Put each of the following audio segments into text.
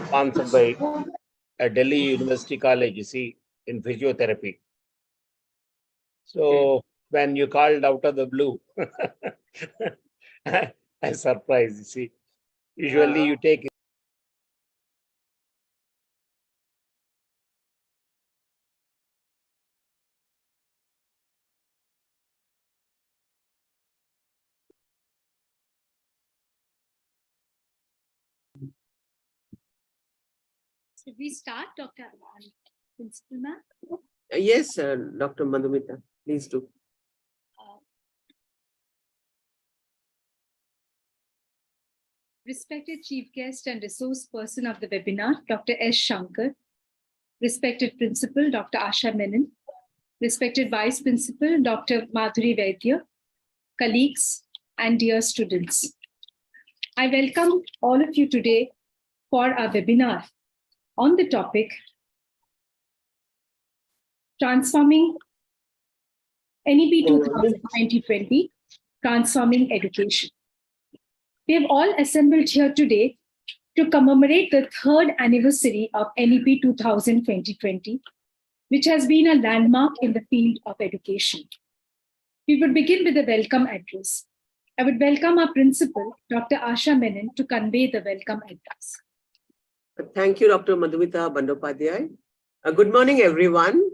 sponsored by Delhi University College, you see, in physiotherapy. So when you called out of the blue, I'm surprised, you see. Usually you take Should we start, Dr. Principal Ma'am? Yes, Dr. Madhumita, please do. Respected Chief Guest and Resource Person of the webinar, Dr. S. Shankar. Respected Principal, Dr. Asha Menon. Respected Vice Principal, Dr. Madhuri Vaidya. Colleagues and dear students. I welcome all of you today for our webinar on the topic Transforming NEP 2020, Transforming Education. We have all assembled here today to commemorate the 3rd anniversary of NEP 2020, which has been a landmark in the field of education. We would begin with a welcome address. I would welcome our principal, Dr. Asha Menon, to convey the welcome address. Thank you, Dr. Madhumita Bandopadhyay. Good morning, everyone,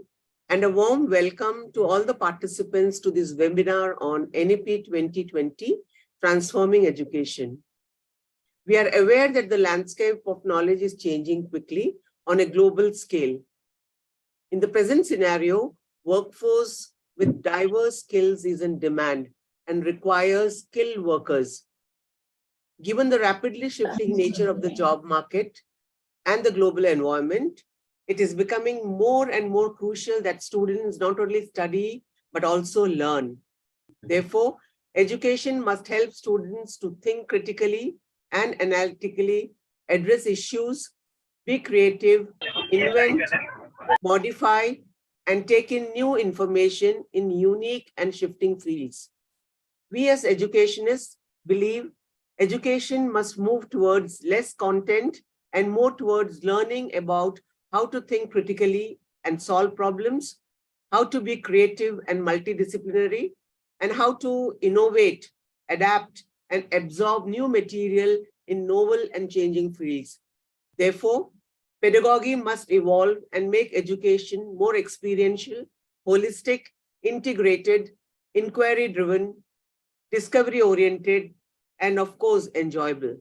and a warm welcome to all the participants to this webinar on NEP 2020, Transforming Education. We are aware that the landscape of knowledge is changing quickly on a global scale. In the present scenario, workforce with diverse skills is in demand and requires skilled workers. Given the rapidly shifting nature of the job market and the global environment, it is becoming more and more crucial that students not only study, but also learn. Therefore, education must help students to think critically and analytically, address issues, be creative, invent, modify, and take in new information in unique and shifting fields. We as educationists believe education must move towards less content and more towards learning about how to think critically and solve problems, how to be creative and multidisciplinary, and how to innovate, adapt, and absorb new material in novel and changing fields. Therefore, pedagogy must evolve and make education more experiential, holistic, integrated, inquiry-driven, discovery-oriented, and of course, enjoyable.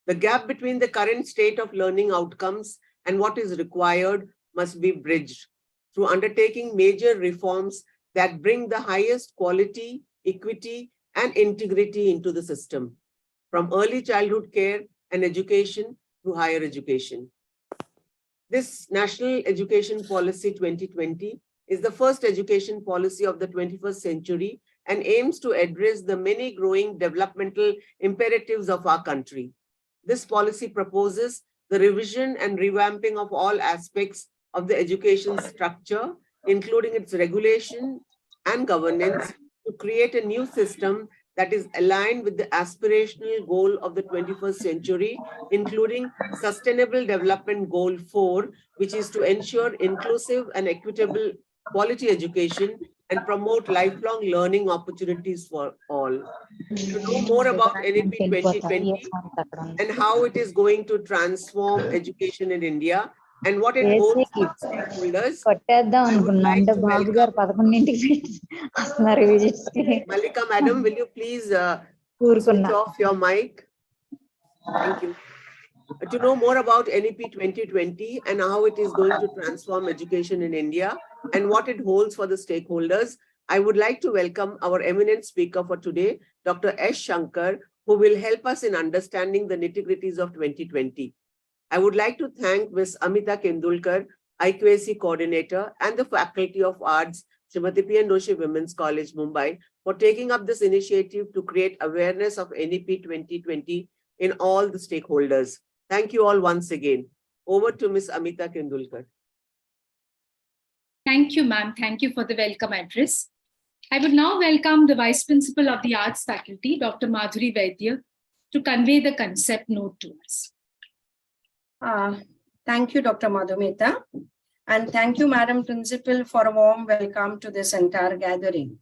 The gap between the current state of learning outcomes and what is required must be bridged through undertaking major reforms that bring the highest quality, equity, and integrity into the system, from early childhood care and education to higher education. This National Education Policy 2020 is the first education policy of the 21st century and aims to address the many growing developmental imperatives of our country. This policy proposes the revision and revamping of all aspects of the education structure, including its regulation and governance, to create a new system that is aligned with the aspirational goal of the 21st century, including Sustainable Development Goal 4, which is to ensure inclusive and equitable quality education and promote lifelong learning opportunities for all. To know more about NEP 2020 and how it is going to transform education in India and what it holds for stakeholders, I would like to welcome Malika Madam, will you please switch off your mic? Thank you. To know more about NEP 2020 and how it is going to transform education in India and what it holds for the stakeholders, I would like to welcome our eminent speaker for today, Dr. S. Shankar, who will help us in understanding the nitty-gritties of 2020. I would like to thank Ms. Amita Kendulkar, IQAC coordinator, and the Faculty of Arts, Srimati P. N. Doshi Women's College, Mumbai, for taking up this initiative to create awareness of NEP 2020 in all the stakeholders. Thank you all once again. Over to Ms. Amita Kendulkar. Thank you, ma'am. Thank you for the welcome address. I would now welcome the Vice Principal of the Arts Faculty, Dr. Madhuri Vaidya, to convey the concept note to us. Thank you, Dr. Madhumita. And thank you, Madam Principal, for a warm welcome to this entire gathering.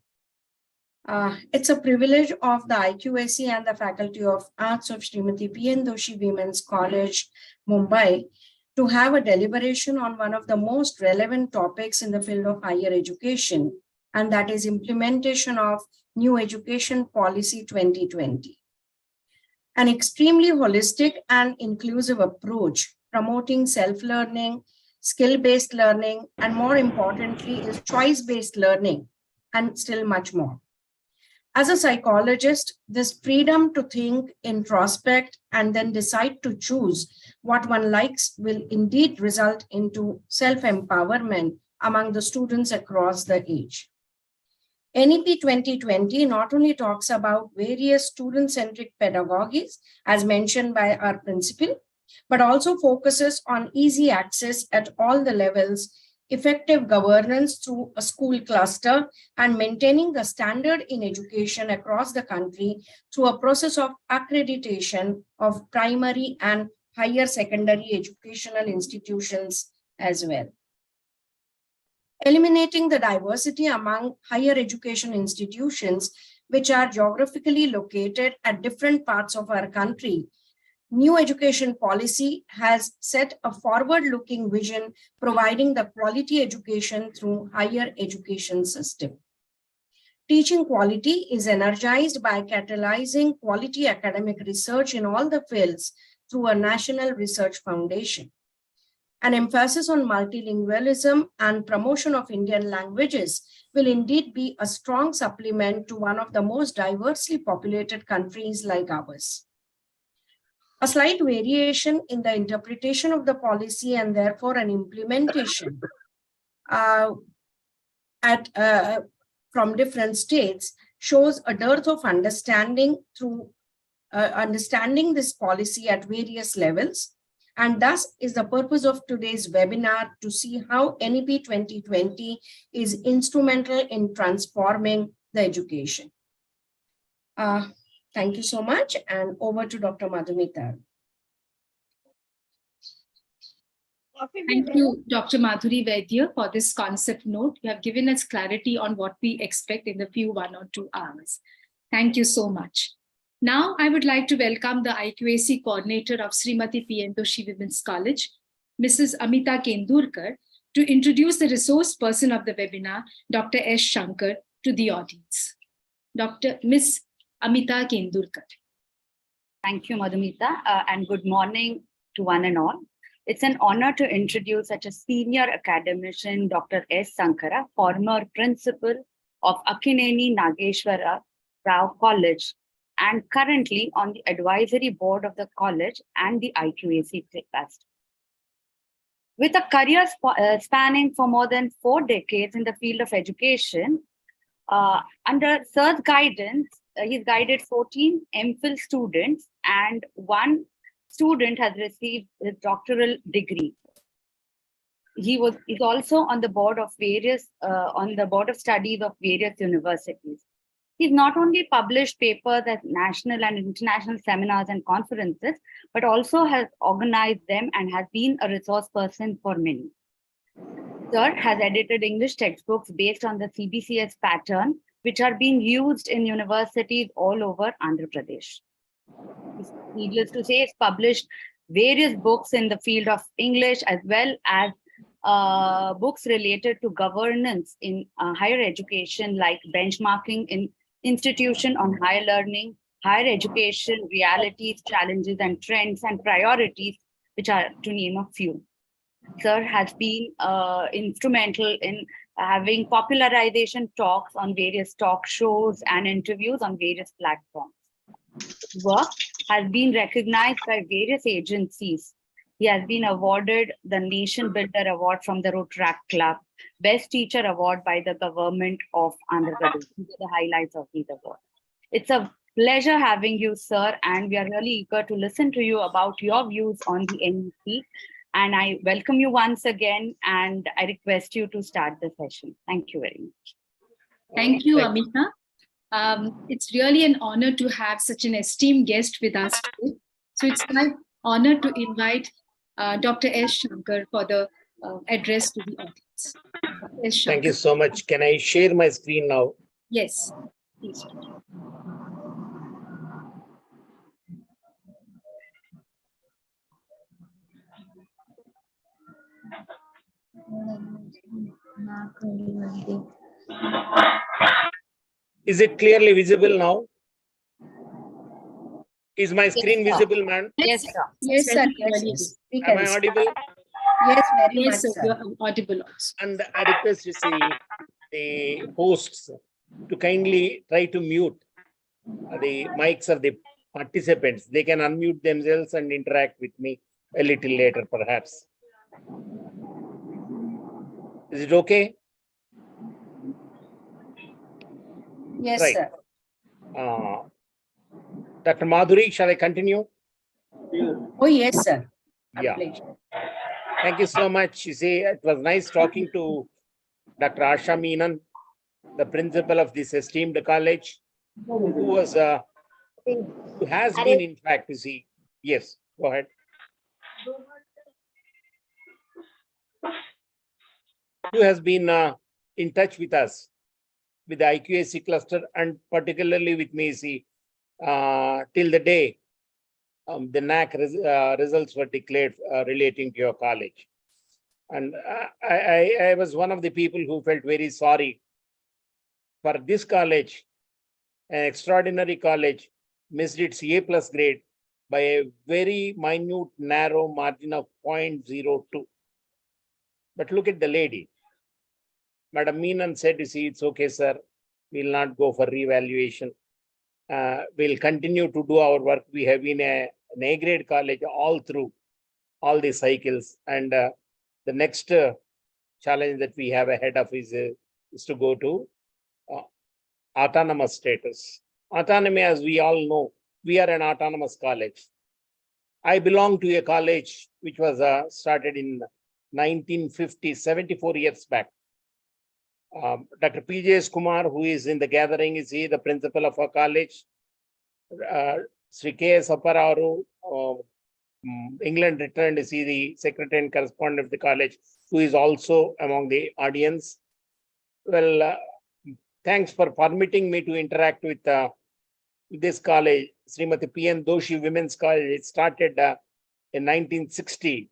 It's a privilege of the IQAC and the Faculty of Arts of Srimati P.N. Doshi Women's College, Mumbai, to have a deliberation on one of the most relevant topics in the field of higher education, and that is implementation of New Education Policy 2020. An extremely holistic and inclusive approach promoting self-learning, skill-based learning, and more importantly is choice-based learning, and still much more. As a psychologist, this freedom to think, introspect, and then decide to choose what one likes will indeed result into self-empowerment among the students across the age. NEP 2020 not only talks about various student-centric pedagogies, as mentioned by our principal, but also focuses on easy access at all the levels, effective governance through a school cluster, and maintaining the standard in education across the country through a process of accreditation of primary and higher secondary educational institutions as well. Eliminating the diversity among higher education institutions, which are geographically located at different parts of our country, New Education Policy has set a forward-looking vision, providing the quality education through higher education system. Teaching quality is energized by catalyzing quality academic research in all the fields through a national research foundation. An emphasis on multilingualism and promotion of Indian languages will indeed be a strong supplement to one of the most diversely populated countries like ours. A slight variation in the interpretation of the policy and therefore an implementation from different states shows a dearth of understanding through understanding this policy at various levels. And thus is the purpose of today's webinar to see how NEP 2020 is instrumental in transforming the education. Thank you so much, and over to Dr. Madhumita. Thank you, Dr. Madhuri Vaidya, for this concept note. You have given us clarity on what we expect in the few 1 or 2 hours. Thank you so much. Now, I would like to welcome the IQAC coordinator of Srimati P.N. Doshi Women's College, Mrs. Amita Kendurkar, to introduce the resource person of the webinar, Dr. S. Shankar, to the audience. Ms. Amita Kendurkar. Thank you, Madhumita, and good morning to one and all. It's an honor to introduce such a senior academician, Dr. S. Sankara, former principal of Akineni Nageshwara Rao College, and currently on the advisory board of the college and the IQAC trust. With a career spanning for more than 4 decades in the field of education, under Sir's guidance, he's guided 14 MPhil students and 1 student has received his doctoral degree. He's also on the board of studies of various universities. He's not only published papers at national and international seminars and conferences, but also has organized them and has been a resource person for many. Sir has edited English textbooks based on the CBCS pattern, which are being used in universities all over Andhra Pradesh. Needless to say, he's published various books in the field of English as well as books related to governance in higher education, like benchmarking in institution on higher learning, higher education, realities, challenges and trends and priorities, which are to name a few. Sir has been instrumental in having popularization talks on various talk shows and interviews on various platforms. His work has been recognized by various agencies. He has been awarded the Nation Builder Award from the Rotaract Club, Best Teacher Award by the Government of Andhra Pradesh. These are the highlights of these awards. It's a pleasure having you, sir, and we are really eager to listen to you about your views on the NEP. And I welcome you once again, and I request you to start the session. Thank you very much. Thank you, Amita. It's really an honor to have such an esteemed guest with us today. So it's my honor to invite Dr. S. Shankar for the address to the audience. Dr. S. Thank you Shankar. so much. Can I share my screen now? Yes, please. Is it clearly visible now? Is my screen sir. visible, man? Yes, sir. Yes, sir. Very Yes, clearly yes. We Am I can see. audible? Yes, very much, Yes, sir, you sir. are audible also. And I request to see the hosts to kindly try to mute the mics of the participants. They can unmute themselves and interact with me a little later, perhaps. Is it okay? Yes, Right. sir. Dr. Madhuri, shall I continue? Oh, yes, sir. Yeah. A pleasure. Thank you so much. You see, it was nice talking to Dr. Asha Meenan, the principal of this esteemed college, who has been, in fact, you see, yes, go ahead. Who has been in touch with us, with the IQAC cluster, and particularly with me, see, till the day the NAC results were declared relating to your college. And I was one of the people who felt very sorry for this college, an extraordinary college, missed its A+ grade by a very minute, narrow margin of 0.02. But look at the lady. Madam Meenan said, you see, it's okay, sir. We'll not go for revaluation. We'll continue to do our work. We have been an A grade college all through all the cycles. And the next challenge that we have ahead of is to go to autonomous status. Autonomy, as we all know, we are an autonomous college. I belong to a college which was started in 1950, 74 years back. Dr. P.J.S. Kumar, who is in the gathering, is he the principal of our college? Sri K.S. Appararu, England returned, is he the secretary and correspondent of the college, who is also among the audience. Well, thanks for permitting me to interact with this college, Srimati P.N. Doshi Women's College. It started in 1960.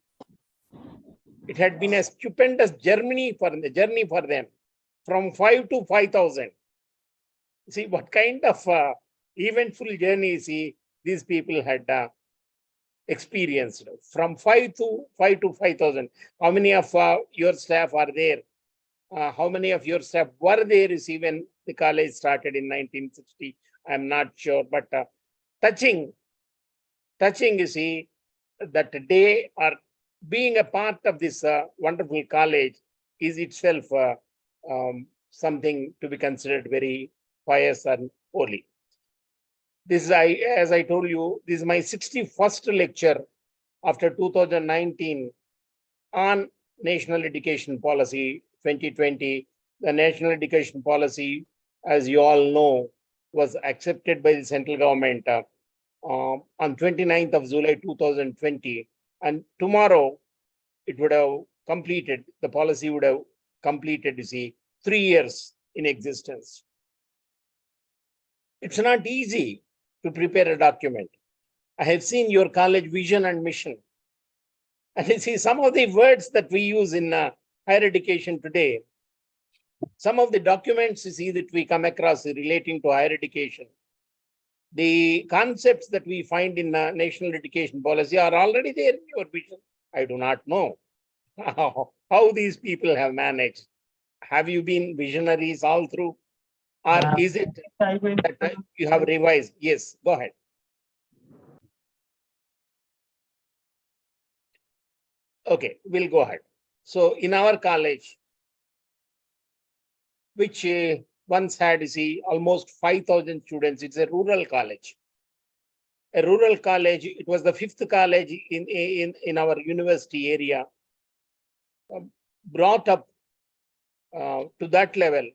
It had been a stupendous journey for them, from 5 to 5,000. See what kind of eventful journey these people had experienced. From 5 to 5,000. How many of your staff are there? How many of your staff were there when the college started in 1960? I'm not sure, but touching, you see, that day or being a part of this wonderful college is itself something to be considered very pious and holy. This is, as I told you, this is my 61st lecture after 2019 on National Education Policy 2020. The National Education Policy, as you all know, was accepted by the central government on 29th of July 2020. And tomorrow it would have completed, the policy would have completed, 3 years in existence. It's not easy to prepare a document. I have seen your college vision and mission. And you see some of the words that we use in higher education today, some of the documents that we come across relating to higher education, the concepts that we find in national education policy are already there in your vision. I do not know how these people have managed. Have you been visionaries all through? Or is it that you have revised? Yes, go ahead. Okay, we'll go ahead. So in our college, which once had almost 5,000 students, it's a rural college. A rural college, it was the 5th college in our university area, brought up to that level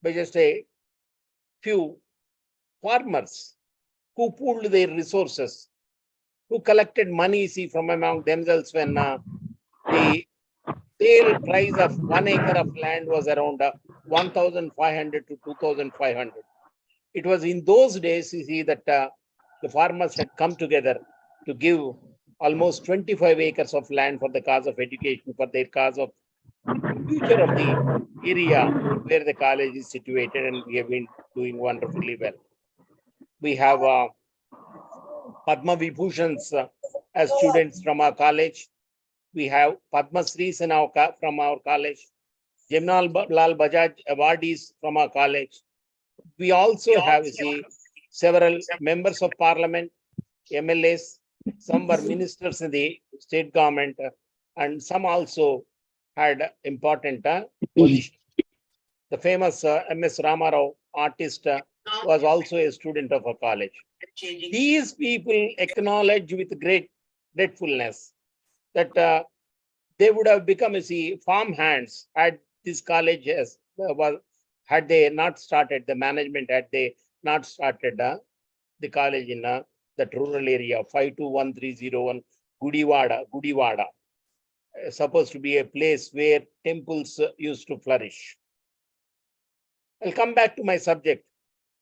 by just a few farmers who pooled their resources, who collected money, see, from among themselves when the sale price of 1 acre of land was around 1,500 to 2,500. It was in those days, you see, that the farmers had come together to give almost 25 acres of land for the cause of education, for their cause of future of the area where the college is situated, and we have been doing wonderfully well. We have Padma Vibhushans as students from our college. We have Padma Sris from our college. Jamnal Lal Bajaj awardees from our college. We also have, see, several members of parliament, MLAs. Some were ministers in the state government, and some also had important positions. The famous MS Ramarao, artist, was also a student of our college. These people acknowledge with great gratefulness that they would have become, see, farm hands had this college had they not started, the management had they not started the college in that rural area, 521301 Gudivada, supposed to be a place where temples used to flourish. I'll come back to my subject.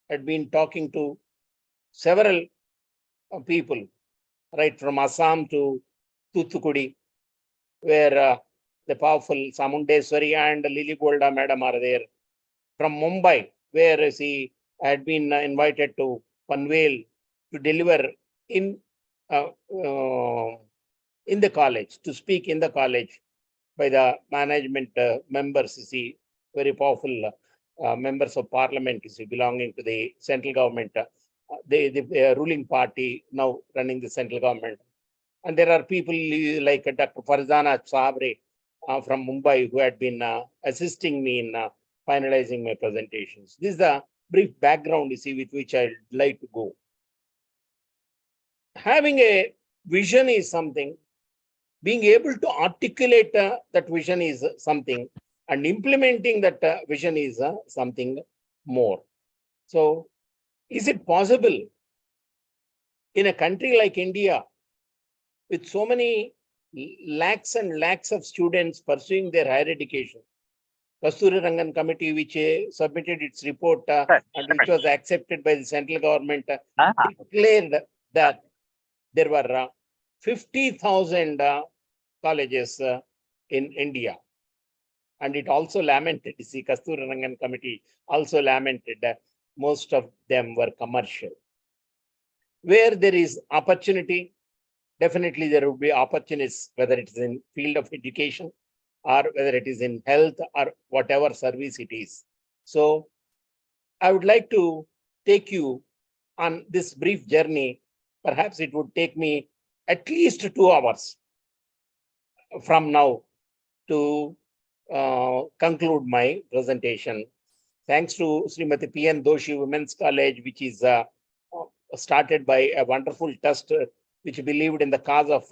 I'd been talking to several people, right from Assam to Thoothukudi, where the powerful Samundeswari and Lily Golda madam are there. From Mumbai, where she had been invited to Panvel to deliver in the college, to speak in the college by the management members, see, very powerful members of parliament, see, belonging to the central government, the ruling party now running the central government. And there are people like Dr. Farzana Sabre from Mumbai who had been assisting me in finalizing my presentations. This is the brief background, you see, with which I'd like to go. Having a vision is something, being able to articulate that vision is something, and implementing that vision is something more. So, is it possible in a country like India, with so many lakhs and lakhs of students pursuing their higher education, Kasturi Rangan committee, which submitted its report and which was accepted by the central government, declared that there were 50,000 colleges in India. And it also lamented, you see, Kasturi Rangan committee also lamented that most of them were commercial. Where there is opportunity, definitely there will be opportunities, whether it is in field of education or whether it is in health or whatever service it is. So I would like to take you on this brief journey. Perhaps it would take me at least 2 hours from now to conclude my presentation. Thanks to Srimati P.N. Doshi Women's College, which is started by a wonderful trust which believed in the cause of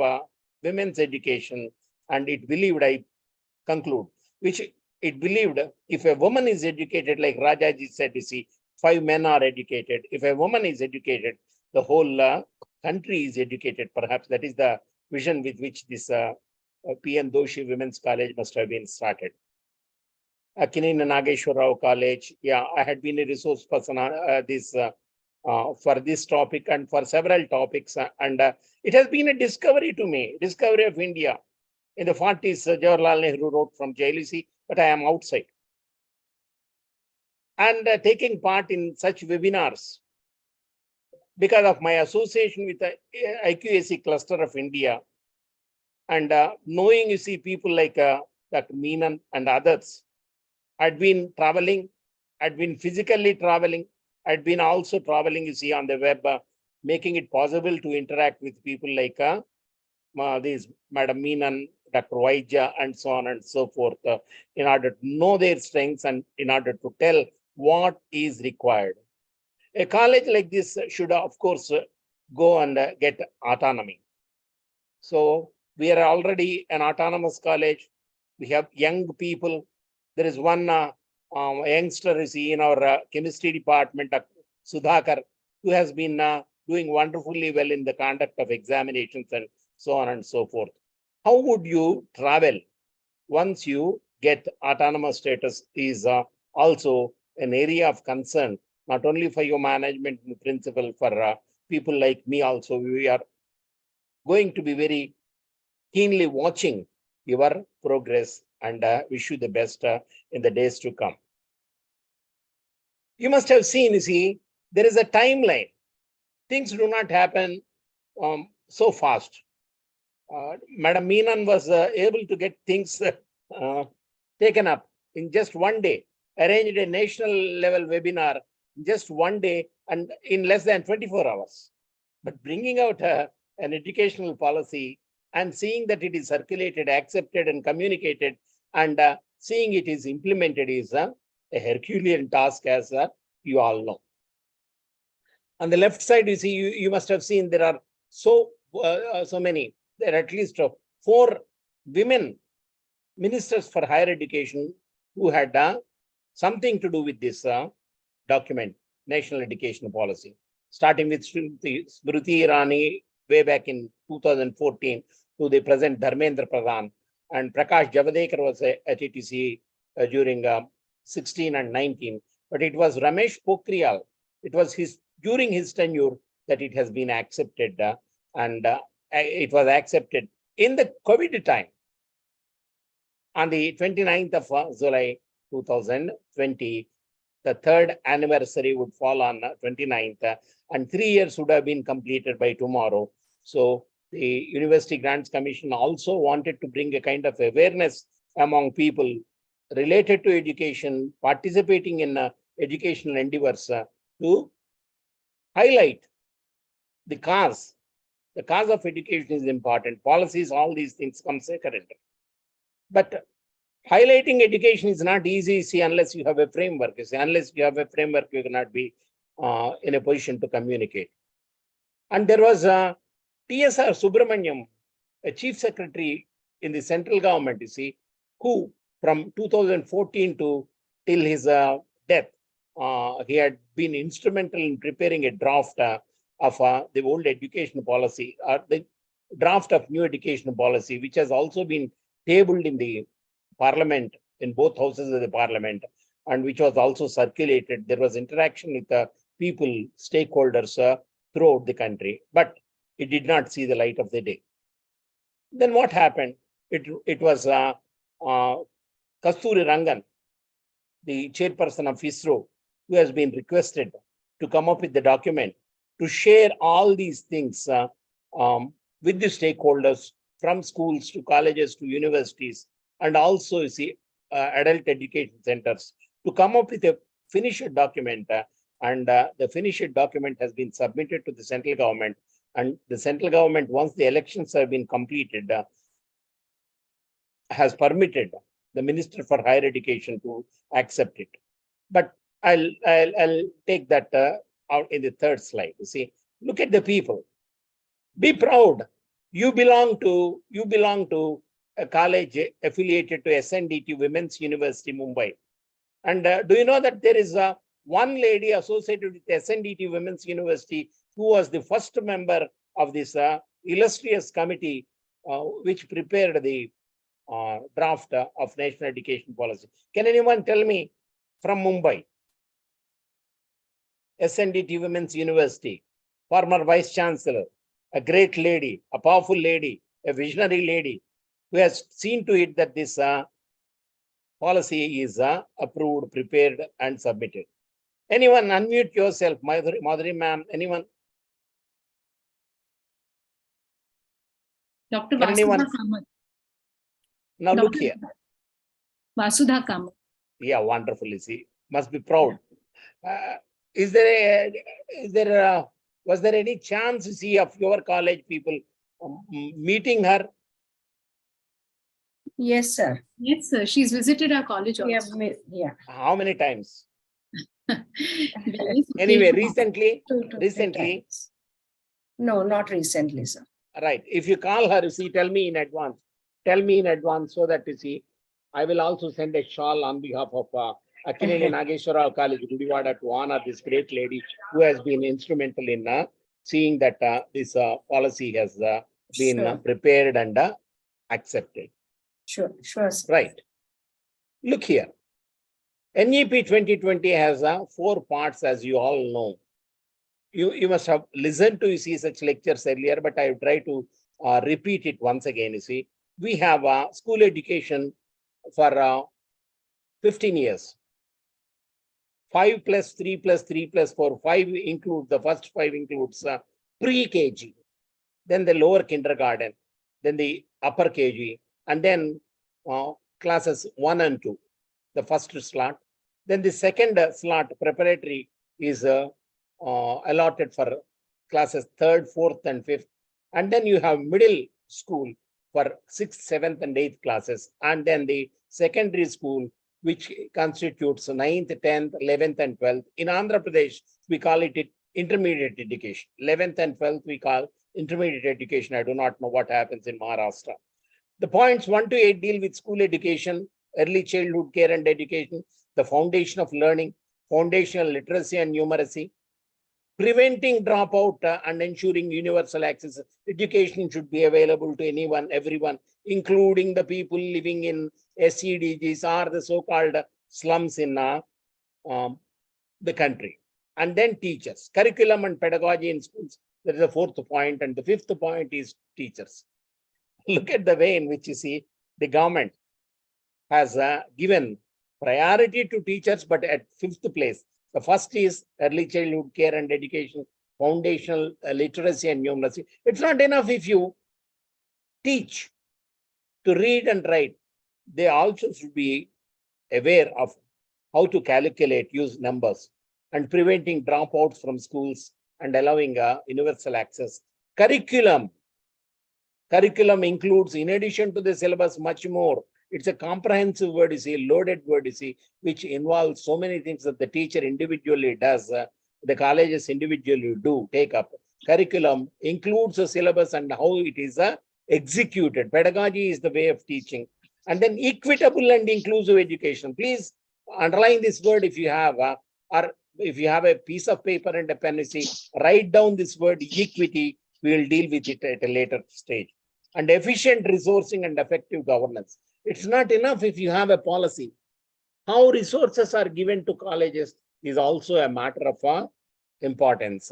women's education, and it believed, I conclude, which it believed if a woman is educated, like Rajaji said, you see, 5 men are educated. If a woman is educated, the whole country is educated. Perhaps that is the vision with which this P.N. Doshi Women's College must have been started. Kinina Nageshwar Rao College, yeah, I had been a resource person for this topic and for several topics, and it has been a discovery to me, discovery of India. In the 40s, Jawaharlal Nehru wrote from JLC, but I am outside. And taking part in such webinars, because of my association with the IQAC cluster of India, and knowing, you see, people like Dr. Meenan and others, I'd been traveling, I'd been physically traveling, I'd been also traveling, you see, on the web, making it possible to interact with people like these Madam Meenan, Dr. Vaidya, and so on and so forth, in order to know their strengths and in order to tell what is required. A college like this should, of course, go and get autonomy. So we are already an autonomous college. We have young people. There is one youngster, you see, in our chemistry department, Sudhakar, who has been doing wonderfully well in the conduct of examinations and so on and so forth. How would you travel once you get autonomous status is also an area of concern, not only for your management and principal, for people like me also. We are going to be very keenly watching your progress and wish you the best in the days to come. You must have seen, you see, there is a timeline. Things do not happen so fast. Madam Meenan was able to get things taken up in just one day, arranged a national level webinar in just one day and in less than 24 hours. But bringing out an educational policy and seeing that it is circulated, accepted and communicated and seeing it is implemented is a Herculean task, as you all know. On the left side, you see, you must have seen there are so many. There are at least 4 women ministers for higher education who had something to do with this document, National Education Policy, starting with Smriti Irani way back in 2014 to the present Dharmendra Pradhan, and Prakash Javadekar was at ETC during 16 and 19. But it was Ramesh Pokhriyal. It was during his tenure that it has been accepted, and it was accepted in the COVID time. On the 29th of July 2020, the 3rd anniversary would fall on 29th, and 3 years would have been completed by tomorrow. So the University Grants Commission also wanted to bring a kind of awareness among people related to education, participating in educational endeavors to highlight the cause. The cause of education is important. Policies, all these things come second. But highlighting education is not easy, see, unless you have a framework. You see, unless you have a framework, you cannot be in a position to communicate. And there was TSR Subramaniam, a chief secretary in the central government, you see, who from 2014 till his death, he had been instrumental in preparing a draft of the old education policy, the draft of new education policy, which has also been tabled in the parliament, in both houses of the parliament, and which was also circulated. There was interaction with the people, stakeholders throughout the country, but it did not see the light of the day. Then what happened? It was Kasturi Rangan, the chairperson of ISRO, who has been requested to come up with the document to share all these things with the stakeholders, from schools to colleges to universities, and also, you see, adult education centers, to come up with a finished document. And the finished document has been submitted to the central government. And the central government, once the elections have been completed, has permitted the Minister for Higher Education to accept it. But I'll take that out in the 3rd slide. You see, look at the people. Be proud. You belong to a college affiliated to SNDT Women's University, Mumbai. And do you know that there is one lady associated with SNDT Women's University who was the first member of this illustrious committee which prepared the draft of National Education Policy? Can anyone tell me from Mumbai? SNDT Women's University, former Vice Chancellor, a great lady, a powerful lady, a visionary lady, who has seen to it that this policy is approved, prepared, and submitted. Anyone unmute yourself, Madhuri ma'am, anyone? Dr. Can anyone? Vasudha Kamath. Now look here. Vasudha Kamath. Yeah, wonderful. You see, must be proud. Was there any chance, you see, of your college people meeting her? Yes, sir. Yes, sir. She's visited our college also. Yeah. How many times? Very Anyway, occasionally. recently. No, not recently, sir. Right. If you call her, you see, tell me in advance. Tell me in advance so that, you see, I will also send a shawl on behalf of Akkineni Nageshwara College, Gudivada, to honor this great lady who has been instrumental in seeing that this policy has been Sure. prepared and accepted. Sure, sure. Sir. Right. Look here. NEP 2020 has 4 parts, as you all know. You must have listened to see such lectures earlier, but I try to repeat it once again. You see, we have school education for 15 years. 5 plus 3 plus 3 plus 4. 5 include, the first 5 includes pre-KG, then the lower kindergarten, then the upper KG, and then classes 1 and 2, the first slot. Then the second slot, preparatory, is allotted for classes 3rd, 4th, and 5th. And then you have middle school for 6th, 7th, and 8th classes. And then the secondary school, which constitutes 9th, 10th, 11th, and 12th. In Andhra Pradesh, we call it intermediate education. 11th and 12th, we call intermediate education. I do not know what happens in Maharashtra. The points 1 to 8 deal with school education, early childhood care and education, the foundation of learning, foundational literacy and numeracy, preventing dropout and ensuring universal access. Education should be available to anyone, everyone, including the people living in SCDGs or the so-called slums in the country. And then teachers, curriculum and pedagogy in schools. That is the 4th point. And the 5th point is teachers. Look at the way in which you see the government has given priority to teachers, but at 5th place. The first is early childhood care and education, foundational literacy and numeracy. It's not enough if you teach to read and write. They also should be aware of how to calculate, use numbers, and preventing dropouts from schools and allowing universal access. Curriculum includes, in addition to the syllabus, much more. It's a comprehensive word, you see, loaded word, you see, which involves so many things that the teacher individually does, the colleges individually do take up. Curriculum includes a syllabus and how it is executed. Pedagogy is the way of teaching. And then equitable and inclusive education. Please underline this word if you have, or if you have a piece of paper and a pen, you see, write down this word equity. We will deal with it at a later stage. And efficient resourcing and effective governance. It's not enough if you have a policy. How resources are given to colleges is also a matter of importance.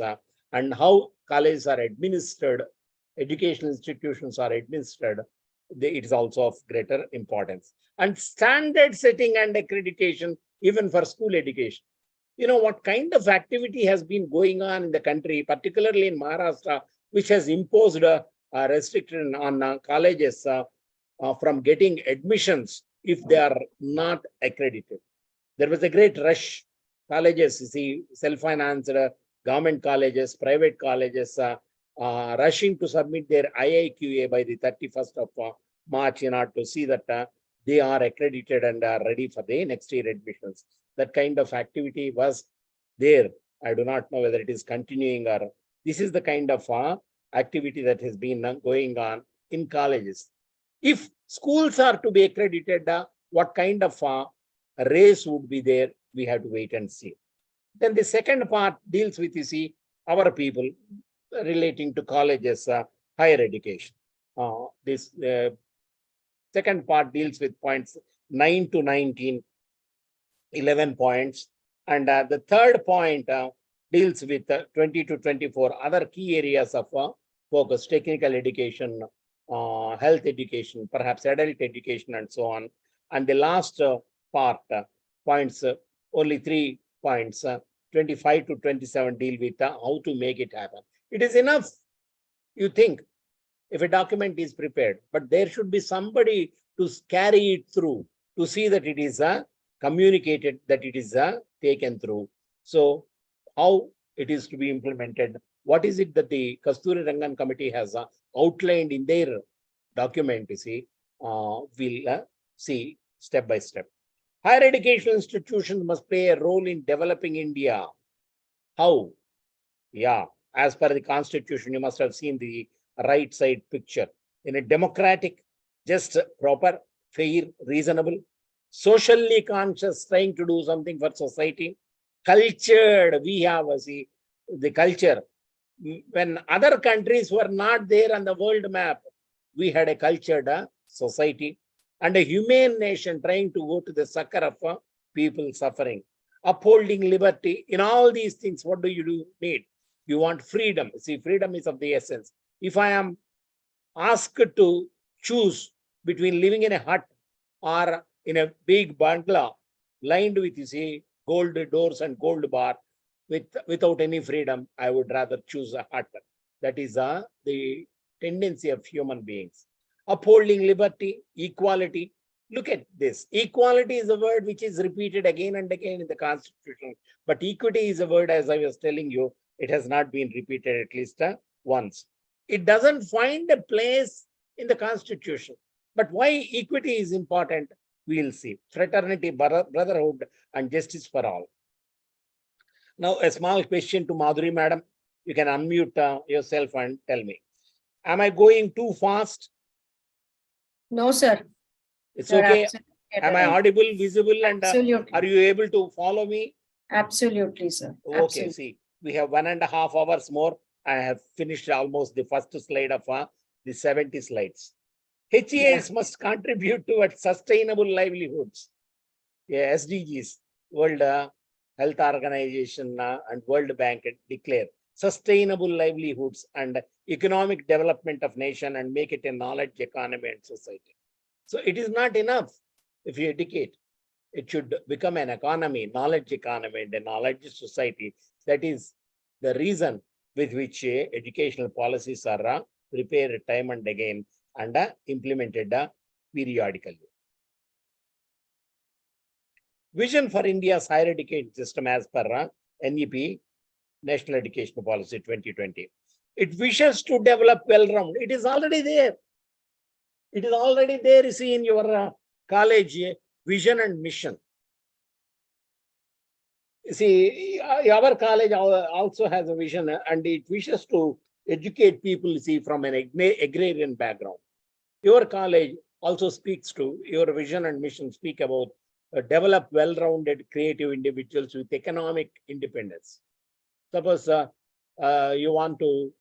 And how colleges are administered, educational institutions are administered, it is also of greater importance. And standard setting and accreditation, even for school education. You know what kind of activity has been going on in the country, particularly in Maharashtra, which has imposed a restriction on colleges from getting admissions if they are not accredited. There was a great rush. Colleges, you see, self-financed government colleges, private colleges, rushing to submit their IIQA by the 31st of March in order to see that they are accredited and are ready for the next year admissions. That kind of activity was there. I do not know whether it is continuing or this is the kind of activity that has been going on in colleges. If schools are to be accredited, what kind of race would be there? We have to wait and see. Then the second part deals with, you see, our people relating to colleges, higher education. This second part deals with points 9 to 19, 11 points. And the third point deals with 20 to 24 other key areas of focus, technical education, health education, perhaps adult education, and so on. And the last part, points, only 3 points, 25 to 27 deal with how to make it happen. It is enough, you think, if a document is prepared, but there should be somebody to carry it through, to see that it is communicated, that it is taken through. So how it is to be implemented, what is it that the Kasturi Rangan committee has outlined in their document, you see, we'll see step by step. Higher educational institutions must play a role in developing India. How? Yeah, as per the constitution, you must have seen the right side picture. In a democratic, just, proper, fair, reasonable, socially conscious, trying to do something for society. Cultured, we have the culture. When other countries were not there on the world map, we had a cultured society and a humane nation trying to go to the succor of people suffering, upholding liberty. In all these things, what do you need? You want freedom. See, freedom is of the essence. If I am asked to choose between living in a hut or in a big bungalow lined with, gold doors and gold bar, without any freedom, I would rather choose a hut. That is the tendency of human beings. Upholding liberty, equality. Look at this. Equality is a word which is repeated again and again in the Constitution. But equity is a word, as I was telling you, it has not been repeated at least once. It doesn't find a place in the Constitution. But why equity is important, we'll see. Fraternity, brotherhood, and justice for all. Now, a small question to Madhuri Madam. You can unmute yourself and tell me. Am I going too fast? No, sir. It's You're okay. absolutely at Am the I right. audible, visible, and Absolutely. are you able to follow me? Absolutely, sir. Okay, Absolutely. see, we have 1.5 hours more. I have finished almost the first slide of the 70 slides. HEIs must contribute towards sustainable livelihoods. Yeah, SDGs, World Health Organization and World Bank declare sustainable livelihoods and economic development of nation and make it a knowledge economy and society. So it is not enough if you educate. It should become an economy, knowledge economy and a knowledge society. That is the reason with which educational policies are prepared time and again and implemented periodically. Vision for India's higher education system as per NEP, National Education Policy 2020. It wishes to develop well-rounded. It is already there. It is already there, you see, in your college vision and mission. You see, our college also has a vision and it wishes to educate people, you see, from an agrarian background. Your college also speaks to your vision and mission, speak about develop well-rounded creative individuals with economic independence. Suppose you want to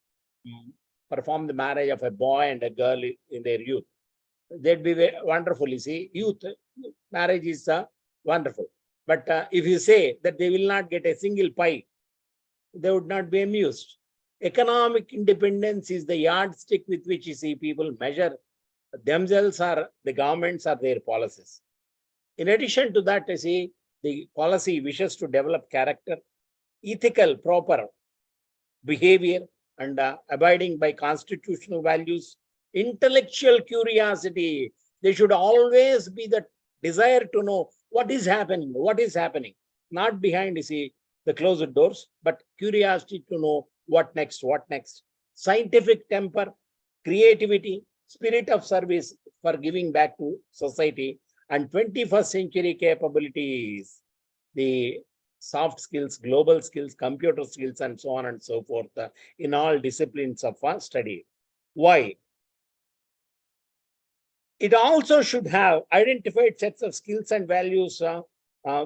perform the marriage of a boy and a girl in their youth. That'd be wonderful, you see. Youth marriage is wonderful. But if you say that they will not get a single pie, they would not be amused. Economic independence is the yardstick with which you see people measure themselves or the governments or their policies. In addition to that, you see, the policy wishes to develop character, ethical, proper behavior, and abiding by constitutional values, intellectual curiosity. They should always be the desire to know what is happening, not behind, you see, the closed doors, but curiosity to know what next. Scientific temper, creativity, spirit of service for giving back to society, and 21st century capabilities, the soft skills, global skills, computer skills, and so on and so forth in all disciplines of study. Why? It also should have identified sets of skills and values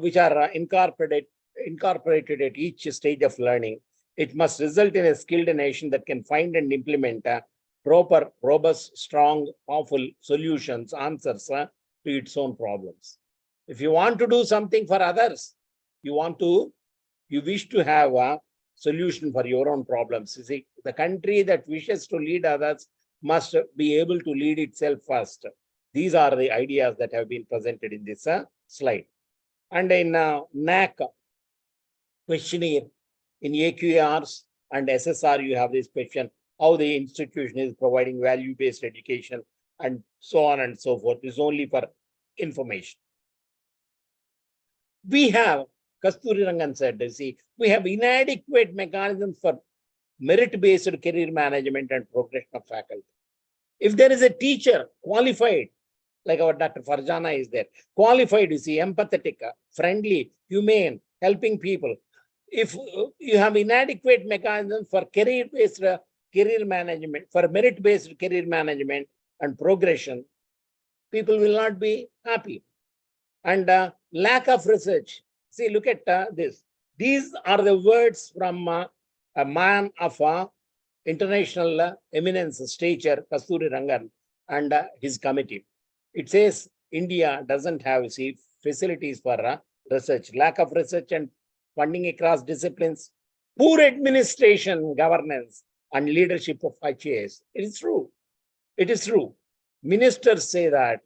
which are incorporated at each stage of learning. It must result in a skilled nation that can find and implement proper, robust, strong, powerful solutions, answers to its own problems. If you want to do something for others, you wish to have a solution for your own problems. You see, the country that wishes to lead others must be able to lead itself first. These are the ideas that have been presented in this slide. And in NAC questionnaire, in AQARs and SSR, you have this question, how the institution is providing value-based education and so on and so forth. This is only for information. We have, Kasturi Rangan said, see, we have inadequate mechanisms for merit-based career management and progression of faculty. If there is a teacher qualified, like our Dr. Farjana is there, qualified, you see, empathetic, friendly, humane, helping people. If you have inadequate mechanisms for career-based career management, for merit-based career management and progression, people will not be happy. and lack of research. See, look at this. These are the words from a man of international eminence stature, Kasturi Rangan, and his committee. It says India doesn't have facilities for research, lack of research and funding across disciplines, poor administration, governance, and leadership of IAS. It is true. It is true. Ministers say that,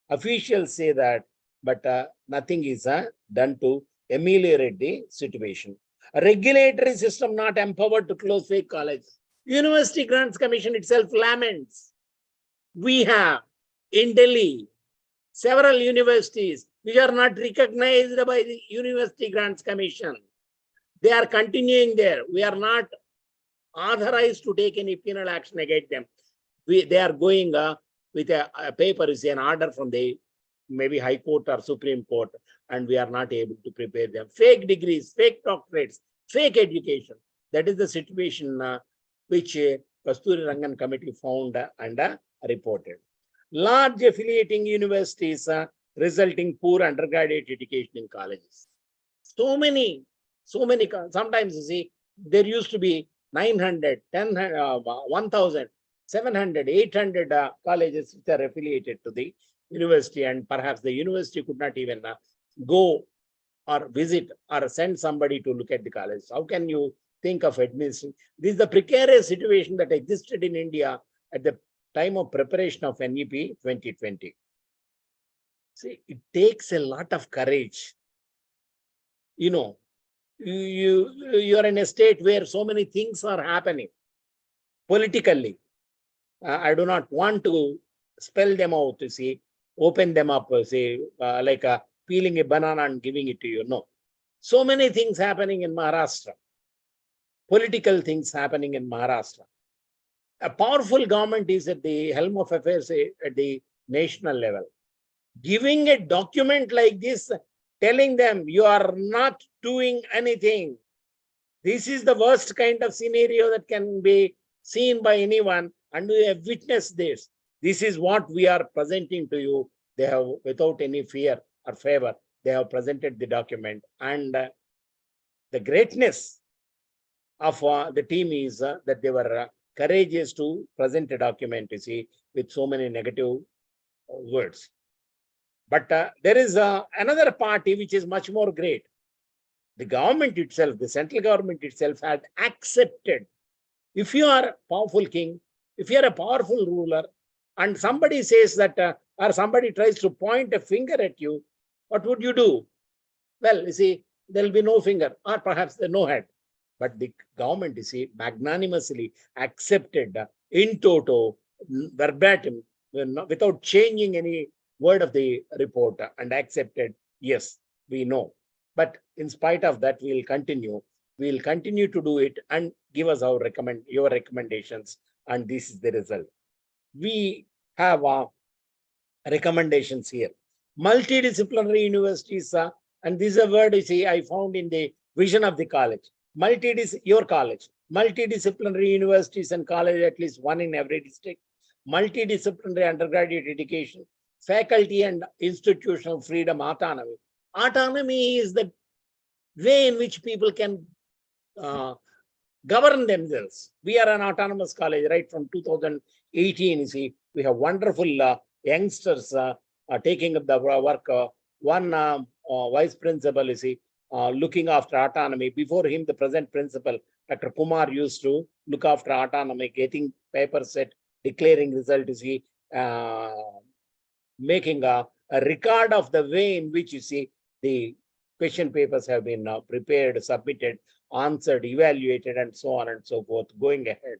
officials say that, but nothing is done to ameliorate the situation. A regulatory system not empowered to close fake colleges. University Grants Commission itself laments. We have in Delhi several universities which are not recognized by the University Grants Commission. They are continuing there. We are not authorized to take any penal action against them. They are going with a paper, is an order from the maybe High Court or Supreme Court, and we are not able to prepare them. Fake degrees, fake doctorates, fake education. That is the situation which Kasturi Rangan committee found and reported. Large affiliating universities resulting poor undergraduate education in colleges. So many, sometimes you see, there used to be 900, 1,000, 700, 800 colleges which are affiliated to the university, and perhaps the university could not even go or visit or send somebody to look at the college. How can you think of administering? This is the precarious situation that existed in India at the time of preparation of NEP 2020. See, it takes a lot of courage. You know, you are in a state where so many things are happening politically. I do not want to spell them out, you see, open them up, say, like peeling a banana and giving it to you. No. So many things happening in Maharashtra. Political things happening in Maharashtra. A powerful government is at the helm of affairs at the national level. Giving a document like this, telling them you are not doing anything. This is the worst kind of scenario that can be seen by anyone, and we have witnessed this. This is what we are presenting to you. They have, without any fear or favor, they have presented the document. And the greatness of the team is that they were courageous to present a document, you see, with so many negative words. But there is another party which is much more great. The government itself, the central government itself had accepted. If you are a powerful king, if you are a powerful ruler, and somebody says that, or somebody tries to point a finger at you, what would you do? Well, you see, there will be no finger, or perhaps no head. But the government, you see, magnanimously accepted in toto, verbatim, without changing any word of the report, and accepted, yes, we know. But in spite of that, we will continue. We will continue to do it and give us our your recommendations. And this is the result. We have recommendations here. Multidisciplinary universities, and this is a word, you see, I found in the vision of the college. Your college. Multidisciplinary universities and college, at least one in every district. Multidisciplinary undergraduate education. Faculty and institutional freedom, autonomy. Autonomy is the way in which people can govern themselves. We are an autonomous college right from 2018. You see, we have wonderful youngsters taking up the work. One vice principal, you see, looking after autonomy. Before him, the present principal, Dr. Kumar, used to look after autonomy, getting papers set, declaring result, you see, making a record of the way in which, you see, the question papers have been prepared, submitted, answered, evaluated, and so on and so forth, going ahead.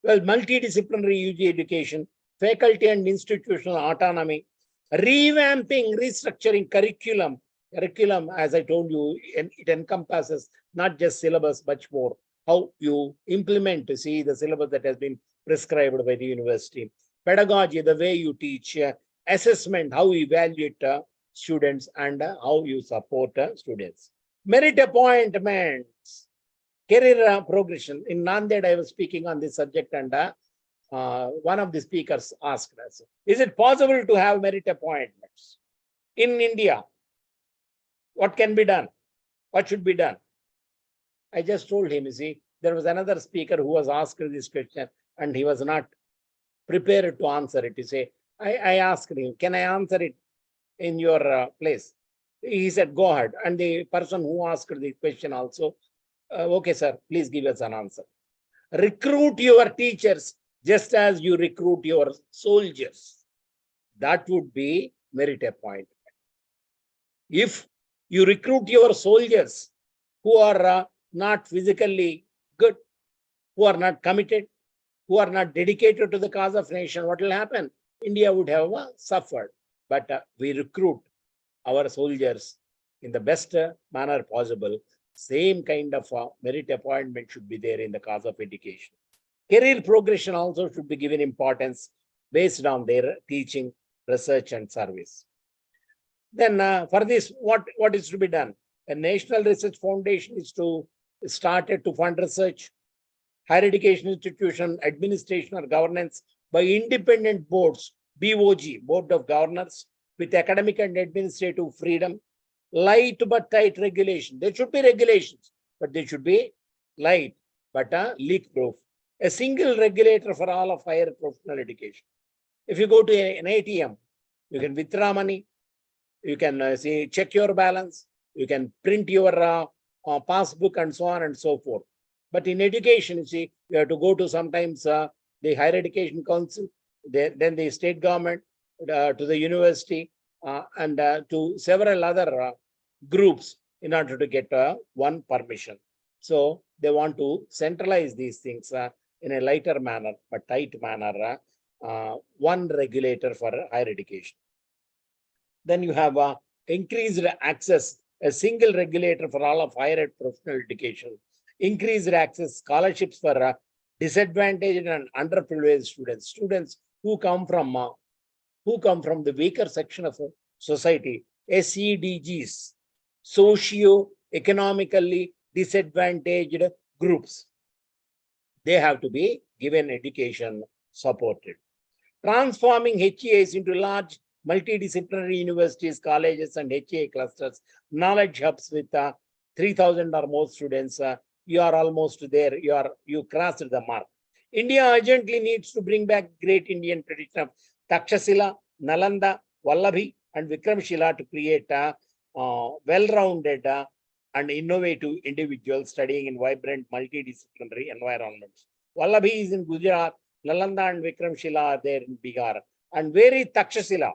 Well, multidisciplinary UG education, faculty and institutional autonomy, revamping, restructuring curriculum. Curriculum, as I told you, it encompasses not just syllabus, much more. How you implement to see the syllabus that has been prescribed by the university. Pedagogy, the way you teach. Assessment, how you evaluate students, and how you support students. Merit appointments, career progression. In Nanded, I was speaking on this subject, and one of the speakers asked us, is it possible to have merit appointments in India? What can be done? What should be done? I just told him, you see, there was another speaker who was asked this question and he was not prepared to answer it. You say, I asked him, can I answer it in your place? He said, go ahead. And the person who asked the question also, okay, sir, please give us an answer. Recruit your teachers just as you recruit your soldiers. That would be merit appointment. If you recruit your soldiers who are not physically good, who are not committed, who are not dedicated to the cause of nation, what will happen? India would have suffered. But we recruit our soldiers in the best manner possible. Same kind of merit appointment should be there in the cause of education. Career progression also should be given importance based on their teaching, research, and service. Then for this, what is to be done? A National Research Foundation is to started to fund research. Higher education institution administration or governance by independent boards, BOG, Board of Governors, with academic and administrative freedom. Light but tight regulation. There should be regulations, but they should be light but leak proof. A single regulator for all of higher professional education. If you go to an ATM, you can withdraw money, you can check your balance, you can print your passbook and so on and so forth. But in education, you see, you have to go to sometimes the Higher Education Council, then the state government, to the university, and to several other groups in order to get one permission. So they want to centralize these things in a lighter manner, but tight manner, one regulator for higher education. Then you have increased access, a single regulator for all of higher professional education, increased access scholarships for disadvantaged and underprivileged students who come from the weaker section of society, SEDGs, socio-economically disadvantaged groups. They have to be given education supported. Transforming HEAs into large multidisciplinary universities, colleges, and HEA clusters, knowledge hubs with 3,000 or more students. You are almost there. You crossed the mark. India urgently needs to bring back great Indian tradition of Takshashila, Nalanda, Vallabhi, and Vikramshila to create well-rounded and innovative individuals studying in vibrant multidisciplinary environments. Vallabhi is in Gujarat, Nalanda and Vikramshila are there in Bihar. And where is Takshashila?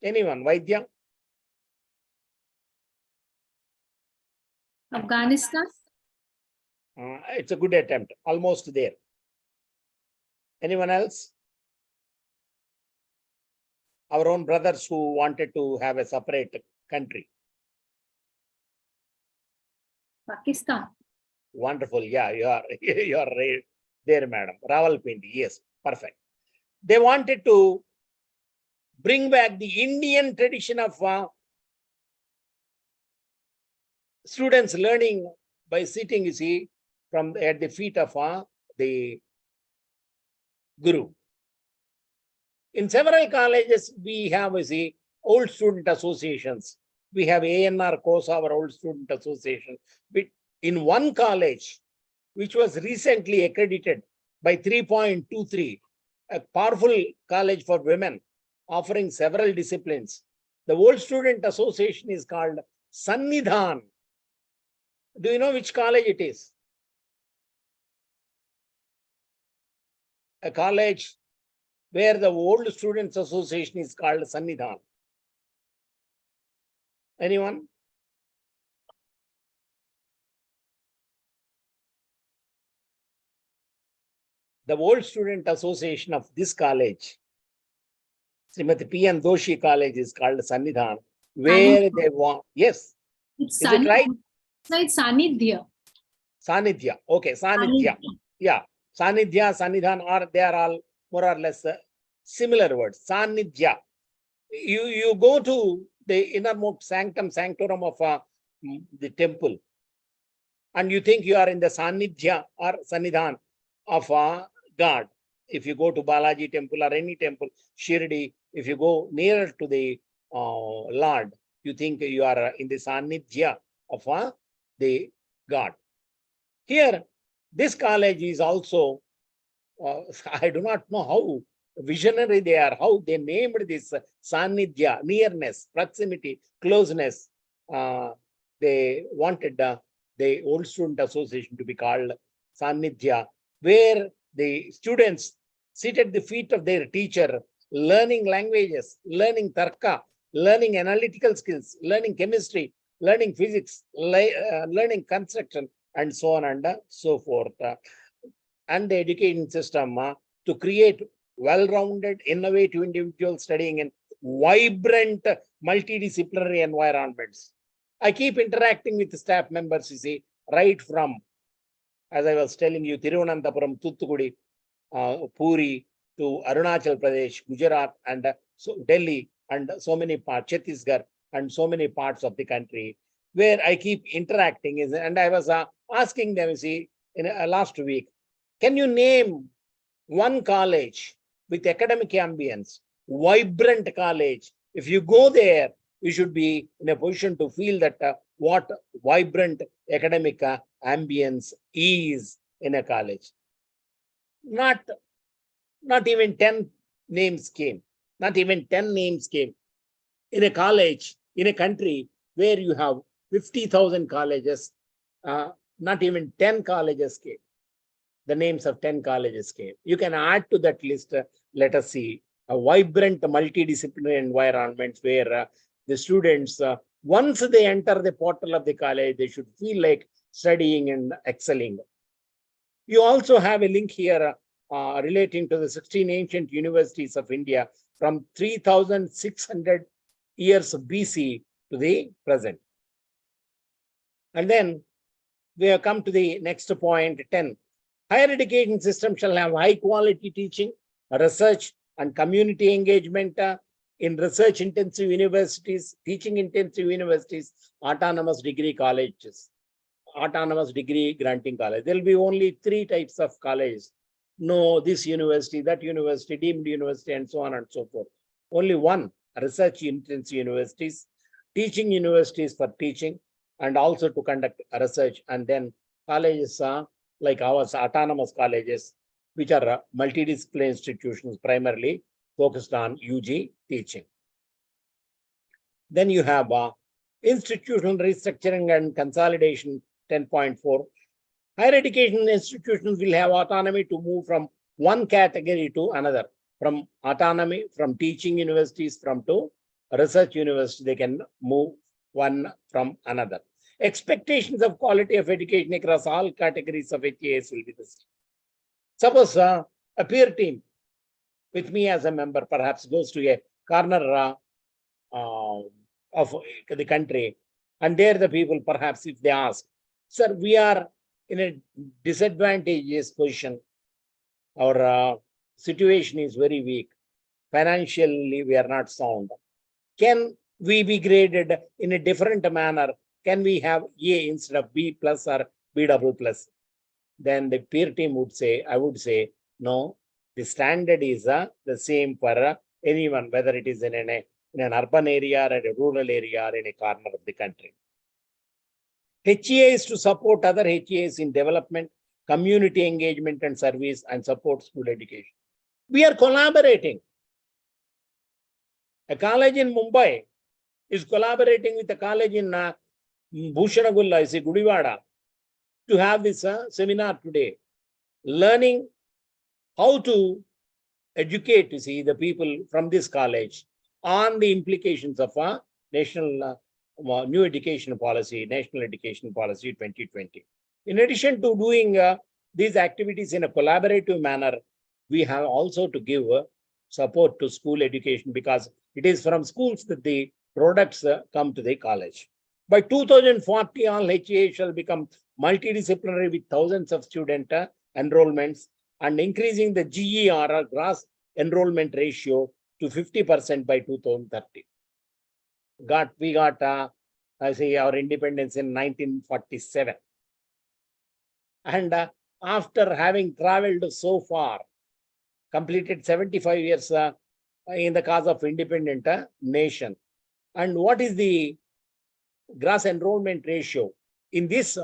Anyone? Vaidya? Afghanistan. It's a good attempt. Almost there. Anyone else? Our own brothers who wanted to have a separate country. Pakistan. Wonderful. Yeah, you are right there, madam. Rawalpindi. Yes, perfect. They wanted to bring back the Indian tradition of students learning by sitting, you see, at the feet of the Guru. In several colleges, we have, you see, old student associations. We have ANR COSA, our old student association. But in one college, which was recently accredited by 3.23, a powerful college for women, offering several disciplines. The old student association is called Sannidhan. Do you know which college it is? A college where the old students association is called Sannidhan. Anyone? The old student association of this college, Srimati P. N. Doshi College, is called Sannidhan, where they want, yes. It's Is it right? It's Sanidhya. Sanidhya. Okay, Sanidhya. Yeah, Sanidhya, Sannidhan, they are all more or less similar words. Sanidhya. You go to the innermost sanctum sanctorum of the temple, and you think you are in the Sanidhya or Sannidhan of God. If you go to Balaji temple or any temple, Shirdi, if you go nearer to the Lord, you think you are in the Sanidhya of the God. Here, this college is also, I do not know how visionary they are, how they named this Sanidhya, nearness, proximity, closeness. They wanted the old student association to be called Sanidhya, where the students sit at the feet of their teacher, learning languages, learning tarka, learning analytical skills, learning chemistry, learning physics, learning construction, and so on and so forth. And the education system to create well-rounded, innovative individuals studying in vibrant, multidisciplinary environments. I keep interacting with the staff members, you see, right from, as I was telling you, Thiruvananthapuram, Thuthukudi, Puri, to Arunachal Pradesh, Gujarat, and so Delhi, and so many parts, Chhattisgarh, and so many parts of the country, where I keep interacting. And I was asking them, you see, in last week, can you name one college with academic ambience, vibrant college? If you go there, you should be in a position to feel that what vibrant academic ambience is in a college. Not even 10 names came. Not even 10 names came. In a college, in a country where you have 50,000 colleges, not even 10 colleges came. The names of 10 colleges came. You can add to that list, let us see, a vibrant multidisciplinary environment where the students, once they enter the portal of the college, they should feel like studying and excelling. You also have a link here relating to the 16 ancient universities of India from 3,600 years of BC to the present. And then we have come to the next point, 10. Higher education system shall have high quality teaching, research, and community engagement in research intensive universities, teaching intensive universities, autonomous degree colleges, autonomous degree granting college. There will be only 3 types of colleges. No, this university, that university, deemed university, and so on and so forth. Only one, research intensive universities, teaching universities for teaching, and also to conduct research, and then colleges like ours, autonomous colleges, which are multidisciplinary institutions primarily focused on UG teaching. Then you have institutional restructuring and consolidation, 10.4. Higher education institutions will have autonomy to move from one category to another, from autonomy, from teaching universities, from to research university, they can move one from another. Expectations of quality of education across all categories of HAS will be the same. Suppose a peer team with me as a member perhaps goes to a corner of the country, and there the people perhaps, if they ask, sir, we are in a disadvantageous position, our situation is very weak, financially we are not sound, can we be graded in a different manner? Can we have A instead of B plus or B double plus? Then the peer team would say, I would say, no, the standard is the same for anyone, whether it is in an urban area or a rural area or in a corner of the country. HEA is to support other HEAs in development, community engagement and service, and support school education. We are collaborating. A college in Mumbai is collaborating with a college in Bhushanagulla, is Gudivada, to have this seminar today, learning how to educate, you see, the people from this college on the implications of a national new education policy, National Education Policy 2020. In addition to doing these activities in a collaborative manner, we have also to give support to school education, because it is from schools that the products come to the college. By 2040, all HEA shall become multidisciplinary with thousands of student enrollments and increasing the GER, or gross enrollment ratio, to 50% by 2030. We got I say our independence in 1947. And after having traveled so far, completed 75 years in the cause of independent nation, And what is the gross enrollment ratio? In this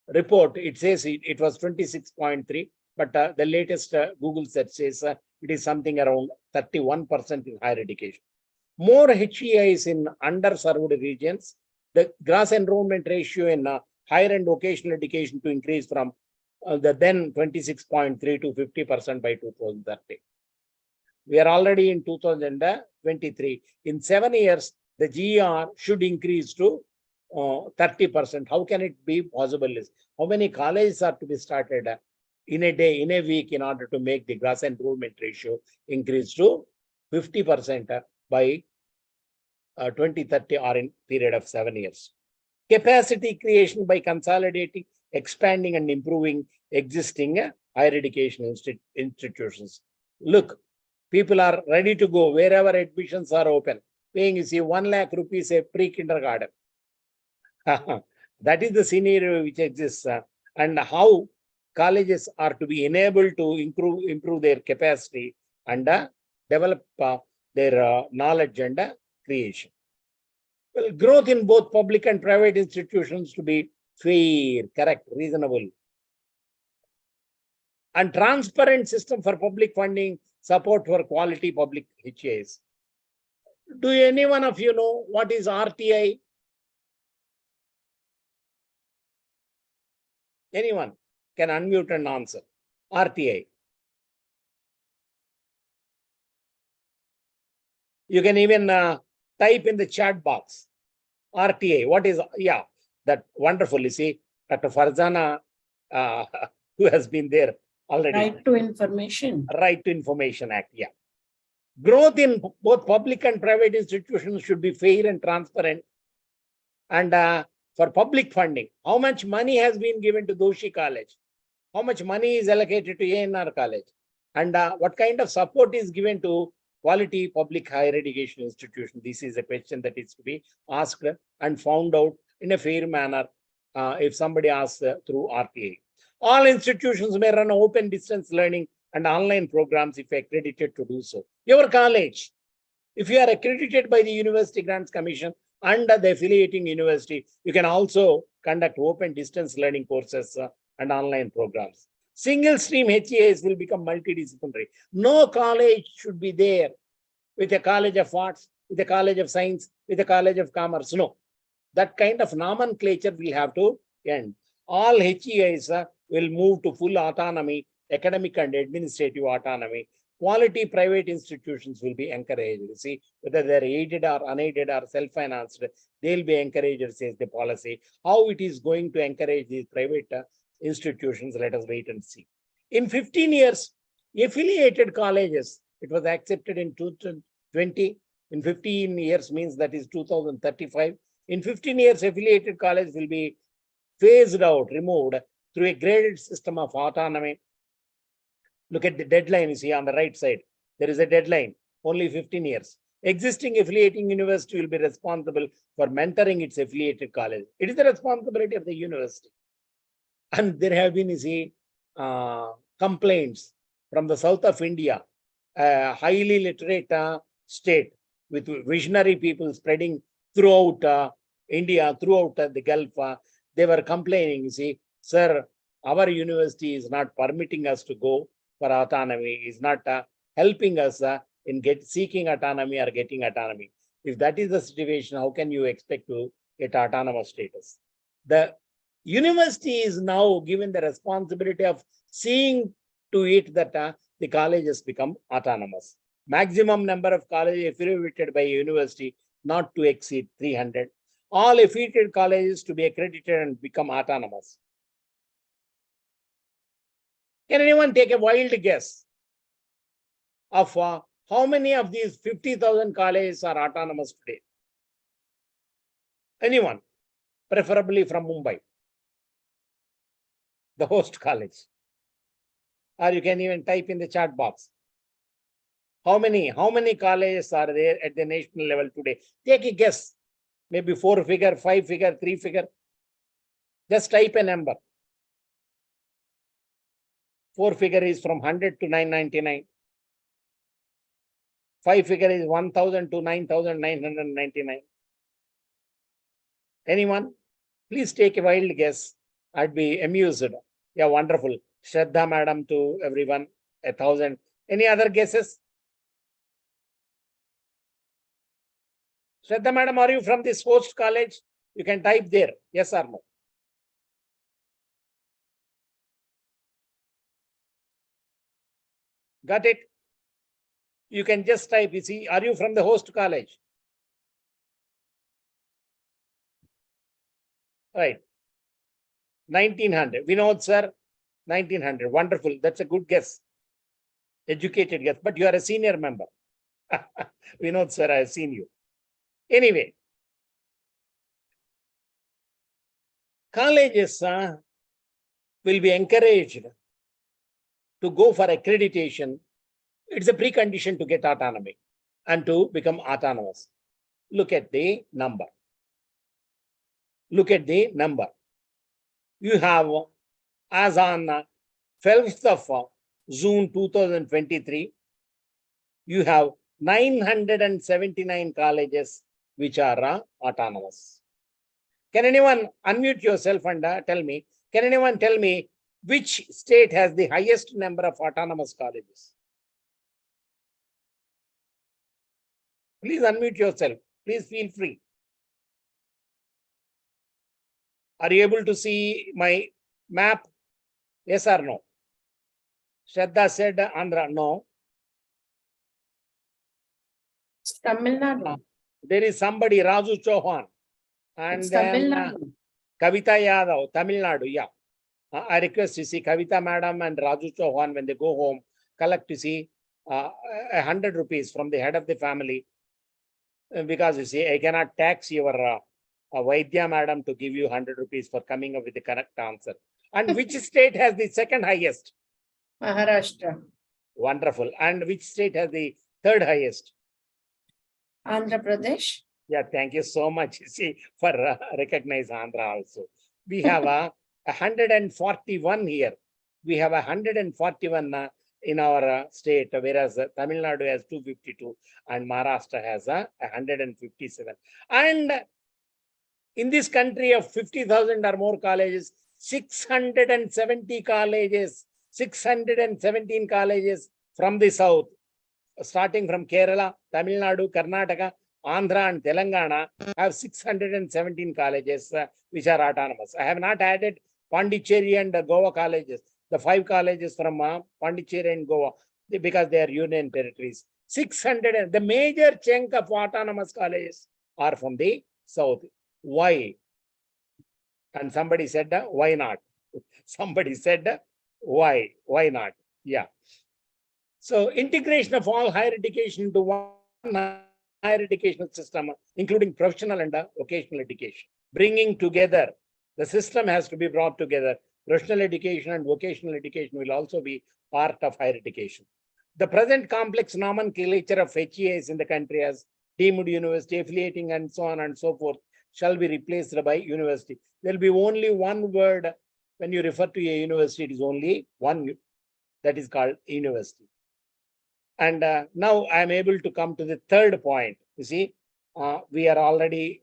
report, it says it was 26.3, but the latest Google search says it is something around 31% in higher education. More HEIs in underserved regions, the gross enrollment ratio in higher and vocational education to increase from the then 26.3 to 50% by 2030. We are already in 2023. In 7 years, the GR should increase to 30%. How can it be possible? How many colleges are to be started in a day, in a week, in order to make the gross enrollment ratio increase to 50% by 2030 or in period of 7 years. Capacity creation by consolidating, expanding and improving existing higher education institutions. Look, people are ready to go wherever admissions are open, paying, you see, 1 lakh rupees a pre-kindergarten. That is the scenario which exists, and how colleges are to be enabled to improve their capacity and develop their knowledge and creation. Well, growth in both public and private institutions to be fair, correct, reasonable, and transparent system for public funding, support for quality public HAs. Do any one of you know what is RTI? Anyone can unmute and answer. RTI. You can even type in the chat box. RTA. What is, yeah, that wonderful. You see, Dr. Farzana, who has been there already. Right to Information. Right to Information Act. Yeah. Growth in both public and private institutions should be fair and transparent. And for public funding, how much money has been given to Doshi College? How much money is allocated to ANR College? And what kind of support is given to quality public higher education institution? This is a question that is to be asked and found out in a fair manner if somebody asks through RTA. All institutions may run open distance learning and online programs if accredited to do so. Your college, if you are accredited by the University Grants Commission under the affiliating university, you can also conduct open distance learning courses and online programs. Single stream HEAs will become multidisciplinary. No college should be there with a college of arts, with a college of science, with a college of commerce. No, that kind of nomenclature will have to end. All HEAs will move to full autonomy, academic and administrative autonomy. Quality private institutions will be encouraged. You see, whether they're aided or unaided or self-financed, they'll be encouraged, says the policy. How it is going to encourage these private institutions, let us wait and see. In 15 years, affiliated colleges, it was accepted in 2020. In 15 years means that is 2035. In 15 years, affiliated college will be phased out, removed through a graded system of autonomy. Look at the deadline you see on the right side. There is a deadline, only 15 years. Existing affiliating university will be responsible for mentoring its affiliated college. It is the responsibility of the university. And there have been, you see, complaints from the south of India, a highly literate state with visionary people spreading throughout India, throughout the Gulf. They were complaining, you see, sir, our university is not permitting us to go for autonomy, is not helping us in seeking autonomy or getting autonomy. If that is the situation, how can you expect to get autonomous status? The university is now given the responsibility of seeing to it that the colleges become autonomous. Maximum number of colleges affiliated by a university not to exceed 300. All affiliated colleges to be accredited and become autonomous. Can anyone take a wild guess of how many of these 50,000 colleges are autonomous today? Anyone? Preferably from Mumbai, the host college. Or you can even type in the chat box. How many colleges are there at the national level today? Take a guess. Maybe 4 figure, 5 figure, 3 figure. Just type a number. 4 figure is from 100 to 999. 5 figure is 1000 to 9999. Anyone? Please take a wild guess. I'd be amused. Yeah, wonderful. Shraddha madam to everyone, 1,000. Any other guesses? Shraddha madam, are you from this host college? You can type there, yes or no. Got it? You can just type, you see, are you from the host college? Right. 1900. Vinod sir, 1900. Wonderful. That's a good guess. Educated guess, but you are a senior member. Vinod sir, I have seen you. Anyway, colleges will be encouraged to go for accreditation. It's a precondition to get autonomy and to become autonomous. Look at the number. Look at the number. You have, as on 12th of June 2023, you have 979 colleges which are autonomous. Can anyone unmute yourself and tell me, can anyone tell me which state has the highest number of autonomous colleges? Please unmute yourself. Please feel free. Are you able to see my map? Yes or no? Shraddha said Andhra. No. Tamil Nadu. There is somebody, Raju Chauhan. And It's then Tamil Nadu. Kavita Yadav, Tamil Nadu. Yeah. I request you see Kavita madam and Raju Chauhan, when they go home, collect to see 100 rupees from the head of the family. Because you see, I cannot tax your Vaidya madam to give you 100 rupees for coming up with the correct answer. And which state has the second highest? Maharashtra. Wonderful. And which state has the third highest? Andhra Pradesh. Yeah, thank you so much. See, for recognize Andhra also. We have 141 here. We have 141 in our state, whereas Tamil Nadu has 252 and Maharashtra has 157. And in this country of 50,000 or more colleges, 670 colleges, 617 colleges from the south, starting from Kerala, Tamil Nadu, Karnataka, Andhra and Telangana have 617 colleges which are autonomous. I have not added Pondicherry and Goa colleges, the 5 colleges from Pondicherry and Goa, because they are union territories. 600, the major chunk of autonomous colleges are from the south. Why? And somebody said, why not? Somebody said, why? Why not? Yeah. So integration of all higher education into one higher educational system, including professional and vocational education. Bringing together, the system has to be brought together. Professional education and vocational education will also be part of higher education. The present complex nomenclature of HEAs in the country as deemed university, affiliating and so on and so forth shall be replaced by university. There will be only one word when you refer to a university, it is only one, that is called university. And now I am able to come to the third point. You see, we are already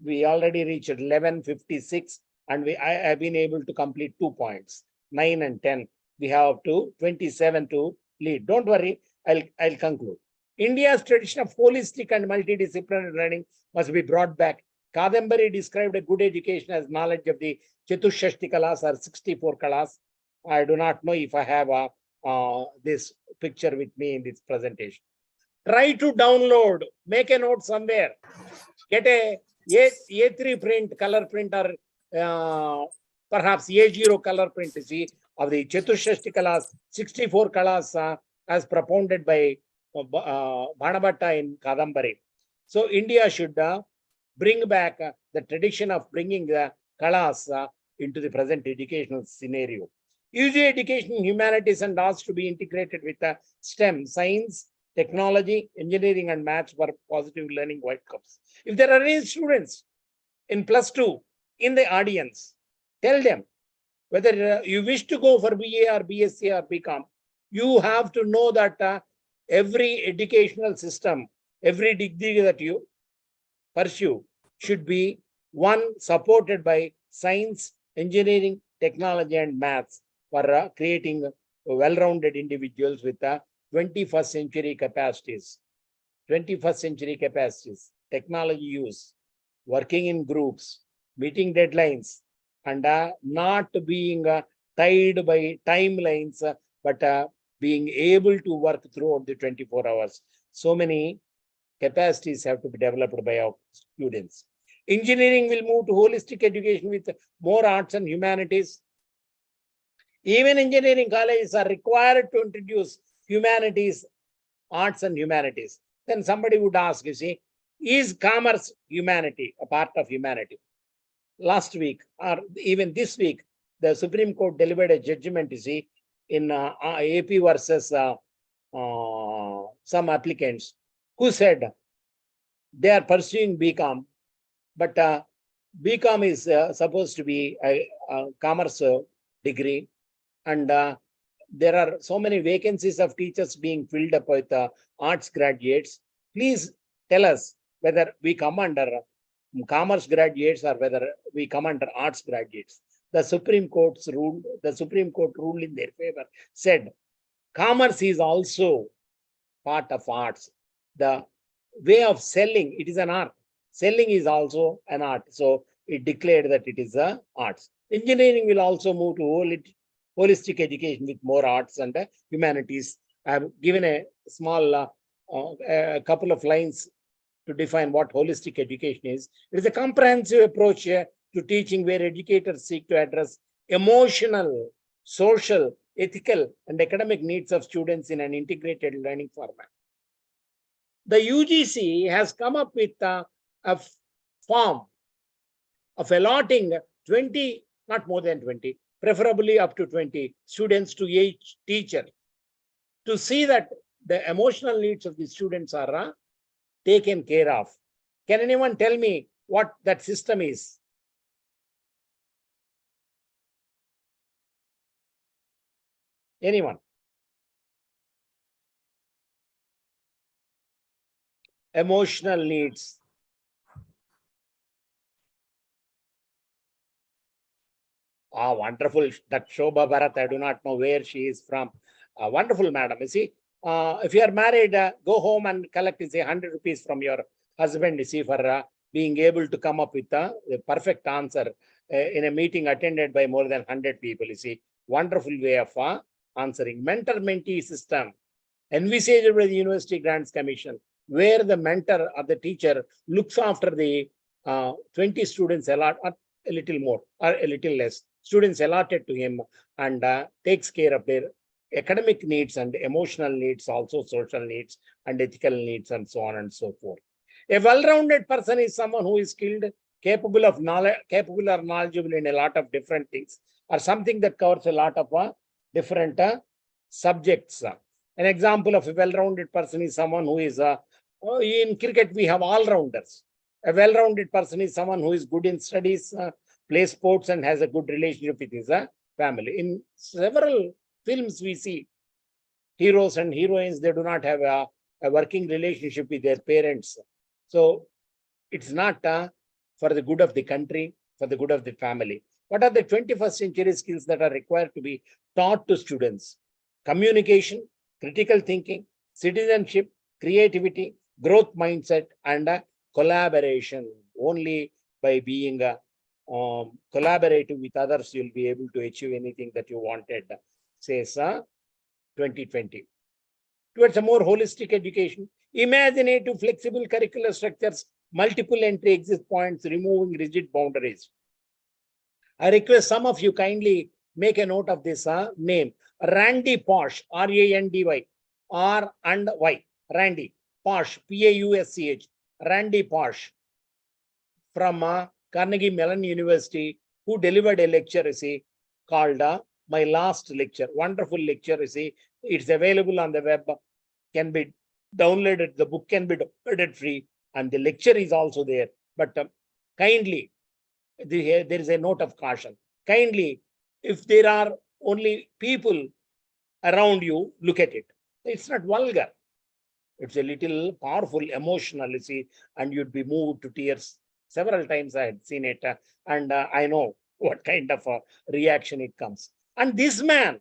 we already reached 11:56, and I have been able to complete 2 points, 9 and 10. We have up to 27 to lead. Don't worry, I'll conclude. India's tradition of holistic and multidisciplinary learning must be brought back. Kadambari described a good education as knowledge of the Chatushashti Kalas or 64 Kalas. I do not know if I have this picture with me in this presentation. Try to download, make a note somewhere, get a A3 print, color print, or perhaps A0 color print, you see, of the Chatushashti Kalas, 64 Kalas as propounded by Bhanabhatta in Kadambari. So India should bring back the tradition of bringing the Kalas into the present educational scenario. UG education in humanities and arts to be integrated with STEM, science, technology, engineering, and maths for positive learning outcomes. If there are any students in +2 in the audience, tell them whether you wish to go for BA or BSc or BCom, you have to know that every educational system, every degree that you pursue should be one supported by science, engineering, technology, and maths for creating well-rounded individuals with 21st century capacities. 21st century capacities, technology use, working in groups, meeting deadlines, and not being tied by timelines, but being able to work throughout the 24 hours. So many capacities have to be developed by our students. Engineering will move to holistic education with more arts and humanities. Even engineering colleges are required to introduce humanities, arts and humanities. Then somebody would ask, you see, is commerce humanity, a part of humanity? Last week, or even this week, the Supreme Court delivered a judgment, you see, in AP versus some applicants who said they are pursuing BCom, but BCom is supposed to be a commerce degree, and there are so many vacancies of teachers being filled up with arts graduates. Please tell us whether we come under commerce graduates or whether we come under arts graduates. The Supreme Court ruled in their favor, said commerce is also part of arts. The way of selling, it is an art. Selling is also an art. So it declared that it is a arts. Engineering will also move to holistic education with more arts and humanities. I have given a small a couple of lines to define what holistic education is. It is a comprehensive approach to teaching where educators seek to address emotional, social, ethical, and academic needs of students in an integrated learning format. The UGC has come up with a form of allotting 20, not more than 20, preferably up to 20 students to each teacher to see that the emotional needs of the students are taken care of. Can anyone tell me what that system is? Anyone? Emotional needs. Ah, wonderful. That Shobha Bharat, I do not know where she is from. Wonderful, madam. You see, if you are married, go home and collect, say, 100 rupees from your husband, you see, for being able to come up with the perfect answer in a meeting attended by more than 100 people. You see, wonderful way of answering. Mentor-mentee system envisaged by the University Grants Commission, where the mentor or the teacher looks after the 20 students allotted, or a little more or a little less students allotted to him, and takes care of their academic needs and emotional needs, also social needs and ethical needs, and so on and so forth. A well-rounded person is someone who is skilled, capable of knowledge, capable or knowledgeable in a lot of different things, or something that covers a lot of different subjects. An example of a well-rounded person is someone who is in cricket, we have all-rounders. A well-rounded person is someone who is good in studies, plays sports, and has a good relationship with his family. In several films, we see heroes and heroines, they do not have a working relationship with their parents. So it's not for the good of the country, for the good of the family. What are the 21st century skills that are required to be taught to students? Communication, critical thinking, citizenship, creativity, growth mindset, and collaboration. Only by being collaborative with others, you'll be able to achieve anything that you wanted, says 2020. Towards a more holistic education, imaginative, flexible curricular structures, multiple entry exit points, removing rigid boundaries. I request some of you kindly make a note of this name. Randy Pausch, R-A-N-D-Y, R and Y, Randy Pausch, P-A-U-S-C-H, Randy Pausch, from Carnegie Mellon University, who delivered a lecture, you see, called My Last Lecture. Wonderful lecture, you see. It's available on the web, can be downloaded. The book can be downloaded free, and the lecture is also there. But kindly, there is a note of caution. Kindly, if there are only people around you, look at it. It's not vulgar. It's a little powerful, emotional, you see, and you'd be moved to tears. Several times I had seen it, and I know what kind of a reaction it comes. And this man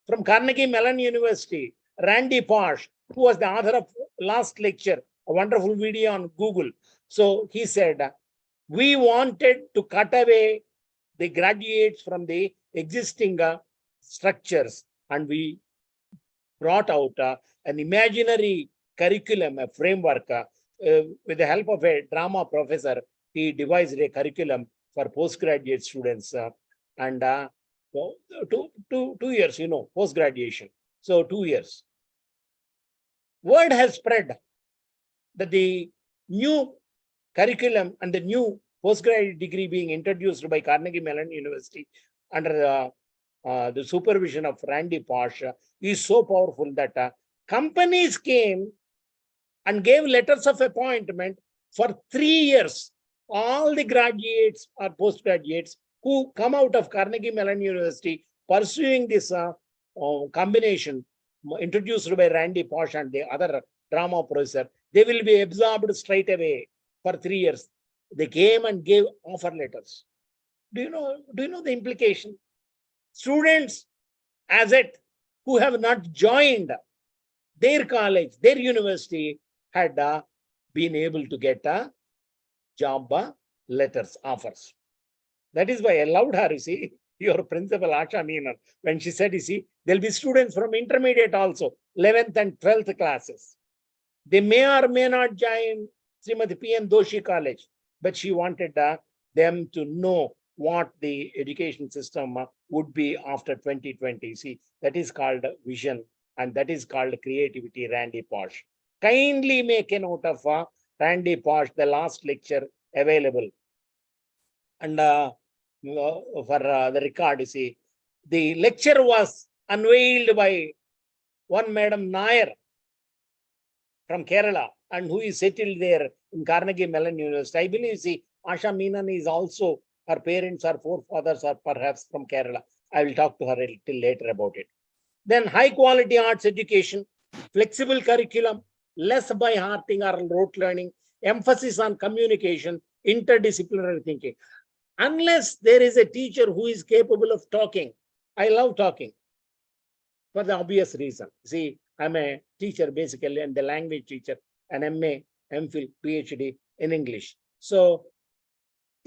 from Carnegie Mellon University, Randy Pausch, who was the author of last lecture, a wonderful video on Google. So he said, we wanted to cut away the graduates from the existing structures, and we brought out an imaginary curriculum, a framework. With the help of a drama professor, he devised a curriculum for postgraduate students, and 2 years, post-graduation. So 2 years. Word has spread that the new curriculum and the new postgraduate degree being introduced by Carnegie Mellon University under the supervision of Randy Pausch is so powerful that companies came and gave letters of appointment for 3 years. All the graduates or postgraduates who come out of Carnegie Mellon University pursuing this combination introduced by Randy Pausch and the other drama professor, they will be absorbed straight away for 3 years. They came and gave offer letters. Do you know the implication? Students as it who have not joined their college, their university, had been able to get job letters, offers. That is why I loved her, you see, your principal Asha Meenan, when she said, you see, there'll be students from intermediate also, 11th and 12th classes. They may or may not join Srimati P.N. Doshi College, but she wanted them to know what the education system would be after 2020. See, that is called vision, and that is called creativity, Randy Pausch. Kindly make a note of Randy Pausch, the last lecture available. And for the record, you see, the lecture was unveiled by one Madam Nair from Kerala, and who is settled there in Carnegie Mellon University. I believe, see, Asha Meenan is also, her parents or forefathers are perhaps from Kerala. I will talk to her a little later about it. Then high quality arts education, flexible curriculum, less by hearting or rote learning, emphasis on communication, interdisciplinary thinking. Unless there is a teacher who is capable of talking, I love talking for the obvious reason. See, I'm a teacher basically, and the language teacher, an MA, MPhil, PhD in English. So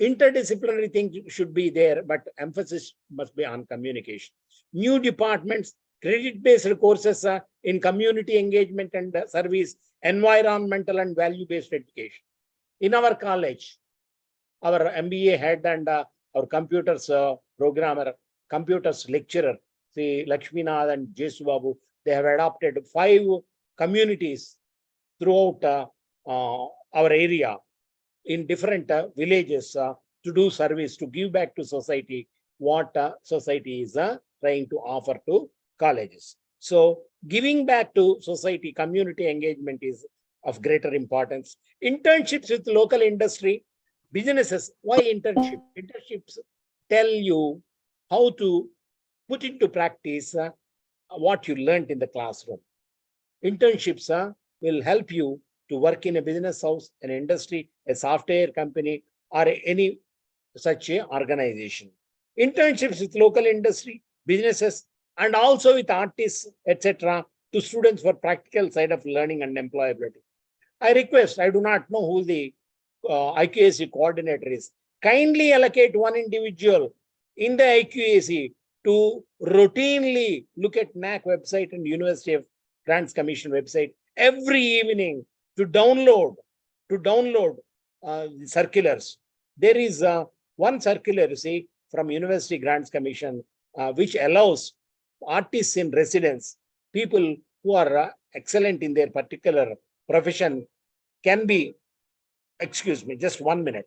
interdisciplinary thing should be there, but emphasis must be on communication. New departments, credit-based courses in community engagement and service, environmental and value-based education. In our college, our MBA head and our computers programmer, computers lecturer, see Lakshminath and Jesu Babu, they have adopted 5 communities throughout our area in different villages to do service, to give back to society what society is trying to offer to colleges. So giving back to society, community engagement is of greater importance. Internships with local industry, businesses. Why internship? Internships tell you how to put into practice what you learned in the classroom. Internships will help you to work in a business house, an industry, a software company, or any such a organization. Internships with local industry, businesses, and also with artists, etc., to students for practical side of learning and employability. I request, I do not know who the IQAC coordinator is. Kindly allocate one individual in the IQAC to routinely look at NAC website and University of Grants Commission website every evening to download circulars. There is one circular, you see, from University Grants Commission, which allows artists in residence, people who are excellent in their particular profession, can be, excuse me, just 1 minute.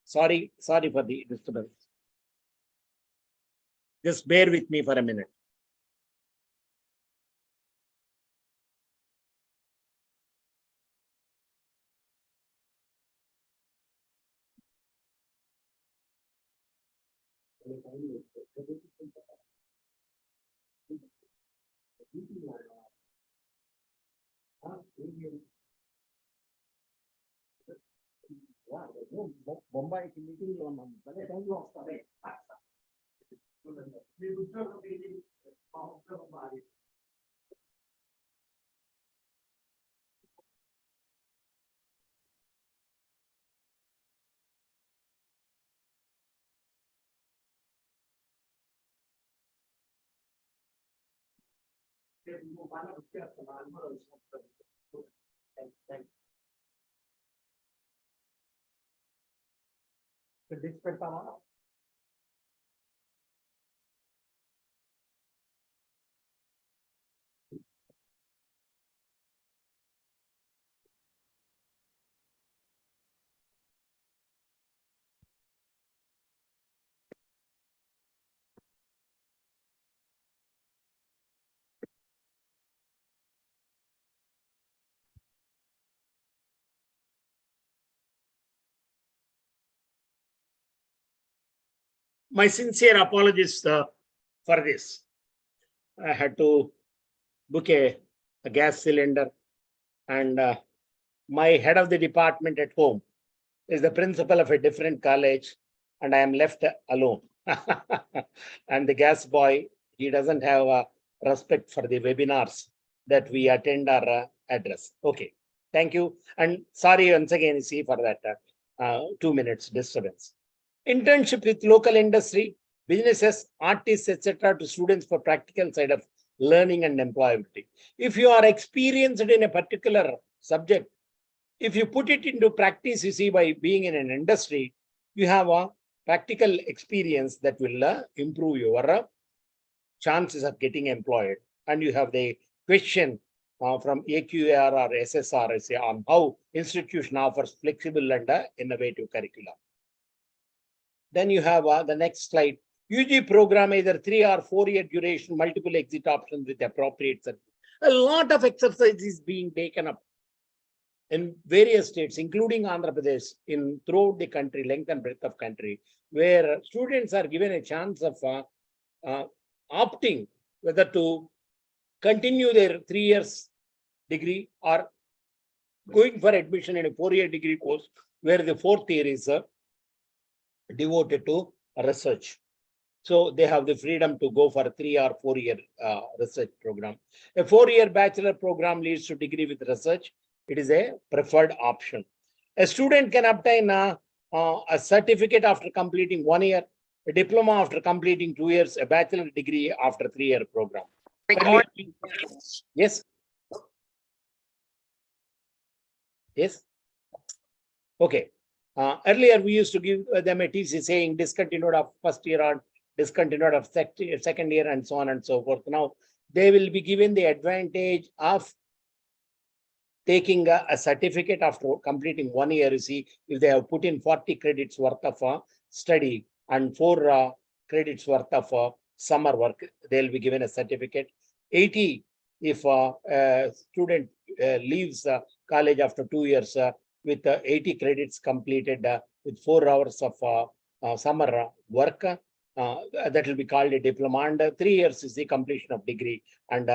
Sorry for the disturbance. Just bear with me for a minute. My sincere apologies for this. I had to book a gas cylinder, and my head of the department at home is the principal of a different college, and I am left alone. And the gas boy, he doesn't have respect for the webinars that we attend or address. Okay, thank you. And sorry once again, see, for that 2 minutes disturbance. Internship with local industry, businesses, artists, etc. to students for practical side of learning and employability. If you are experienced in a particular subject, if you put it into practice, you see, by being in an industry, you have a practical experience that will improve your chances of getting employed. And you have the question from AQAR or SSR on how institution offers flexible and innovative curriculum. Then you have the next slide. UG program, either 3 or 4 year duration, multiple exit options with appropriate service. A lot of exercise is being taken up in various states, including Andhra Pradesh, in throughout the country, length and breadth of country, where students are given a chance of opting whether to continue their 3 years degree or going for admission in a 4-year degree course, where the 4th year is devoted to research. So they have the freedom to go for a 3 or 4 year research program. A 4-year bachelor program leads to degree with research. It is a preferred option. A student can obtain a certificate after completing 1 year, a diploma after completing 2 years, a bachelor degree after 3-year program. Yes. Yes. Okay. Earlier, we used to give them a TC saying discontinued of first year or discontinued of second year and so on and so forth. Now, they will be given the advantage of taking a certificate after completing 1 year. You see, if they have put in 40 credits worth of study and 4 credits worth of summer work, they'll be given a certificate. 80 if a student leaves college after 2 years with 80 credits completed with 4 hours of summer work, that will be called a diploma. And 3 years is the completion of degree and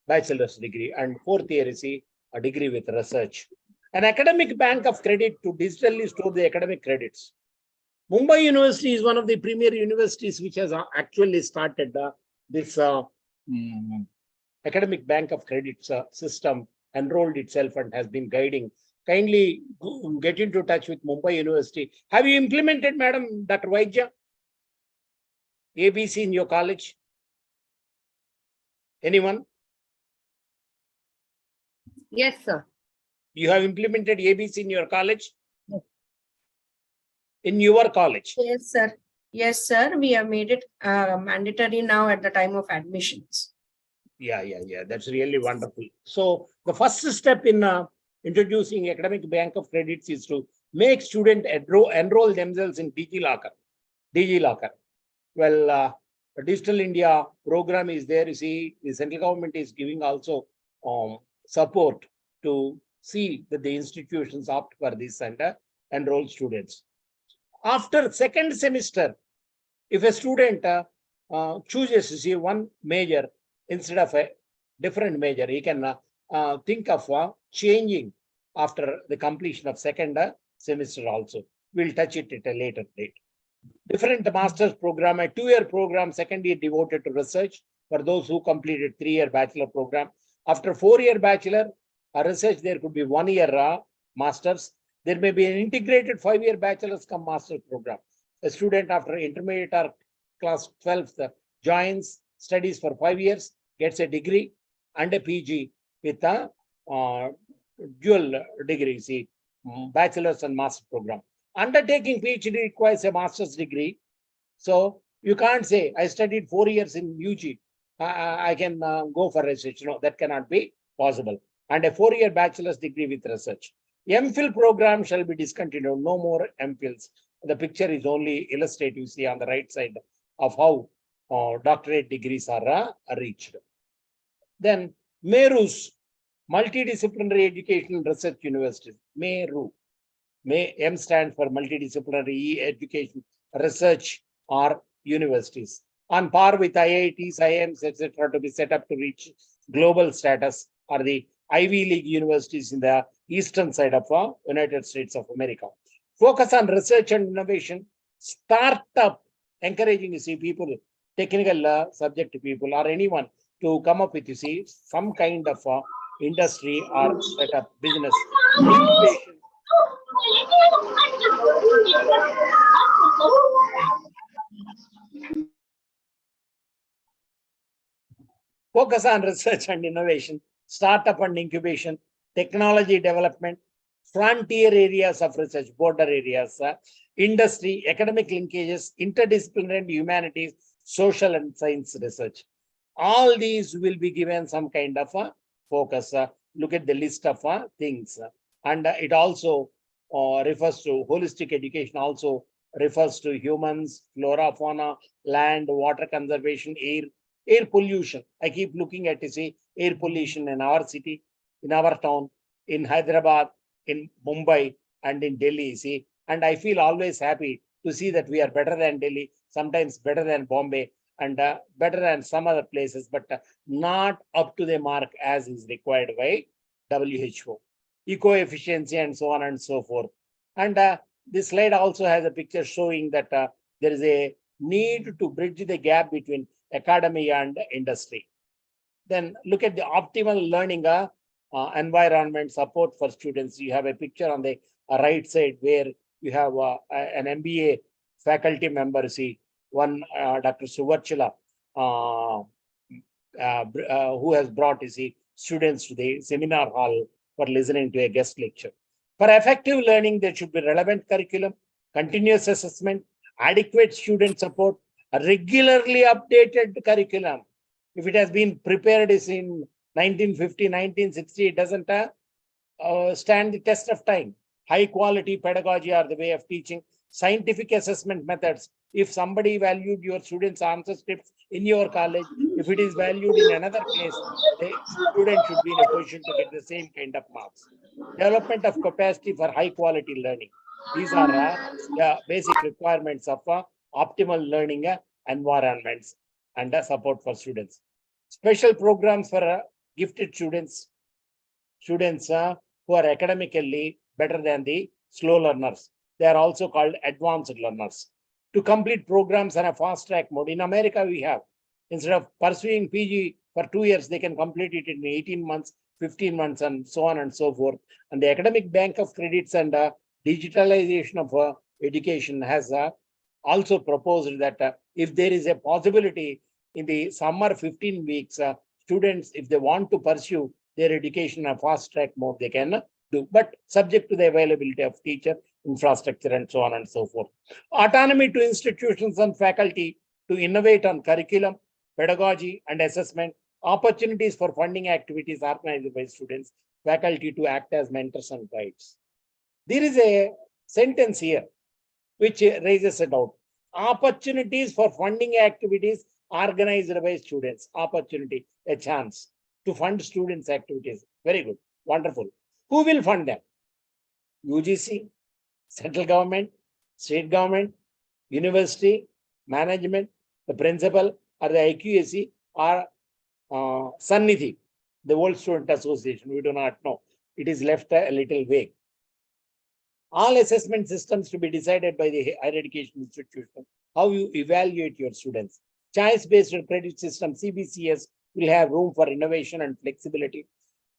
bachelor's degree. And 4th year is a degree with research. An academic bank of credit to digitally store the academic credits. Mumbai University is one of the premier universities which has actually started this academic bank of credits system, enrolled itself and has been guiding. Kindly get into touch with Mumbai University. Have you implemented, Madam Dr. Vaidya, ABC in your college? Anyone? Yes, sir. You have implemented ABC in your college? In your college? Yes, sir. Yes, sir. We have made it mandatory now at the time of admissions. Yeah. That's really wonderful. So the first step in introducing academic bank of credits is to make students enroll themselves in DigiLocker. Well, Digital India program is there. You see, the central government is giving also support to see that the institutions opt for this and enroll students. After second semester, if a student chooses to see one major instead of a different major, he can think of changing after the completion of second semester also. We'll touch it at a later date. Different master's program, a 2-year program, second year devoted to research for those who completed 3-year bachelor program. After 4-year bachelor research, there could be 1-year master's. There may be an integrated 5-year bachelor's come master's program. A student after intermediate or class 12th joins, studies for 5 years, gets a degree and a PG with a dual degree, see, bachelor's and master's program. Undertaking PhD requires a master's degree. So you can't say, I studied 4 years in UG. I can go for research. No, that cannot be possible. And a 4-year bachelor's degree with research. MPhil program shall be discontinued. No more MPhils. The picture is only illustrative, see on the right side of how doctorate degrees are reached. Then MERUs, multidisciplinary education and research universities. MERU. M stands for multidisciplinary education, research or universities. On par with IITs, IIMs, etc., to be set up to reach global status are the Ivy League universities in the eastern side of United States of America. Focus on research and innovation, startup, encouraging, you see, people, technical subject people or anyone to come up with, you see, some kind of industry or set up business. Incubation. Focus on research and innovation, startup and incubation, technology development, frontier areas of research, border areas, industry, academic linkages, interdisciplinary humanities, social and science research. All these will be given some kind of a focus. Look at the list of things. And it also refers to holistic education, also refers to humans, flora, fauna, land, water conservation, air pollution. I keep looking at, you see, air pollution in our city, in our town, in Hyderabad, in Mumbai, and in Delhi, see. And I feel always happy to see that we are better than Delhi, sometimes better than Bombay, and better than some other places, but not up to the mark as is required by WHO. Eco-efficiency and so on and so forth. And this slide also has a picture showing that there is a need to bridge the gap between academia and industry. Then look at the optimal learning environment support for students. You have a picture on the right side where you have an MBA faculty member, see, one Dr. Suvarchala, who has brought, you see, students to the seminar hall for listening to a guest lecture. For effective learning, there should be relevant curriculum, continuous assessment, adequate student support, a regularly updated curriculum. If it has been prepared in 1950, 1960, it doesn't stand the test of time. High quality pedagogy are the way of teaching. Scientific assessment methods. If somebody valued your students' answer scripts in your college, if it is valued in another place, the student should be in a position to get the same kind of marks. Development of capacity for high quality learning. These are the basic requirements of optimal learning environments and support for students. Special programs for gifted students who are academically better than the slow learners. They are also called advanced learners. To complete programs on a fast track mode. In America, we have, instead of pursuing PG for 2 years, they can complete it in 18 months, 15 months, and so on and so forth. And the Academic Bank of Credits and digitalization of education has also proposed that if there is a possibility in the summer 15 weeks, students, if they want to pursue their education in a fast track mode, they can do, but subject to the availability of teacher, infrastructure, and so on and so forth. Autonomy to institutions and faculty to innovate on curriculum, pedagogy, and assessment. Opportunities for funding activities organized by students, faculty to act as mentors and guides. There is a sentence here which raises a doubt. Opportunities for funding activities organized by students. Opportunity, a chance to fund students' activities. Very good, wonderful. Who will fund them? UGC, central government, state government, university, management, the principal, or the IQAC, or Sannidhi. the World Student Association, we do not know. It is left a little vague. All assessment systems to be decided by the higher education institution, how you evaluate your students. Choice-based credit system, CBCS, will have room for innovation and flexibility.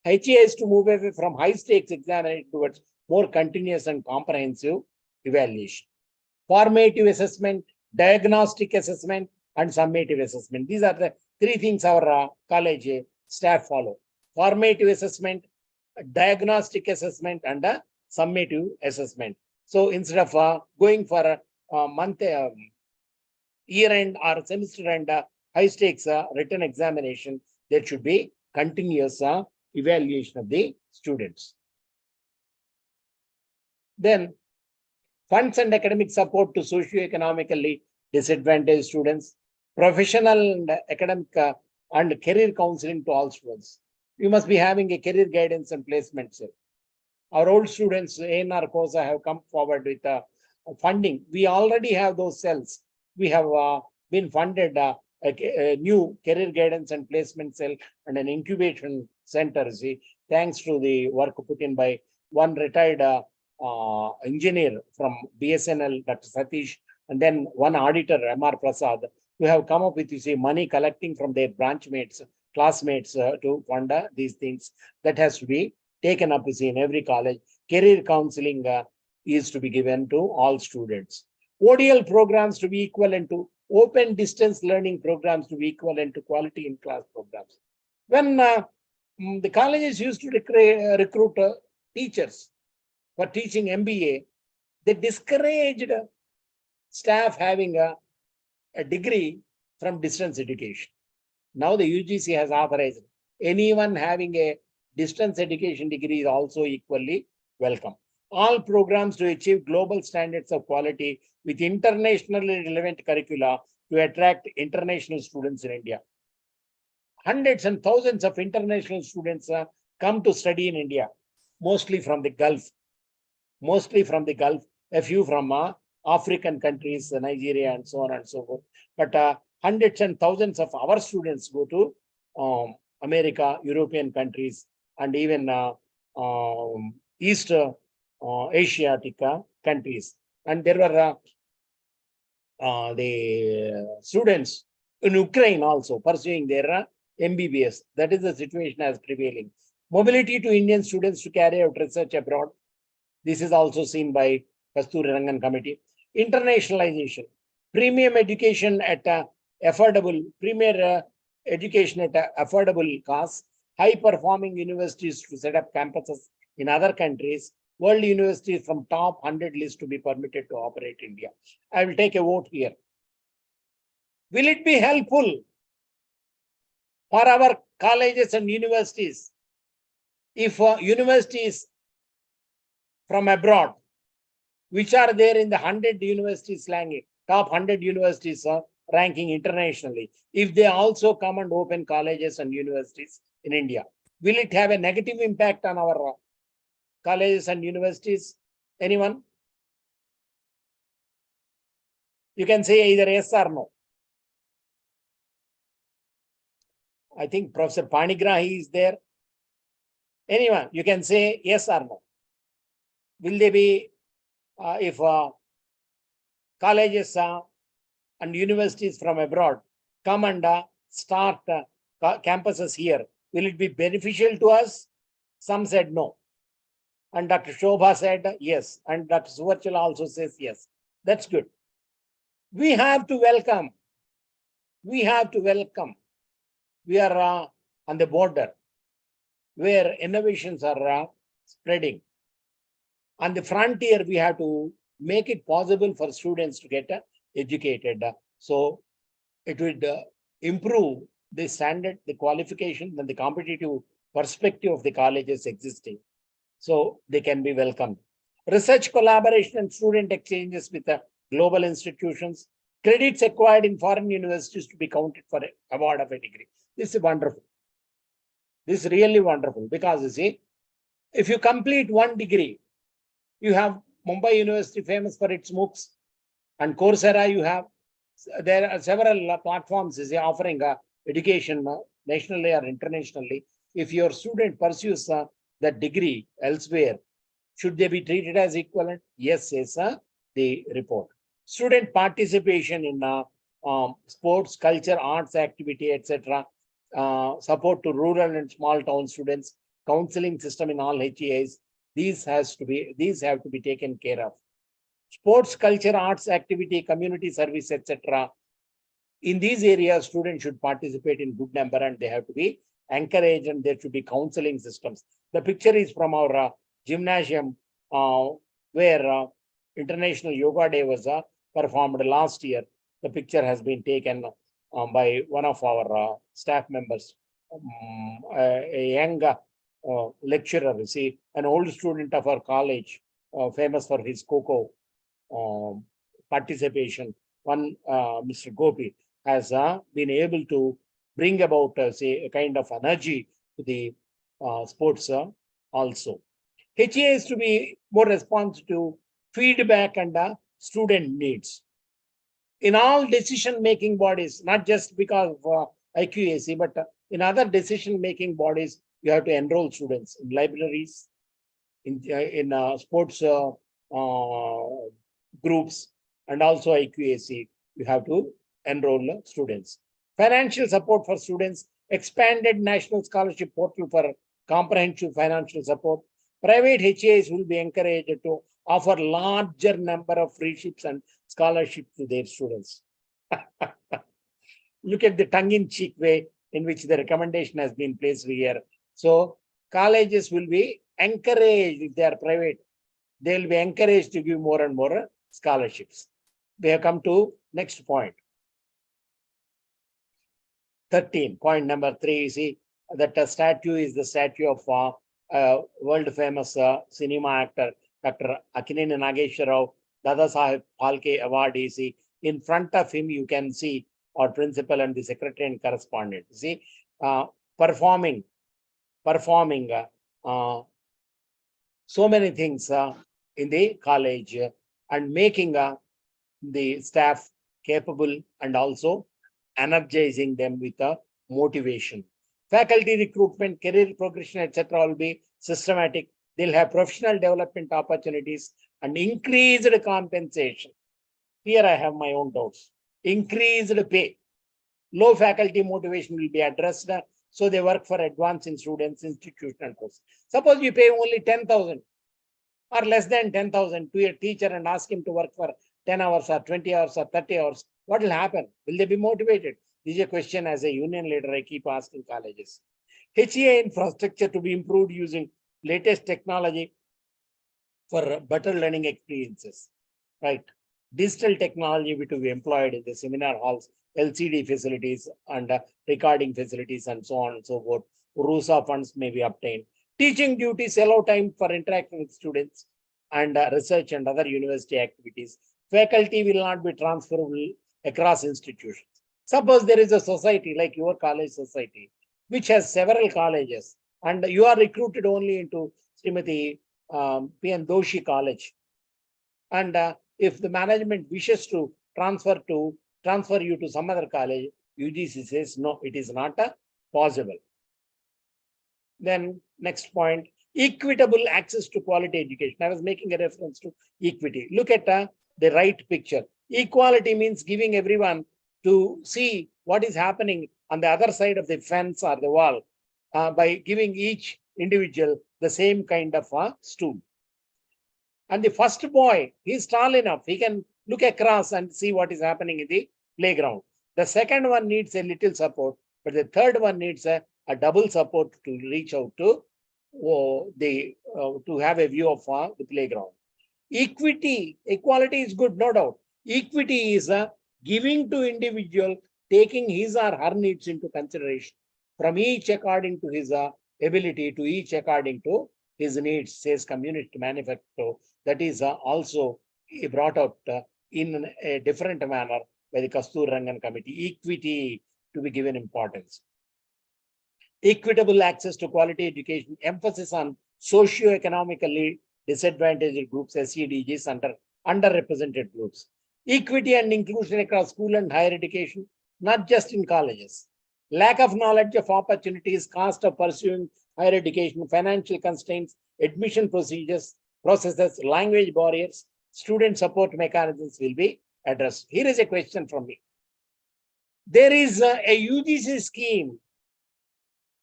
HE is to move away from high-stakes examination towards more continuous and comprehensive evaluation. Formative assessment, diagnostic assessment, and summative assessment. These are the three things our college staff follow. Formative assessment, diagnostic assessment, and summative assessment. So instead of going for a month, year-end or semester-end high-stakes written examination, there should be continuous evaluation of the students. Then funds and academic support to socioeconomically disadvantaged students, professional and academic and career counseling to all students. You must be having a career guidance and placement cell. Our old students in our course have come forward with funding. We already have those cells. We have been funded a new career guidance and placement cell and an incubation center, thanks to the work put in by one retired engineer from BSNL, Dr. Satish, and then one auditor, MR Prasad, who have come up with, money collecting from their branch mates, classmates to fund these things. That has to be taken up, in every college. Career counseling is to be given to all students. ODL programs to be equivalent to open distance learning programs to be equivalent to quality in class programs. When the colleges used to recruit teachers for teaching MBA, they discouraged staff having a degree from distance education. Now the UGC has authorized anyone having a distance education degree is also equally welcome. All programs to achieve global standards of quality with internationally relevant curricula to attract international students in India. Hundreds and thousands of international students come to study in India, mostly from the Gulf. A few from African countries, Nigeria, and so on and so forth. But hundreds and thousands of our students go to America, European countries, and even East Asiatic countries. And there were the students in Ukraine also pursuing their MBBS. That is the situation as prevailing. Mobility to Indian students to carry out research abroad. This is also seen by Kasturi Rangan Committee. Internationalization, premium education at affordable cost, high-performing universities to set up campuses in other countries, world universities from top 100 list to be permitted to operate in India. I will take a vote here. Will it be helpful for our colleges and universities if universities from abroad, which are there in the 100 universities ranking, top 100 universities ranking internationally, if they also come and open colleges and universities in India, will it have a negative impact on our colleges and universities? Anyone? You can say either yes or no. I think Professor Panigrahi is there. Anyone? You can say yes or no. Will they be, if colleges and universities from abroad come and start campuses here, will it be beneficial to us? Some said no. And Dr. Shobha said yes. And Dr. Suvarchala also says yes. That's good. We have to welcome. We are on the border where innovations are spreading. On the frontier, we have to make it possible for students to get educated. So it would improve the standard, the qualification, and the competitive perspective of the colleges existing. So they can be welcomed. Research collaboration and student exchanges with global institutions. Credits acquired in foreign universities to be counted for award of a degree. This is wonderful. This is really wonderful because you see, if you complete one degree, you have Mumbai University famous for its MOOCs, and Coursera you have. There are several platforms offering education nationally or internationally. if your student pursues that degree elsewhere, should they be treated as equivalent? Yes, says the report. Student participation in sports, culture, arts activity, etc. Support to rural and small town students, counseling system in all HEIs. These have to be taken care of. Sports, culture, arts activity, community service, etc. In these areas, students should participate in good number and they have to be encouraged, and there should be counseling systems. The picture is from our gymnasium where International Yoga Day was performed last year. The picture has been taken by one of our staff members, a young lecturer, you see, an old student of our college, famous for his Coco participation. One, Mr. Gopi, has been able to bring about, say, a kind of energy to the sports also. HEA is to be more responsive to feedback and student needs. In all decision-making bodies, not just because of IQAC, but in other decision-making bodies, you have to enroll students in libraries, in sports groups, and also IQAC, you have to enroll students. Financial support for students, expanded national scholarship portal for comprehensive financial support. Private HAs will be encouraged to offer larger number of freeships and scholarships to their students. Look at the tongue-in-cheek way in which the recommendation has been placed here. So colleges will be encouraged, if they are private, they will be encouraged to give more and more scholarships. We have come to next point. 13, point number 3, you see that a statue is the statue of world famous cinema actor, Dr. Akineni Nageshwar Rao, Dada Saheb Phalke award. You see, in front of him, you can see our principal and the secretary and correspondent. You see, performing so many things in the college and making the staff capable and also energizing them with a motivation. Faculty recruitment, career progression, etc. will be systematic. They'll have professional development opportunities and increased compensation. Here I have my own doubts. Increased pay. Low faculty motivation will be addressed. So they work for advancing students, institutional course. Suppose you pay only 10,000 or less than 10,000 to a teacher and ask him to work for 10 hours or 20 hours or 30 hours. What will happen? Will they be motivated? This is a question as a union leader I keep asking colleges. HEA infrastructure to be improved using latest technology for better learning experiences, right? Digital technology to be employed in the seminar halls, LCD facilities and recording facilities and so on and so forth. RUSA funds may be obtained. Teaching duties allow time for interaction with students and research and other university activities. Faculty will not be transferable across institutions. Suppose there is a society like your college society, which has several colleges, and you are recruited only into Srimati P.N. Doshi College. And if the management wishes to transfer you to some other college, UGC says, no, it is not possible. Then next point, equitable access to quality education. I was making a reference to equity. Look at the right picture. Equality means giving everyone to see what is happening on the other side of the fence or the wall by giving each individual the same kind of stool. And the first boy, he's tall enough. He can look across and see what is happening in the playground. The second one needs a little support, but the third one needs a double support to reach out to to have a view of the playground. Equality is good, no doubt. Equity is giving to individual, taking his or her needs into consideration, from each according to his ability to each according to his needs, says Community Manifesto. That is also brought out in a different manner by the Kastur Rangan Committee. Equity to be given importance. Equitable access to quality education, emphasis on socio-economically disadvantaged groups, SEDGs, underrepresented groups. Equity and inclusion across school and higher education, not just in colleges. lack of knowledge of opportunities, cost of pursuing higher education, financial constraints, admission processes, language barriers, student support mechanisms will be addressed. Here is a question from me. There is a UGC scheme,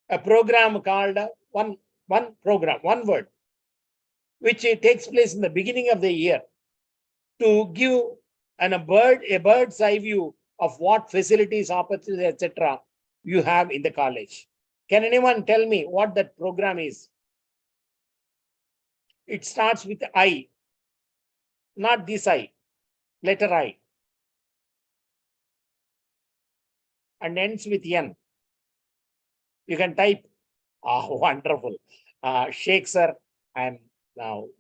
a program called one word, which takes place in the beginning of the year to give a bird's eye view of what facilities, opportunities, etc. you have in the college. Can anyone tell me what that program is? It starts with I, not this I, letter I, and ends with N. You can type. Wonderful. Sheikh sir, I'm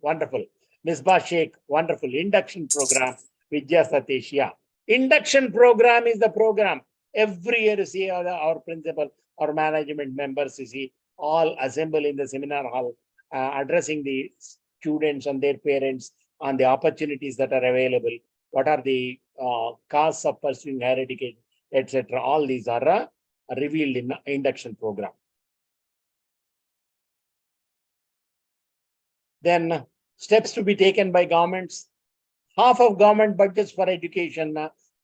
wonderful. Misbah Sheikh, wonderful. Induction program, Vidya Satish. Yeah. Induction program is the program. Every year, you see our principal, our management members, you see, all assemble in the seminar hall, addressing the students and their parents on the opportunities that are available. What are the costs of pursuing higher education, etc. All these are revealed in the induction program. Then steps to be taken by governments. Half of government budgets for education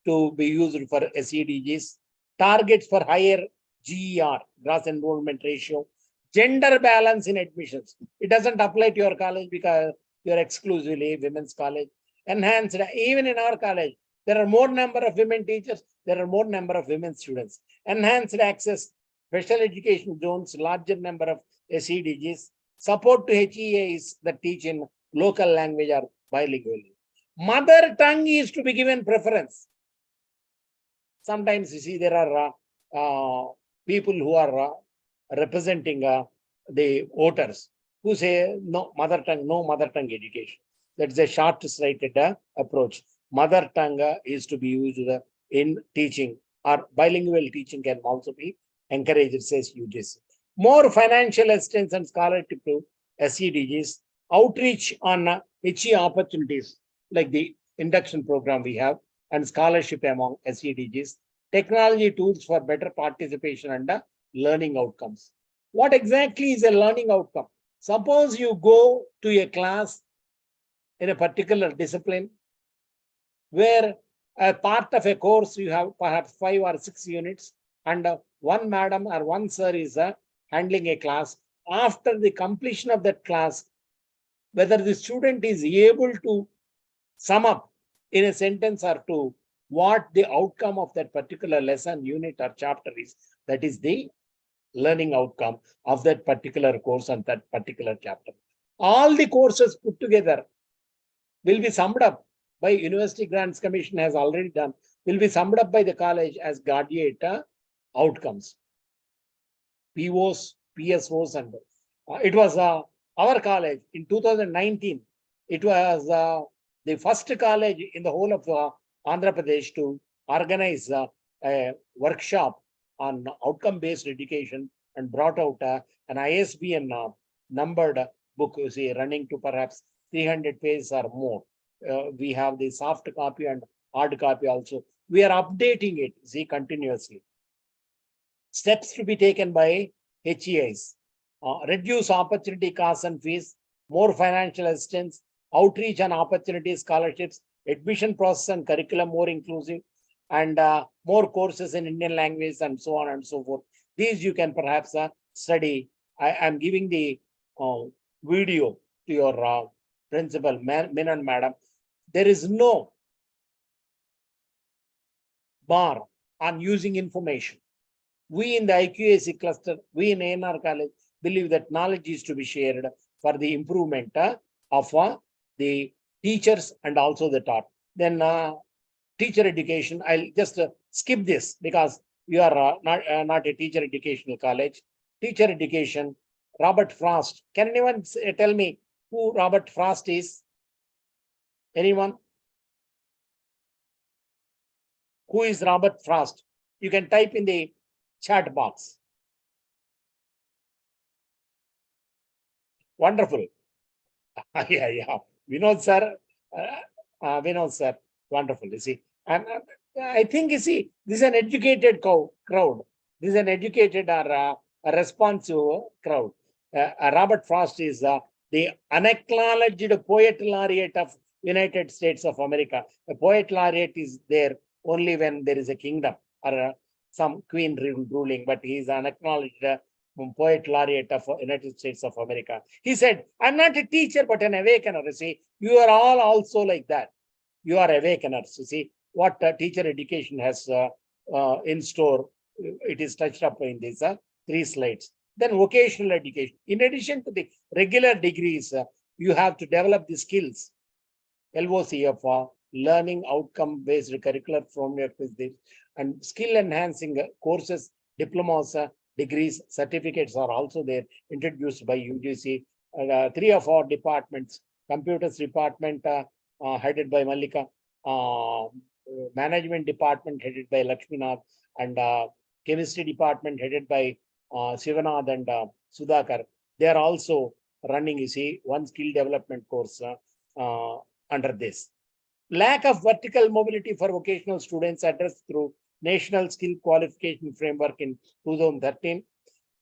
to be used for SEDGs. Targets for higher GER, gross enrollment ratio. Gender balance in admissions. It doesn't apply to your college because you're exclusively women's college. Enhanced, even in our college, there are more number of women teachers, there are more number of women students. Enhanced access, special education zones, larger number of SEDGs. Support to HEAs that teach in local language or bilingual. Mother tongue is to be given preference. Sometimes you see there are people who are representing the voters who say no mother tongue education. That's a short-sighted approach. Mother tongue is to be used in teaching, or bilingual teaching can also be encouraged, says UGC. More financial assistance and scholarship to SEDGs, outreach on HE opportunities like the induction program we have, and scholarship among SEDGs, technology tools for better participation and learning outcomes. What exactly is a learning outcome? Suppose you go to a class in a particular discipline where a part of a course you have perhaps 5 or 6 units, and one madam or one sir is handling a class. After the completion of that class, whether the student is able to sum up in a sentence or two what the outcome of that particular lesson, unit, or chapter is, that is the learning outcome of that particular course and that particular chapter. All the courses put together will be summed up by University Grants Commission has already done, will be summed up by the college as graduate outcomes. POs, PSOs, and it was our college in 2019. It was the first college in the whole of Andhra Pradesh to organize a workshop on outcome-based education and brought out an ISBN numbered book, you see, running to perhaps 300 pages or more. We have the soft copy and hard copy also. We are updating it, see, continuously. Steps to be taken by HEIs. Reduce opportunity costs and fees, more financial assistance, outreach and opportunity scholarships, admission process and curriculum more inclusive, and more courses in Indian language, and so on and so forth. These you can perhaps study. I am giving the video to your principal, Min and Madam. There is no bar on using information. We in the IQAC cluster, we in ANR college, believe that knowledge is to be shared for the improvement of the teachers and also the taught. Then teacher education, I'll just skip this because you are not a teacher educational college. Teacher education, Robert Frost. Can anyone tell me who Robert Frost is? Anyone? Who is Robert Frost? You can type in the chat box. Wonderful. Yeah. Vinod sir. Vinod sir. Wonderful. You see. And I think, you see, this is an educated crowd. This is an educated or a responsive crowd. Robert Frost is the unacknowledged poet laureate of United States of America. A poet laureate is there only when there is a kingdom or some queen ruling, but he is unacknowledged poet laureate of United States of America. He said, I'm not a teacher, but an awakener. You see, you are all also like that. You are awakeners. You see, what teacher education has in store, it is touched up in these 3 slides. Then vocational education. In addition to the regular degrees, you have to develop the skills. LOCF, learning outcome-based curricular framework with this, and skill-enhancing courses, diplomas, degrees, certificates are also there, introduced by UGC. 3 of our departments, computers department headed by Mallika, management department headed by Lakshminath, and chemistry department headed by Shivanath and Sudhakar. They are also running, you see, one skill development course under this. Lack of vertical mobility for vocational students addressed through National Skill Qualification Framework in 2013.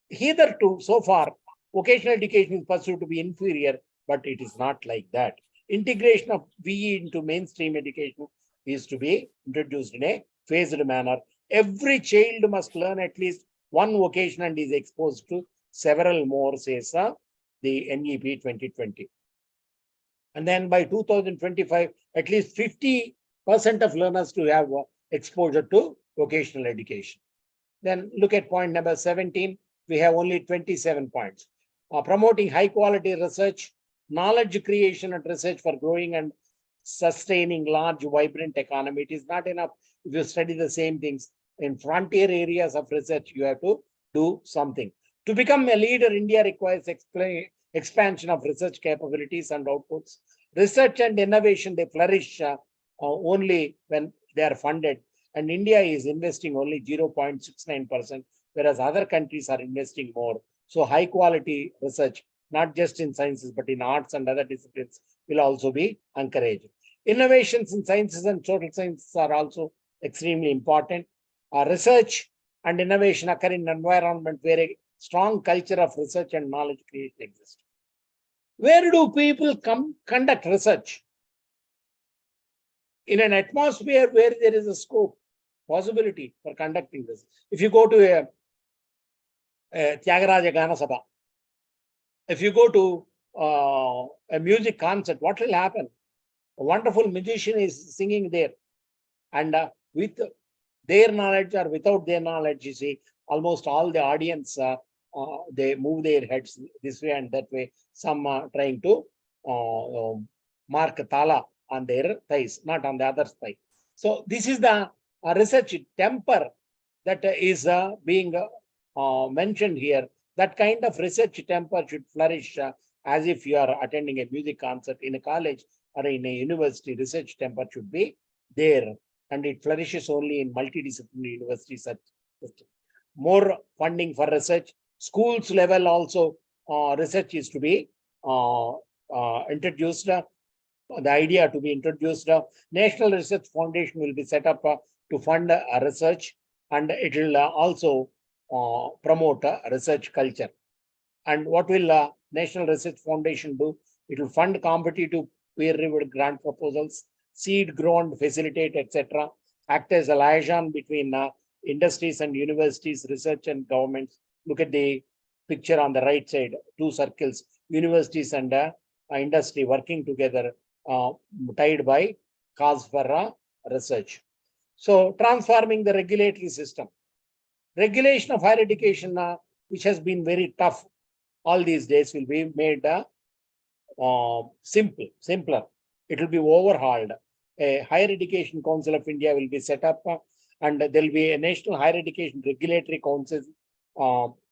Hitherto, so far, vocational education is perceived to be inferior, but it is not like that. Integration of VE into mainstream education is to be introduced in a phased manner. Every child must learn at least one vocation and is exposed to several more, says the NEP 2020. And then by 2025, at least 50% of learners to have exposure to vocational education. Then look at point number 17. We have only 27 points. Promoting high quality research, knowledge creation and research for growing and sustaining large, vibrant economy. It is not enough if you study the same things. In frontier areas of research, you have to do something. To become a leader, India requires expansion of research capabilities and outputs. Research and innovation, they flourish only when they are funded. And India is investing only 0.69%, whereas other countries are investing more. So high quality research, not just in sciences, but in arts and other disciplines, will also be encouraged. Innovations in sciences and social sciences are also extremely important. Research and innovation occur in an environment where a strong culture of research and knowledge creation exists. Where do people conduct research? In an atmosphere where there is a scope, possibility for conducting this. If you go to a Tyagaraja Gana Sabha, if you go to a music concert, what will happen? A wonderful musician is singing there, and with their knowledge or without their knowledge, you see, almost all the audience, they move their heads this way and that way. Some trying to mark tala on their thighs, not on the other thigh. So this is the research temper that is being mentioned here. That kind of research temper should flourish as if you are attending a music concert in a college or in a university. Research temper should be there, and it flourishes only in multidisciplinary universities. More funding for research. Schools level also research is to be introduced. The idea to be introduced. National Research Foundation will be set up to fund research, and it will also promote research culture. And what will National Research Foundation do? It will fund competitive peer-reviewed grant proposals, seed ground, facilitate, etc. Act as a liaison between industries and universities, research and governments. Look at the picture on the right side, 2 circles, universities and industry working together, tied by cause for research. So transforming the regulatory system. Regulation of higher education, which has been very tough all these days, will be made simpler. It will be overhauled. A Higher Education Council of India will be set up, and there will be a National Higher Education Regulatory Council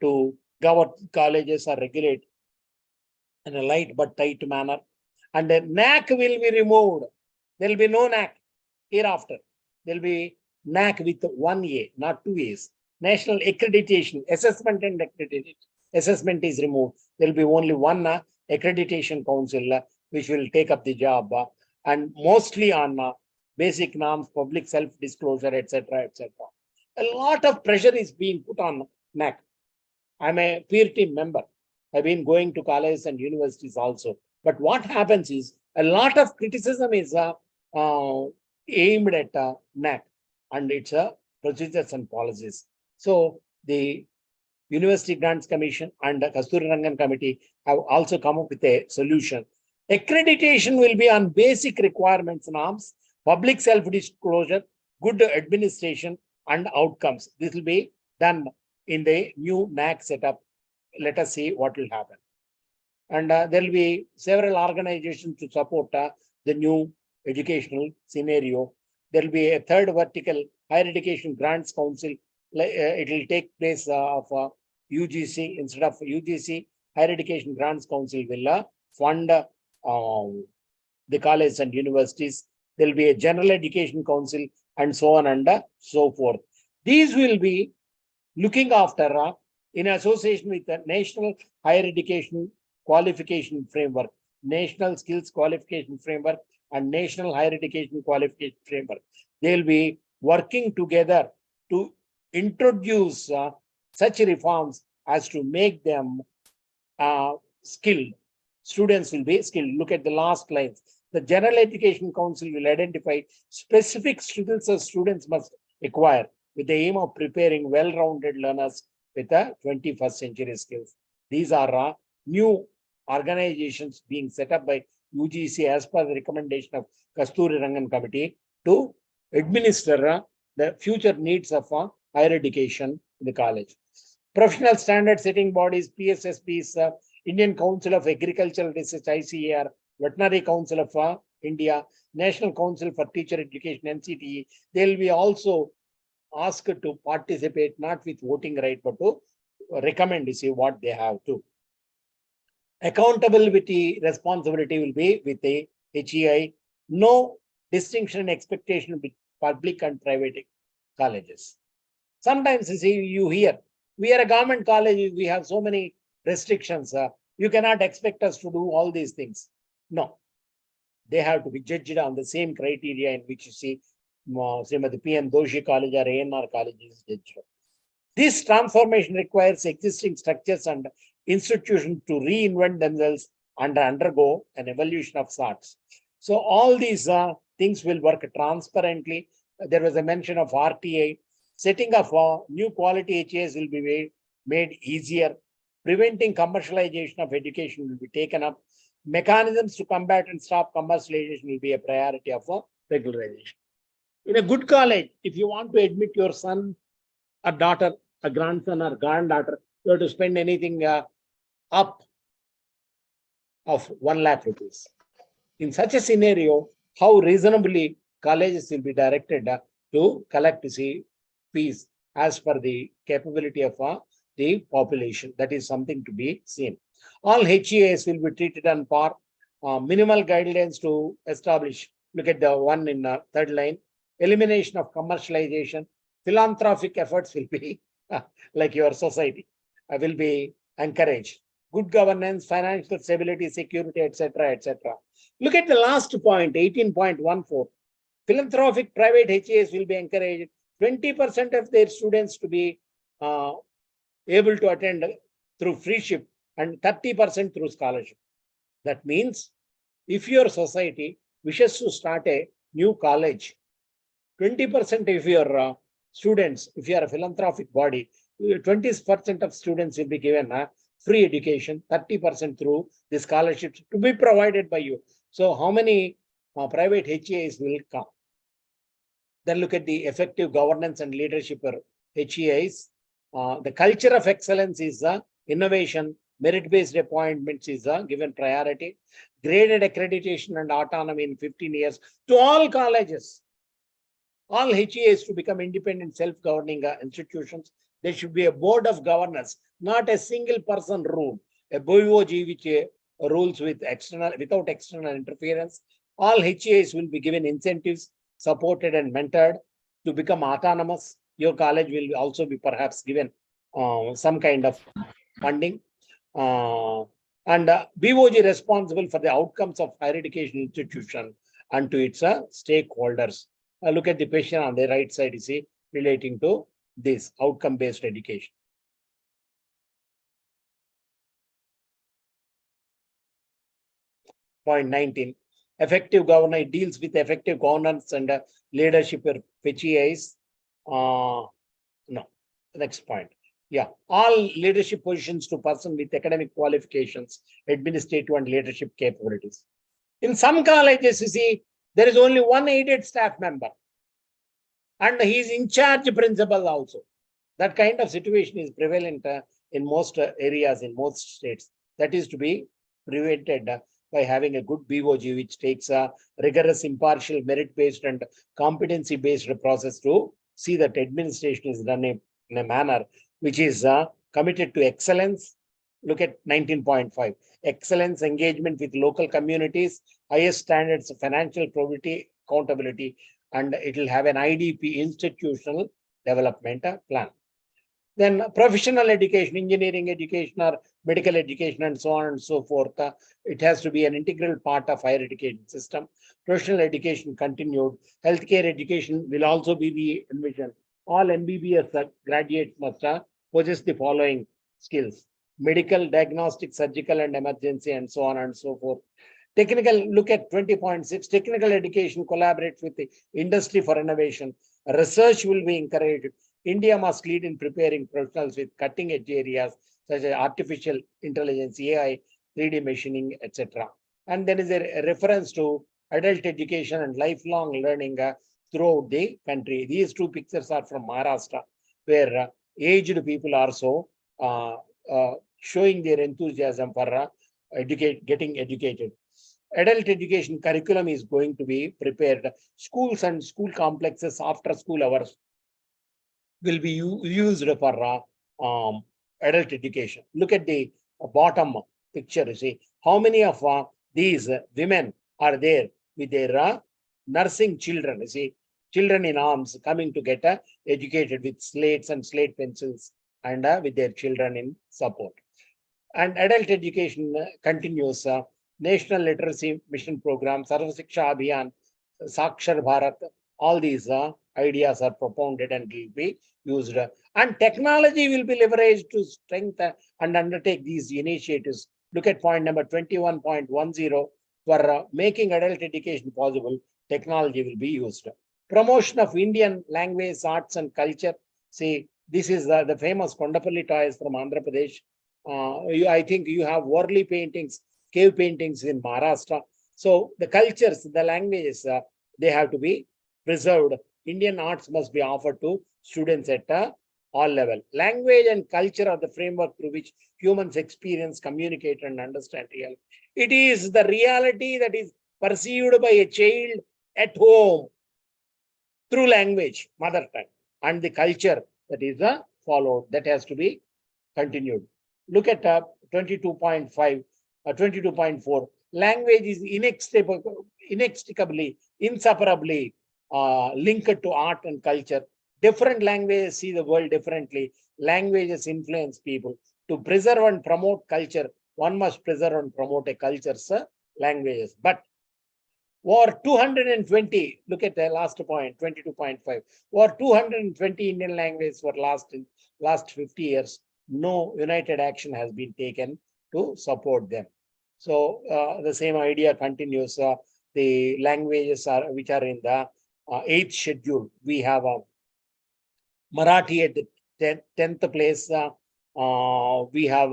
to govern colleges or regulate in a light but tight manner. And the NAC will be removed. There will be no NAC hereafter. There will be NAC with 1 A, not 2 A's. National Accreditation, Assessment and Accreditation. Assessment is removed. There will be only one accreditation council which will take up the job, and mostly on basic norms, public self-disclosure, etc., etc. a lot of pressure is being put on NEP. I'm a peer team member. I've been going to colleges and universities also. But what happens is a lot of criticism is aimed at NEP and its procedures and policies. So the University Grants Commission and the Kasturi Rangan Committee have also come up with a solution. Accreditation will be on basic requirements, norms, public self-disclosure, good administration, and outcomes. This will be done in the new NAC setup. Let us see what will happen. And there will be several organizations to support the new educational scenario. There will be a third vertical, Higher Education Grants Council. It will take place of UGC instead of UGC. Higher Education Grants Council will fund the colleges and universities. There will be a General Education Council and so on and so forth. These will be looking after in association with the National Higher Education Qualification Framework, National Skills Qualification Framework, and National Higher Education Qualification Framework. They will be working together to introduce such reforms as to make them skilled. Students will be skilled. Look at the last lines. The General Education Council will identify specific skills that students must acquire with the aim of preparing well-rounded learners with the 21st century skills. These are new organizations being set up by UGC as per the recommendation of Kasturi Rangan Committee to administer the future needs of higher education in the college. Professional standard setting bodies, PSSBs, Indian Council of Agricultural Research, ICAR, Veterinary Council of India, National Council for Teacher Education, NCTE, they will be also asked to participate, not with voting right, but to recommend to see what they have to. Accountability, responsibility will be with the HEI. No distinction and expectation with public and private colleges. Sometimes you hear, we are a government college, we have so many restrictions. You cannot expect us to do all these things. No, they have to be judged on the same criteria in which you see Srimati P.N. Doshi College or ANR College is judged. This transformation requires existing structures and institutions to reinvent themselves and undergo an evolution of sorts. So all these things will work transparently. There was a mention of RTI. Setting up new quality HAs will be made easier. Preventing commercialization of education will be taken up. Mechanisms to combat and stop commercialization will be a priority of regularization. In a good college, if you want to admit your son, a daughter, a grandson, or granddaughter, you have to spend anything up of 1 lakh rupees. In such a scenario, how reasonably colleges will be directed to collect fees as per the capability of the population. That is something to be seen. All HEAs will be treated on par. Minimal guidelines to establish. Look at the one in third line. Elimination of commercialization. Philanthropic efforts will be like your society will be encouraged. Good governance, financial stability, security, etc., etc. Look at the last point, 18.14. Philanthropic private HAs will be encouraged. 20% of their students to be able to attend through freeship and 30% through scholarship. That means if your society wishes to start a new college, 20% of your students, if you are a philanthropic body, 20% of students will be given free education, 30% through the scholarships to be provided by you. So how many private HEAs will come? Then look at the effective governance and leadership for HEAs. The culture of excellence is innovation, merit-based appointments is given priority, graded accreditation and autonomy in 15 years to all colleges. All HEAs to become independent, self-governing institutions. There should be a board of governors, not a single person rule. A BOG which rules without external interference. All HEAs will be given incentives, supported and mentored to become autonomous. Your college will also be perhaps given some kind of funding. And BOG responsible for the outcomes of higher education institution and to its stakeholders. Look at the question on the right side, you see, relating to this outcome-based education. Point 19, effective governance deals with effective governance and leadership for PHIs. No, next point. Yeah, all leadership positions to person with academic qualifications, administrative and leadership capabilities. In some colleges, you see, there is only one aided staff member and he is in charge principal also. That kind of situation is prevalent in most areas, in most states. That is to be prevented by having a good BOG, which takes a rigorous, impartial, merit-based and competency-based process to see that administration is done in a manner which is committed to excellence. Look at 19.5, excellence, engagement with local communities, highest standards of financial probity, accountability, and it will have an IDP, institutional development plan. Then professional education, engineering education or medical education and so on and so forth. It has to be an integral part of higher education system. Professional education continued. Healthcare education will also be the envision. All MBBS graduates must possess the following skills: medical, diagnostic, surgical and emergency and so on and so forth. Technical, look at 20.6, technical education collaborates with the industry for innovation. Research will be encouraged. India must lead in preparing professionals with cutting edge areas such as artificial intelligence, AI, 3D machining, etc. And there is a reference to adult education and lifelong learning throughout the country. These two pictures are from Maharashtra, where aged people are so showing their enthusiasm for getting educated. Adult education curriculum is going to be prepared. Schools and school complexes after school hours will be used for adult education. Look at the bottom picture. You see how many of these women are there with their nursing children. You see, children in arms coming to get educated with slates and slate pencils and with their children in support. And adult education continues. National Literacy Mission Program, Sarva Shiksha Abhiyan, Sakshar Bharat, all these ideas are propounded and will be used. And technology will be leveraged to strengthen and undertake these initiatives. Look at point number 21.10. For making adult education possible, technology will be used. Promotion of Indian language, arts and culture. See, this is the famous Kondapalli toys from Andhra Pradesh. I think you have Worli paintings, cave paintings in Maharashtra. So the cultures, the languages, they have to be preserved. Indian arts must be offered to students at all level. Language and culture are the framework through which humans experience, communicate, and understand reality. It is the reality that is perceived by a child at home through language, mother tongue, and the culture that is followed. That has to be continued. Look at 22.5, 22.4. Language is inextricably, inseparably linked to art and culture. Different languages see the world differently. Languages influence people. To preserve and promote culture, one must preserve and promote a culture's languages. But over 220, look at the last point, 22.5. Over 220 Indian languages were lost in last 50 years. No united action has been taken to support them. So the same idea continues. The languages which are in the 8th schedule. We have Marathi at the 10th place. We have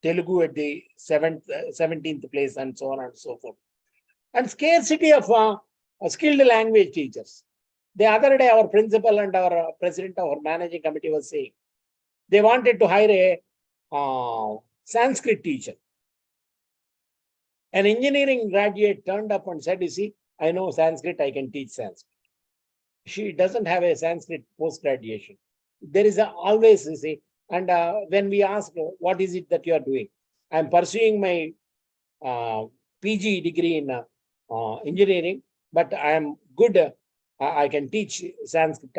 Telugu at the 17th place, and so on and so forth. And scarcity of skilled language teachers. The other day, our principal and our president of our managing committee was saying they wanted to hire a Sanskrit teacher. An engineering graduate turned up and said, "You see, I know Sanskrit, I can teach Sanskrit." She doesn't have a Sanskrit post-graduation. There is always, you see, and when we ask, what is it that you are doing? I'm pursuing my PG degree in engineering, but I am good. I can teach Sanskrit.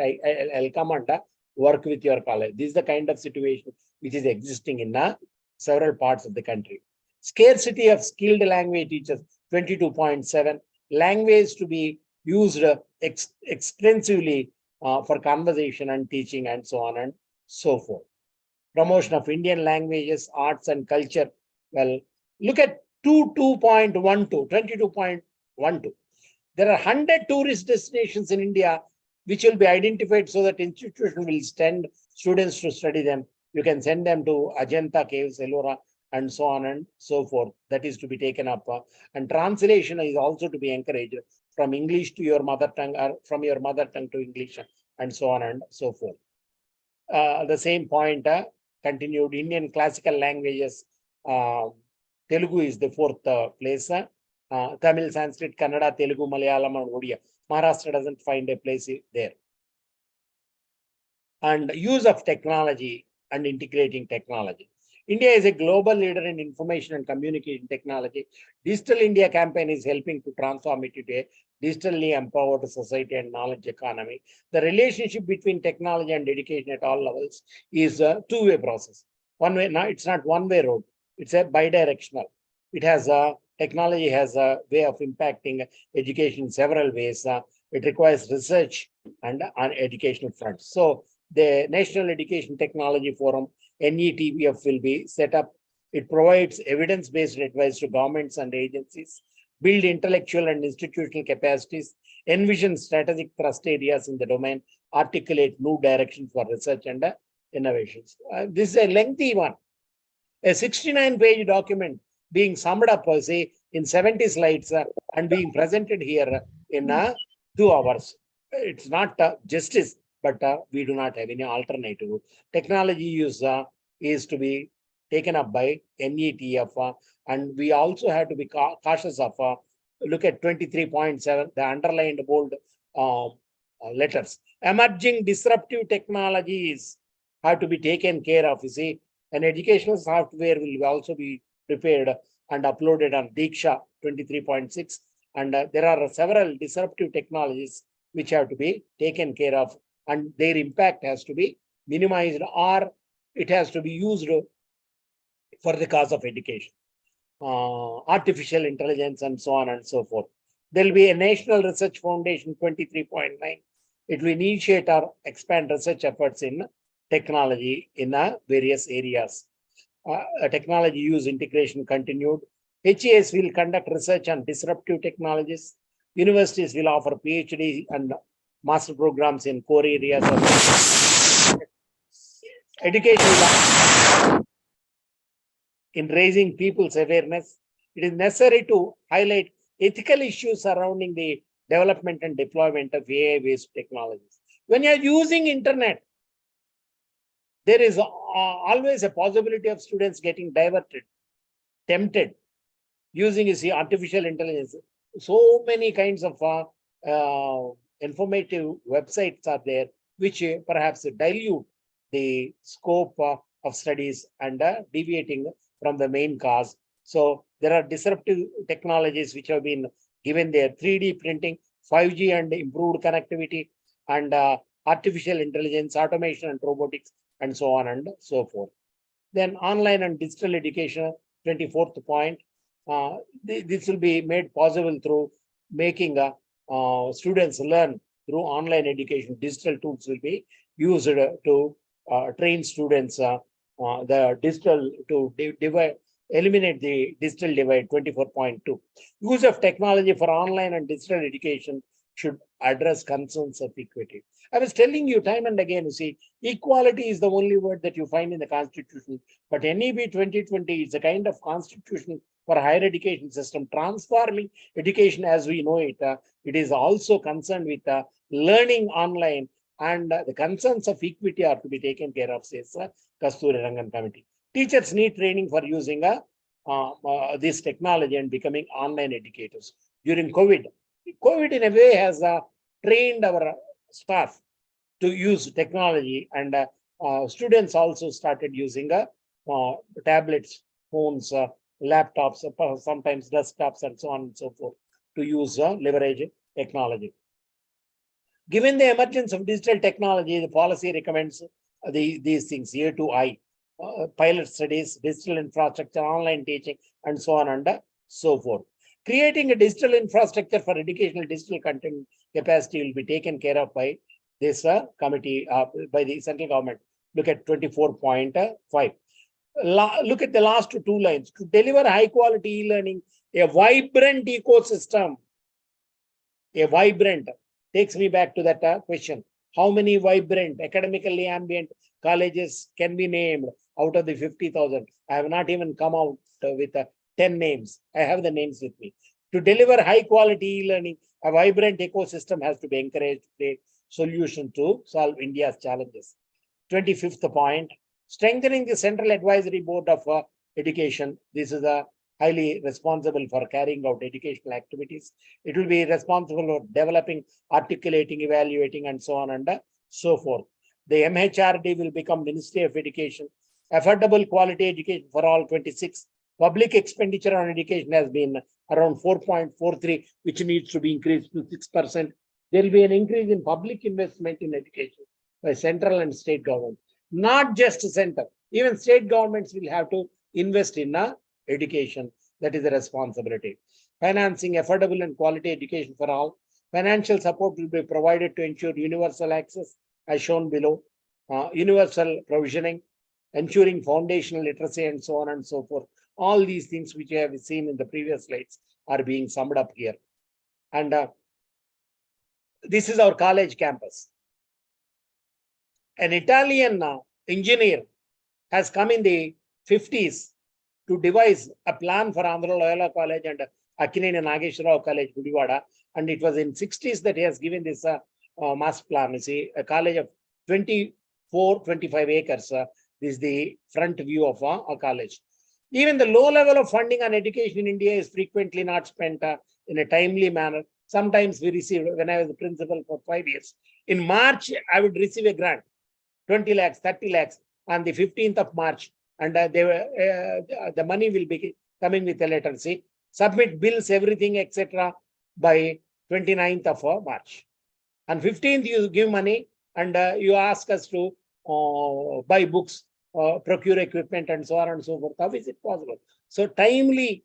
I'll come and work with your college. This is the kind of situation which is existing in several parts of the country. Scarcity of skilled language teachers, 22.7. Language to be used extensively for conversation and teaching and so on and so forth. Promotion of Indian languages, arts and culture. Well, look at 22.12. There are 100 tourist destinations in India which will be identified so that institution will send students to study them. You can send them to Ajanta Caves, Ellora, and so on and so forth. That is to be taken up. And translation is also to be encouraged from English to your mother tongue, or from your mother tongue to English, and so on and so forth. The same point continued. Indian classical languages. Telugu is the fourth place. Tamil, Sanskrit, Kannada, Telugu, Malayalam, and Odia. Maharashtra doesn't find a place there. And use of technology and integrating technology. India is a global leader in information and communication technology. Digital India campaign is helping to transform it into a digitally empowered society and knowledge economy. The relationship between technology and education at all levels is a two-way process. One way, now it's not one-way road. It's a bi-directional. It has technology has a way of impacting education in several ways. It requires research and on educational front. So the National Education Technology Forum, NETPF, will be set up. It provides evidence-based advice to governments and agencies, build intellectual and institutional capacities, envision strategic thrust areas in the domain, articulate new directions for research and innovations. This is a lengthy one. A 69-page document being summed up, say, in 70 slides and being presented here in 2 hours. It's not justice, but we do not have any alternative. Technology use is to be taken up by NETF, and we also have to be cautious of, look at 23.7, the underlined bold letters. Emerging disruptive technologies have to be taken care of. You see, an educational software will also be prepared and uploaded on Diksha 23.6. And there are several disruptive technologies which have to be taken care of, and their impact has to be minimized, or it has to be used for the cause of education. Artificial intelligence and so on and so forth. There will be a National Research Foundation 23.9. It will initiate or expand research efforts in technology in various areas. Technology use integration continued. HES will conduct research on disruptive technologies. Universities will offer PhD and master programs in core areas of education. In raising people's awareness, it is necessary to highlight ethical issues surrounding the development and deployment of AI-based technologies. When you are using internet, there is always a possibility of students getting diverted, tempted, using artificial intelligence. So many kinds of informative websites are there, which perhaps dilute the scope of studies and deviating from the main cause. So there are disruptive technologies which have been given there: 3D printing, 5G and improved connectivity, and artificial intelligence, automation and robotics, and so on and so forth. Then online and digital education, 24th point. This will be made possible through making students learn through online education. Digital tools will be used to train students the digital to divide, eliminate the digital divide. 24.2. Use of technology for online and digital education should address concerns of equity. I was telling you time and again, you see, equality is the only word that you find in the Constitution, but NEP 2020 is a kind of constitution for higher education system, transforming education as we know it. It is also concerned with learning online, and the concerns of equity are to be taken care of, says Kasturi Rangan Committee. Teachers need training for using this technology and becoming online educators. During COVID in a way has trained our staff to use technology, and students also started using tablets, phones, laptops, sometimes desktops, and so on and so forth, to use leverage technology. Given the emergence of digital technology, the policy recommends these things: A to I, pilot studies, digital infrastructure, online teaching, and so on and so forth. Creating a digital infrastructure for educational digital content capacity will be taken care of by this committee by the central government. Look at 24.5. Look at the last two lines. To deliver high quality e-learning, a vibrant ecosystem, a vibrant, takes me back to that question. How many vibrant, academically ambient colleges can be named out of the 50,000? I have not even come out with 10 names. I have the names with me. To deliver high quality e-learning, a vibrant ecosystem has to be encouraged to create solution to solve India's challenges. 25th point, strengthening the Central Advisory Board of Education. This is a highly responsible for carrying out educational activities. It will be responsible for developing, articulating, evaluating, and so on and so forth. The MHRD will become Ministry of Education. Affordable quality education for all 26. Public expenditure on education has been around 4.43, which needs to be increased to 6%. There will be an increase in public investment in education by central and state government. Not just center, even state governments will have to invest in education. That is the responsibility. Financing affordable and quality education for all. Financial support will be provided to ensure universal access, as shown below. Universal provisioning, ensuring foundational literacy, and so on and so forth. All these things which you have seen in the previous slides are being summed up here. And this is our college campus. An Italian engineer has come in the 50s to devise a plan for Andhra Loyola College and Akkineni Nageswara Rao College, Gudivada. And it was in 60s that he has given this master plan. You see, a college of 25 acres. This is the front view of a college. Even the low level of funding on education in India is frequently not spent in a timely manner. Sometimes we received, when I was the principal for 5 years, in March, I would receive a grant, 20 lakhs, 30 lakhs on the 15th of March. And the money will be coming with a letter, see, submit bills, everything, etc. by 29th of March. On 15th, you give money and you ask us to buy books, procure equipment, and so on and so forth. How is it possible? So timely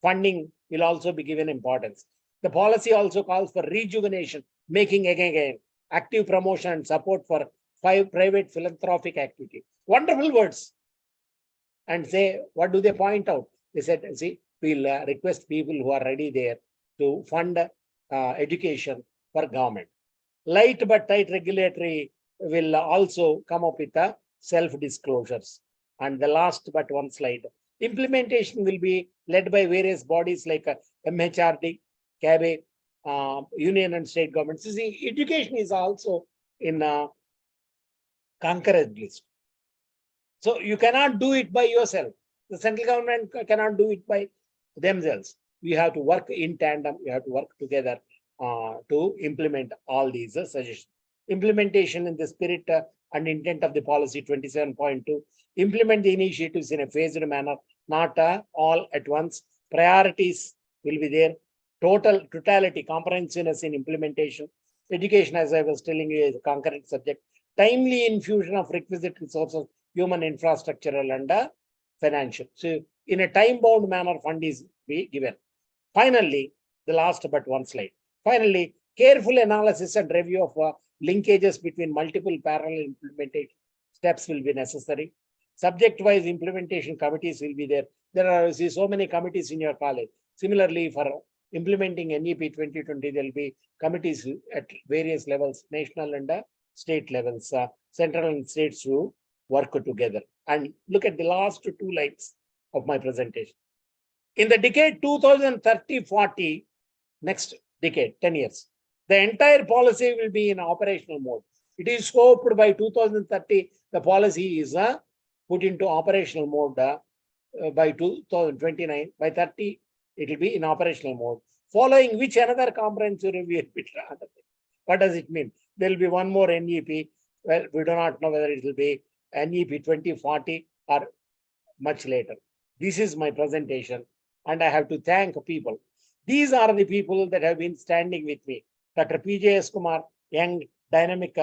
funding will also be given importance. The policy also calls for rejuvenation, making again active promotion and support for 5 private philanthropic activity. Wonderful words. And say, what do they point out? They said, see, we'll request people who are ready there to fund education for government. Light but tight regulatory will also come up with the self-disclosures. And the last but one slide, implementation will be led by various bodies like MHRD, CABE, union and state governments. You see, education is also in a concurrent list. So you cannot do it by yourself. The central government cannot do it by themselves. We have to work in tandem. We have to work together to implement all these suggestions. Implementation in the spirit and intent of the policy 27.2. Implement the initiatives in a phased manner, not all at once. Priorities will be there. Totality, comprehensiveness in implementation. Education, as I was telling you, is a concurrent subject. Timely infusion of requisite resources, human, infrastructural, and financial. So in a time-bound manner, fund is be given. Finally, the last but one slide. Finally, careful analysis and review of linkages between multiple parallel implementation steps will be necessary. Subject-wise implementation committees will be there. There are so many committees in your college. Similarly, for implementing NEP 2020, there will be committees at various levels, national and state levels, central and states to work together. And look at the last 2 lines of my presentation. In the decade 2030-40, next decade, 10 years, the entire policy will be in operational mode. It is scoped by 2030. The policy is put into operational mode by 2029. By 30, it will be in operational mode. Following which another comprehensive review will be done. What does it mean? There will be one more NEP. Well, we do not know whether it will be NEP 2040 or much later. This is my presentation, and I have to thank people. These are the people that have been standing with me. Dr. PJS Kumar, young, dynamic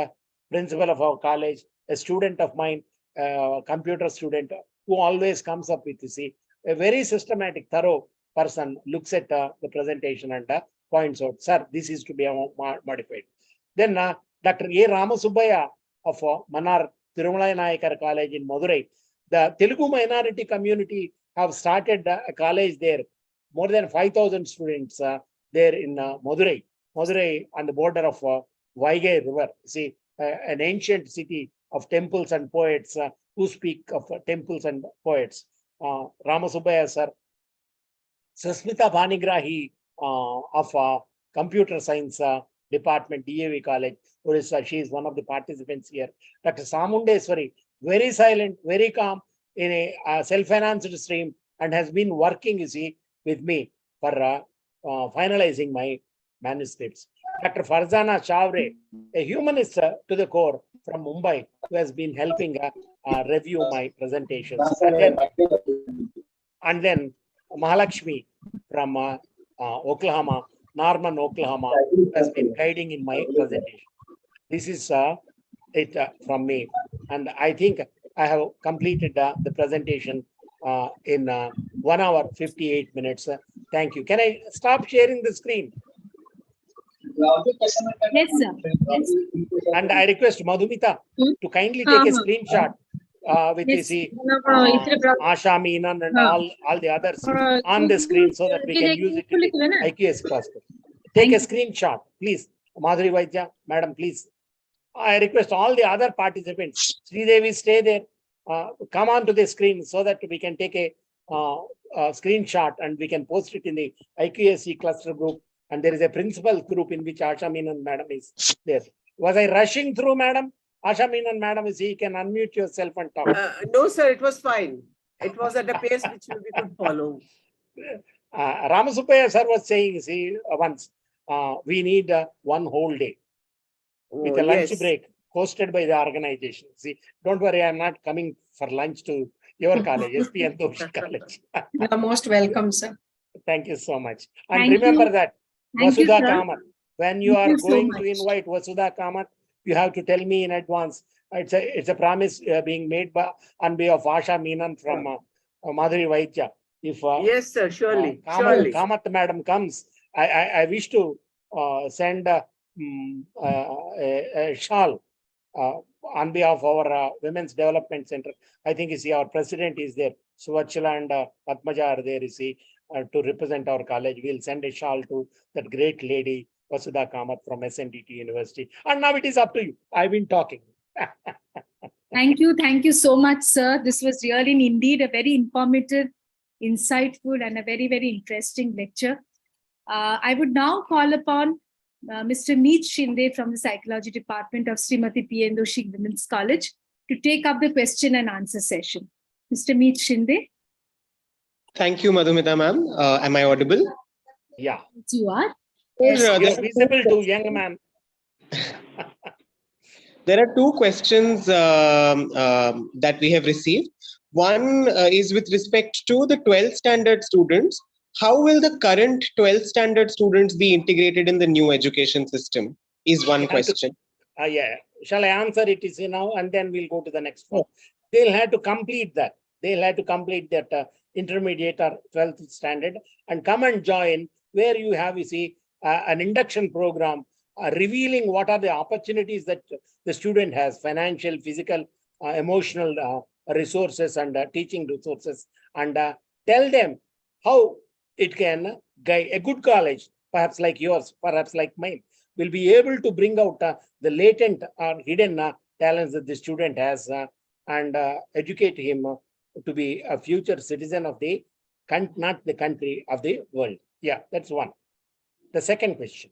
principal of our college, a student of mine, computer student, who always comes up with, you see, a very systematic, thorough person, looks at the presentation and points out, sir, this is to be modified. Then Dr. A. Ramasubbaya of Manar Tirumalai Nayakar College in Madurai. The Telugu minority community have started a college there. More than 5,000 students there in Madurai. Madurai on the border of Vaigai River. See, an ancient city of temples and poets who speak of temples and poets. Ramasubbaya sir. Sasmita Bhanigrahi of Computer Science Department, DAV College, Orissa. She is one of the participants here. Dr. Samundeswari, very silent, very calm in a self-financed stream and has been working, you see, with me for finalizing my manuscripts. Dr. Farzana Chavre, a humanist to the core from Mumbai, who has been helping review my presentations. And then Mahalakshmi from Oklahoma, Norman, Oklahoma, has been guiding in my presentation. This is it from me. And I think I have completed the presentation in 1 hour, 58 minutes. Thank you. Can I stop sharing the screen? Yes, sir. Yes. And I request Madhumita to kindly take a screenshot with Yes. Asha Meenan and all the others on the screen so that we can use it in the IQS class. Take a screenshot, please. Madhuri Vaidya, madam, please. I request all the other participants, Sridevi, stay there. Come on to the screen so that we can take a screenshot and we can post it in the IQSC cluster group. And there is a principal group in which Asha Meenan madam is there. Was I rushing through, madam? Asha Meenan madam, is you can unmute yourself and talk. No, sir, it was fine. It was at a pace which we could follow. Ramasubbaya sir was saying, see, once, we need one whole day with a lunch break hosted by the organization. See, don't worry, I'm not coming for lunch to your college, SP and Doshi College. You are most welcome, sir. Thank you so much. And Thank remember you. that Thank you, Vasudha sir. Kamath, when you Thank are you so going to much. invite Vasudha Kamath, you have to tell me in advance. It's a promise being made by on behalf of Asha Meenan from Madhuri Vaidya. If Yes, sir, surely. Surely. Kamath madam comes, I wish to send a shawl on behalf of our Women's Development Center. I think you see our president is there. Suvarchala and Padmaja are there, you see, to represent our college. We'll send a shawl to that great lady, Vasudha Kamath from SNDT University. And now it is up to you. I've been talking. Thank you. Thank you so much, sir. This was really indeed a very informative, insightful, and a very, very interesting lecture. I would now call upon Mr. Meet Shinde from the Psychology Department of Srimati P. N. Doshi Women's College to take up the question and answer session. Mr. Meet Shinde. Thank you, Madhumita ma'am. Am I audible? Yeah. Yes, you are. Yes, You're there are visible to young man. There are two questions that we have received. One is with respect to the 12th standard students. How will the current 12th standard students be integrated in the new education system? Is one question. Yeah. Shall I answer it is now and then we'll go to the next one. They'll have to complete that. They'll have to complete that intermediate or 12th standard and come and join where you have, you see, an induction program revealing what are the opportunities that the student has, financial, physical, emotional resources and teaching resources, and tell them how it can guide a good college, perhaps like yours, perhaps like mine, will be able to bring out the latent or hidden talents that the student has and educate him to be a future citizen of the not the country, of the world. Yeah, that's one. The second question.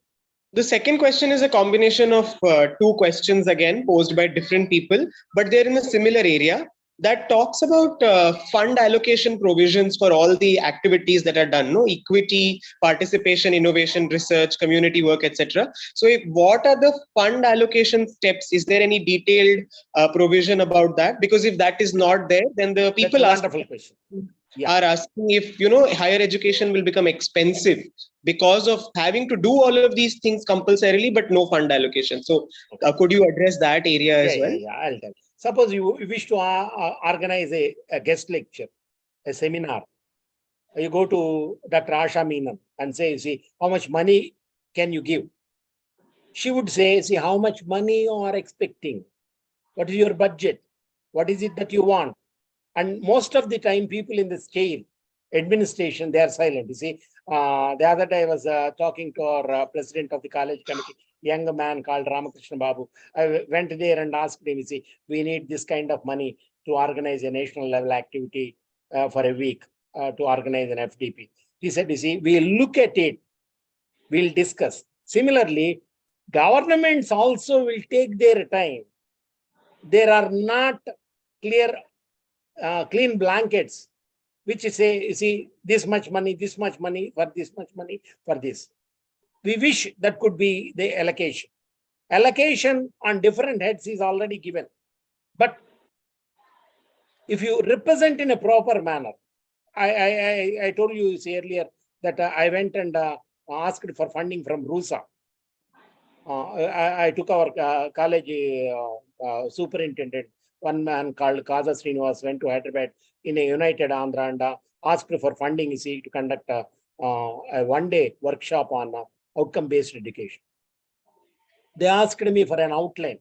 The second question is a combination of two questions again posed by different people, but they're in a similar area that talks about fund allocation provisions for all the activities that are done, no equity, participation, innovation, research, community work, etc. So what are the fund allocation steps? Is there any detailed provision about that? Because if that is not there, then the people That's a wonderful question. are asking if higher education will become expensive because of having to do all of these things compulsorily, but no fund allocation. So could you address that area as well? Yeah, I'll tell. Suppose you wish to organize a guest lecture, a seminar. You go to Dr. Asha Meenan and say, see, how much money can you give? she would say, see how much money you are expecting. What is your budget? What is it that you want? And most of the time, people in the scale, administration, they are silent. You see, the other day I was talking to our president of the college committee, young man called Ramakrishna Babu. I went there and asked him, you see, we need this kind of money to organize a national level activity for a week to organize an FDP. He said, you see, we'll look at it, we'll discuss. Similarly, governments also will take their time. There are not clear, clean blankets, which say, you see, this much money for this much money for this. We wish that could be the allocation. Allocation on different heads is already given. But if you represent in a proper manner, I told you earlier that I went and asked for funding from RUSA. I took our college superintendent, one man called Kaza Srinivas, went to Hyderabad in a United Andhra and asked for funding, you see, to conduct a one-day workshop on outcome-based education. They asked me for an outline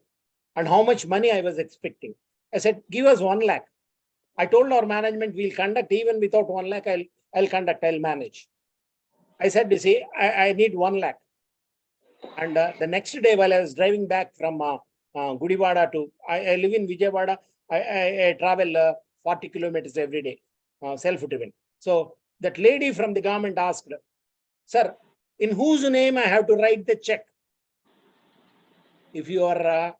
and how much money I was expecting. I said, give us 1 lakh. I told our management, we'll conduct even without 1 lakh, I'll conduct, I'll manage. I said, you see, I need 1 lakh. And the next day, while I was driving back from Gudivada to, I live in Vijayawada, I travel 40 kilometers every day, self-driven. So that lady from the government asked, sir, in whose name I have to write the check? If your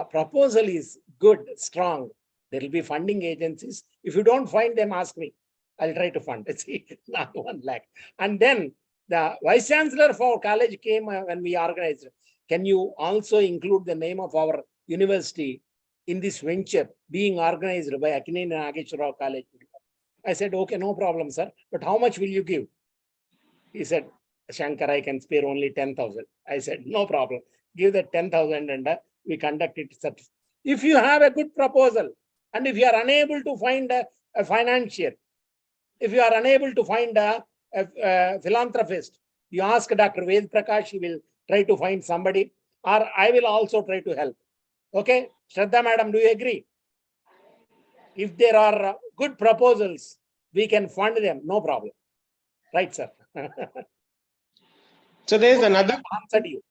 proposal is good, strong, there will be funding agencies. If you don't find them, ask me. I'll try to fund. See, not 1 lakh. And then the vice chancellor for college came when we organized. Can you also include the name of our university in this venture being organized by Akineni Nageshwara College? I said, okay, no problem, sir. But how much will you give? He said, Shankar, I can spare only 10,000. I said, no problem. Give that 10,000 and we conduct it. If you have a good proposal and if you are unable to find a financier, if you are unable to find a philanthropist, you ask Dr. Ved Prakash, he will try to find somebody, or I will also try to help. Okay, Shraddha madam, do you agree? If there are good proposals, we can fund them, no problem. Right, sir? So there's another answered you.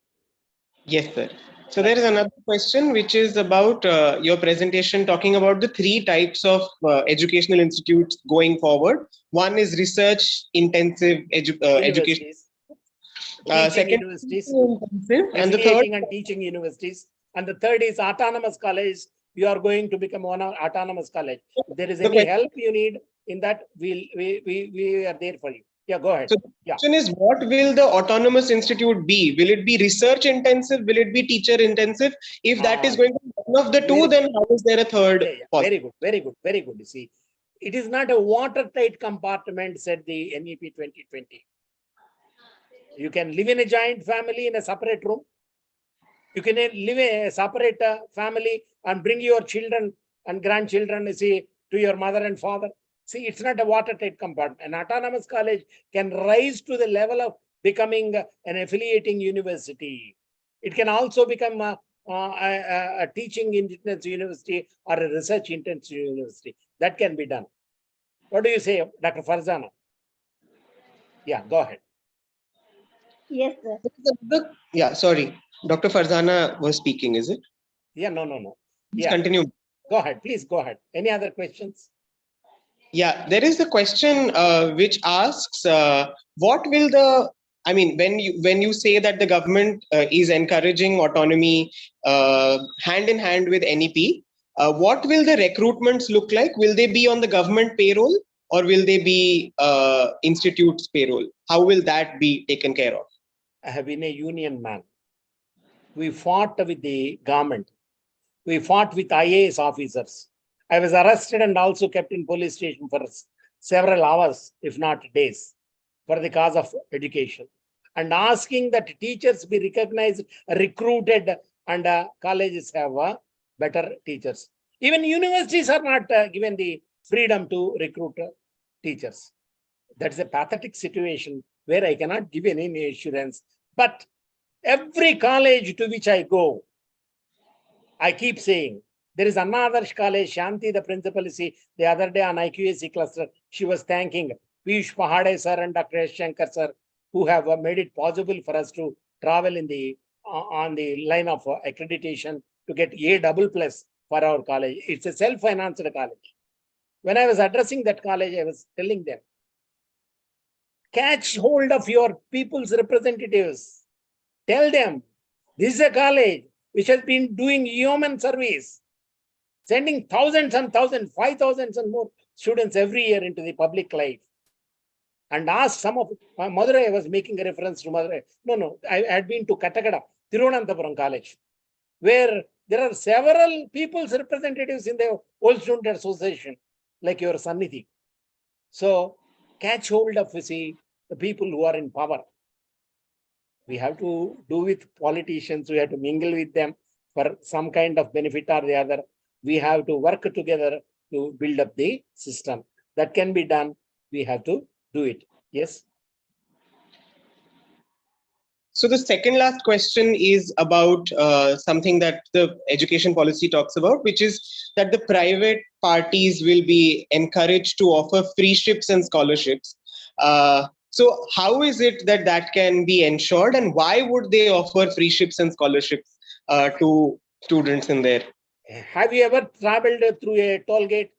Yes, sir. So there is another question which is about your presentation talking about the 3 types of educational institutes going forward. One is research intensive education. Second, Universities, and the third and teaching universities. And the third is autonomous college. You are going to become one autonomous college. If there is any help you need in that, we are there for you. Yeah, go ahead. So the question is, what will the autonomous institute be? Will it be research intensive? Will it be teacher intensive? If that is going to be one of the two, then how is there a third? Very good, very good, very good. You see, it is not a watertight compartment, said the NEP 2020. You can live in a giant family in a separate room. You can live a separate family and bring your children and grandchildren, you see, to your mother and father. See, it's not a watertight compartment. An autonomous college can rise to the level of becoming an affiliating university. It can also become a teaching intensive university or a research intensive university. That can be done. What do you say, Dr. Farzana? Yeah, go ahead. Yes, sir. Yeah, sorry. Dr. Farzana was speaking, is it? Yeah, no. Please continue. Go ahead, please go ahead. Any other questions? Yeah, there is a question which asks, what will the, I mean, when you say that the government is encouraging autonomy hand in hand with NEP, what will the recruitments look like? Will they be on the government payroll or will they be institute's payroll? How will that be taken care of? I have been a union man. We fought with the government. We fought with IAS officers. I was arrested and also kept in police station for several hours, if not days, for the cause of education. And asking that teachers be recognized, recruited, and colleges have better teachers. Even universities are not given the freedom to recruit teachers. That's a pathetic situation where I cannot give any assurance. But Every college to which I go, I keep saying, there is another college, Shanti, the principal, see, the other day on IQAC cluster, she was thanking Piyush Pahade sir and Dr. S. Shankar sir, who have made it possible for us to travel in the on the line of accreditation to get A double plus for our college. It's a self-financed college. When I was addressing that college, I was telling them, catch hold of your people's representatives. Tell them, this is a college which has been doing human service, sending thousands and thousands, 5,000 and more students every year into the public life. And ask some of Madurai, I was making a reference to Madurai. No, I had been to Katakada, Tirunanthapuram College, where there are several people's representatives in the Old Student Association, like your Sannidhi. So catch hold of, the people who are in power. We have to do with politicians. We have to mingle with them for some kind of benefit or the other. We have to work together to build up the system. That can be done. We have to do it. Yes. So the second last question is about something that the education policy talks about, which is that the private parties will be encouraged to offer free ships and scholarships. So how is it that that can be ensured, and why would they offer free ships and scholarships to students in there? Have you ever traveled through a toll gate?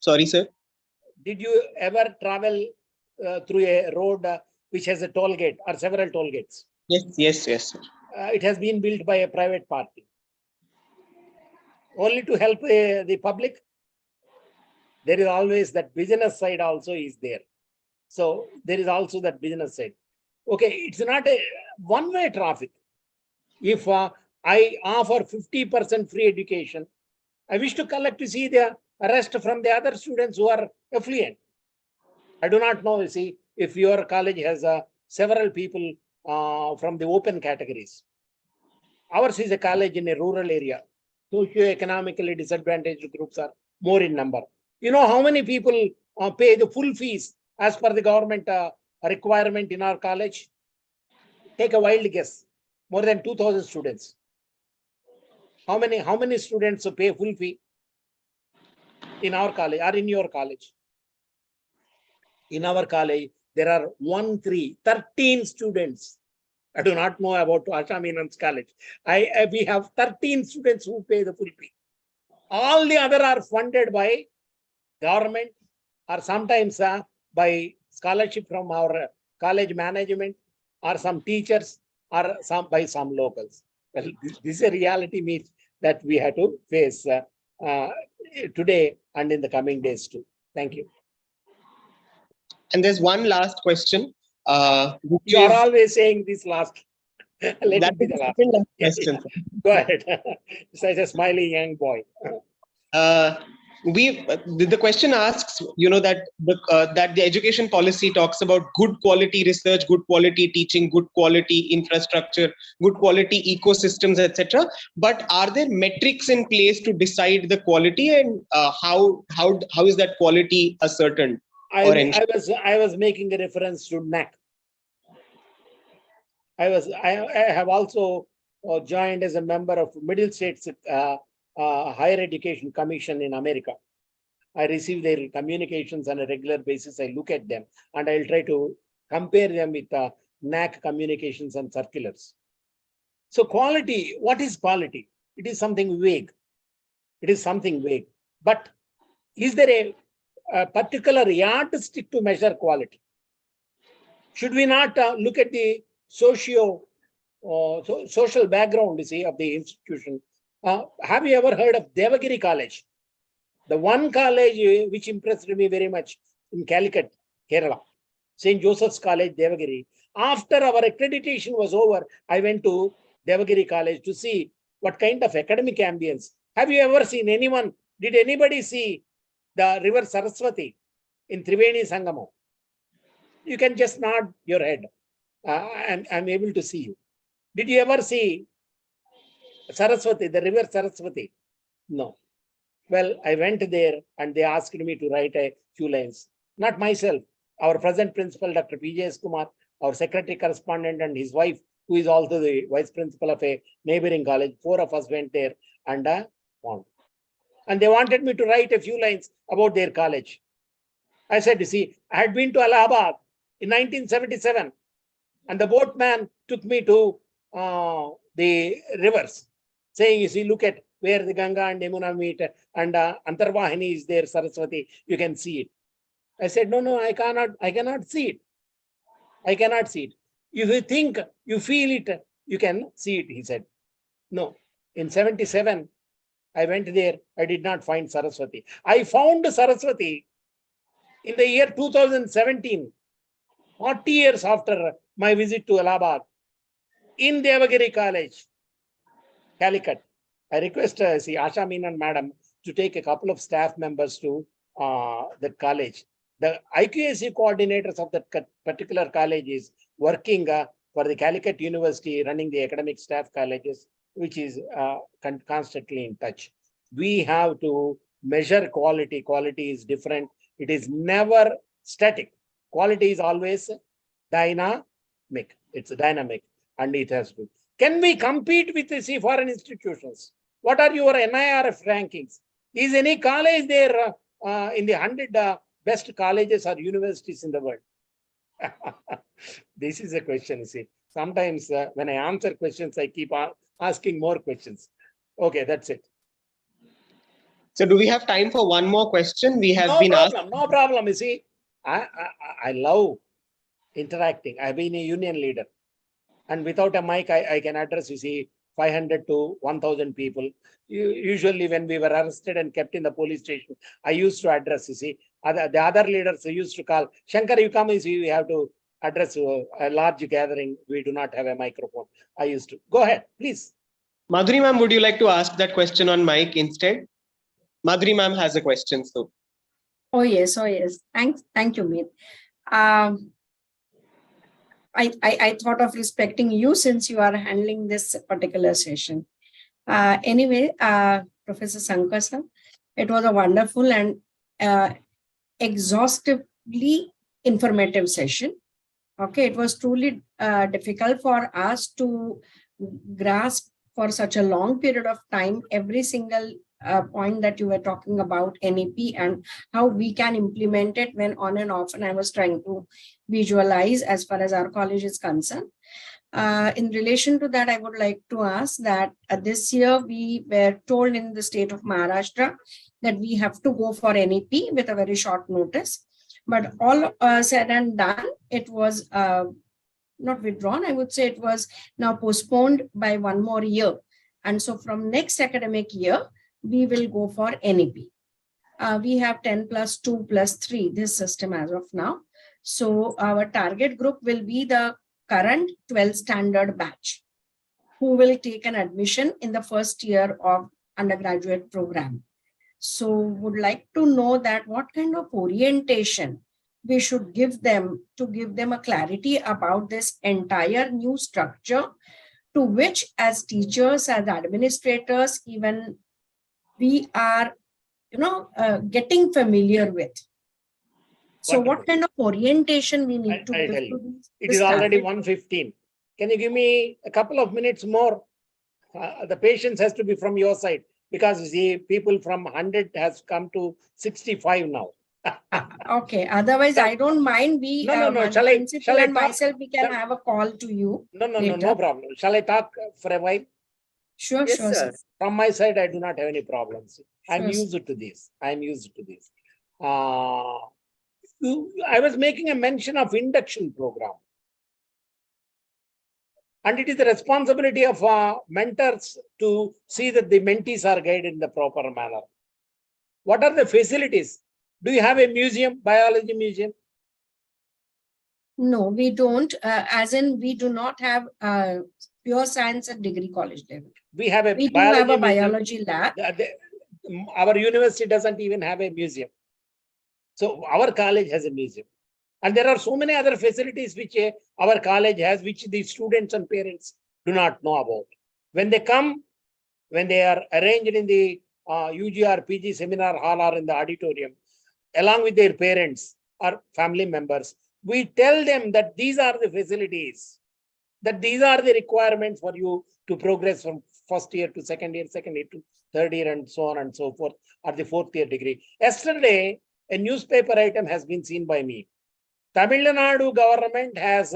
Sorry, sir. Did you ever travel through a road which has a toll gate or several toll gates? Yes, sir. It has been built by a private party. Only to help the public. There is always that business side also is there. So there is also that business side. Okay, it's not a one-way traffic. If I offer 50% free education, I wish to collect to see the rest from the other students who are affluent. I do not know, if your college has several people from the open categories. Ours is a college in a rural area. Socio-economically disadvantaged groups are more in number. You know how many people pay the full fees as per the government requirement in our college? Take a wild guess. More than 2,000 students. How many students pay full fee in our college or in your college? In our college, there are 13 students. I do not know about Asha Menon's college. We have 13 students who pay the full fee. All the other are funded by government or sometimes by scholarship from our college management or some teachers or by some locals. Well, this is a reality means that we have to face today and in the coming days too. Thank you. And there's one last question. You are always saying this last. Let it be the last. Last question. Go ahead. Such a smiling young boy. The question asks, that the education policy talks about good quality research, good quality teaching, good quality infrastructure, good quality ecosystems, etc. But are there metrics in place to decide the quality, and how is that quality ascertained? I was making a reference to NEP. I have also joined as a member of Middle States Higher Education Commission in America. I receive their communications on a regular basis. I look at them and I'll try to compare them with NAC communications and circulars. So quality, what is quality? It is something vague. It is something vague. But is there a particular yardstick to measure quality? Should we not look at the social background, of the institution? Have you ever heard of Devagiri College? The one college which impressed me very much in Calicut, Kerala, St. Joseph's College, Devagiri. After our accreditation was over, I went to Devagiri College to see what kind of academic ambience. Have you ever seen anyone? Did anybody see the river Saraswati in Triveni Sangamo? You can just nod your head. I'm able to see you. Did you ever see Saraswati, the river Saraswati? No. Well, I went there and they asked me to write a few lines. Not myself. Our present principal, Dr. P.J.S. Kumar, our secretary correspondent and his wife, who is also the vice principal of a neighboring college. 4 of us went there and won. And they wanted me to write a few lines about their college. I said, you see, I had been to Allahabad in 1977, and the boatman took me to the rivers, saying, you see, look at where the Ganga and Yamuna meet, and Antarvahini is there, Saraswati, you can see it. I said, no, I cannot see it. I cannot see it. If you think, you feel it, you can see it, he said. No, in 77, I went there, I did not find Saraswati. I found Saraswati in the year 2017, 40 years after my visit to Allahabad, in Devagiri College, Calicut. I request Asha Meenan Madam to take a couple of staff members to the college. The IQAC coordinators of that particular college is working for the Calicut University, running the academic staff colleges, which is constantly in touch. We have to measure quality. Quality is different. It is never static. Quality is always dynamic. It's dynamic, and it has to. Can we compete with the foreign institutions? What are your NIRF rankings? Is any college there in the 100 best colleges or universities in the world? This is a question, you see. Sometimes when I answer questions, I keep asking more questions. Okay, that's it. So do we have time for one more question? We have No problem. You see, I love interacting. I've been a union leader. And without a mic, I can address, you see, 500 to 1,000 people. Usually when we were arrested and kept in the police station, I used to address, you see, the other leaders used to call, Shankar, you come, you see, we have to address a large gathering. We do not have a microphone. I used to. Go ahead, please. Madhuri ma'am, would you like to ask that question on mic instead? Madhuri ma'am has a question, so. Oh, yes. Thank you, Meet. I thought of respecting you since you are handling this particular session. Anyway, Professor Sankar sir, it was a wonderful and exhaustively informative session. Okay, it was truly difficult for us to grasp for such a long period of time every single point that you were talking about NEP and how we can implement it when on and off. And I was trying to visualize as far as our college is concerned. In relation to that, I would like to ask that this year we were told in the state of Maharashtra that we have to go for NEP with a very short notice. But all said and done, it was not withdrawn. I would say it was now postponed by one more year. And so from next academic year, we will go for NEP. We have 10 plus 2 plus 3, this system as of now. So our target group will be the current 12th standard batch who will take an admission in the first year of undergraduate program. So would like to know that what kind of orientation we should give them to give them a clarity about this entire new structure, to which as teachers, as administrators, even we are, getting familiar with. So what kind of orientation we need to give to these? It is already 1:15. Can you give me a couple of minutes more? The patience has to be from your side, because you see, people from 100 has come to 65 now. Okay. Otherwise, I don't mind. We, No. Shall I talk? myself, we can have a call to you. No problem. Shall I talk for a while? Sure, Yes, sure, sir. sir. From my side, I do not have any problems. I'm Sure, used to this. I was making a mention of induction program. And it is the responsibility of mentors to see that the mentees are guided in the proper manner. What are the facilities? Do you have a museum, biology museum? No, we don't. As in, we do not have pure science at degree college level. We have a We do have a museum. biology lab. Our university doesn't even have a museum. So our college has a museum. And there are so many other facilities which our college has, which the students and parents do not know about. When they come, when they are arranged in the UG or PG seminar hall or in the auditorium, along with their parents or family members, We tell them that these are the facilities, that these are the requirements for you to progress from first year to second year to third year, and so on and so forth, or the fourth year degree. Yesterday, a newspaper item has been seen by me. Tamil Nadu government has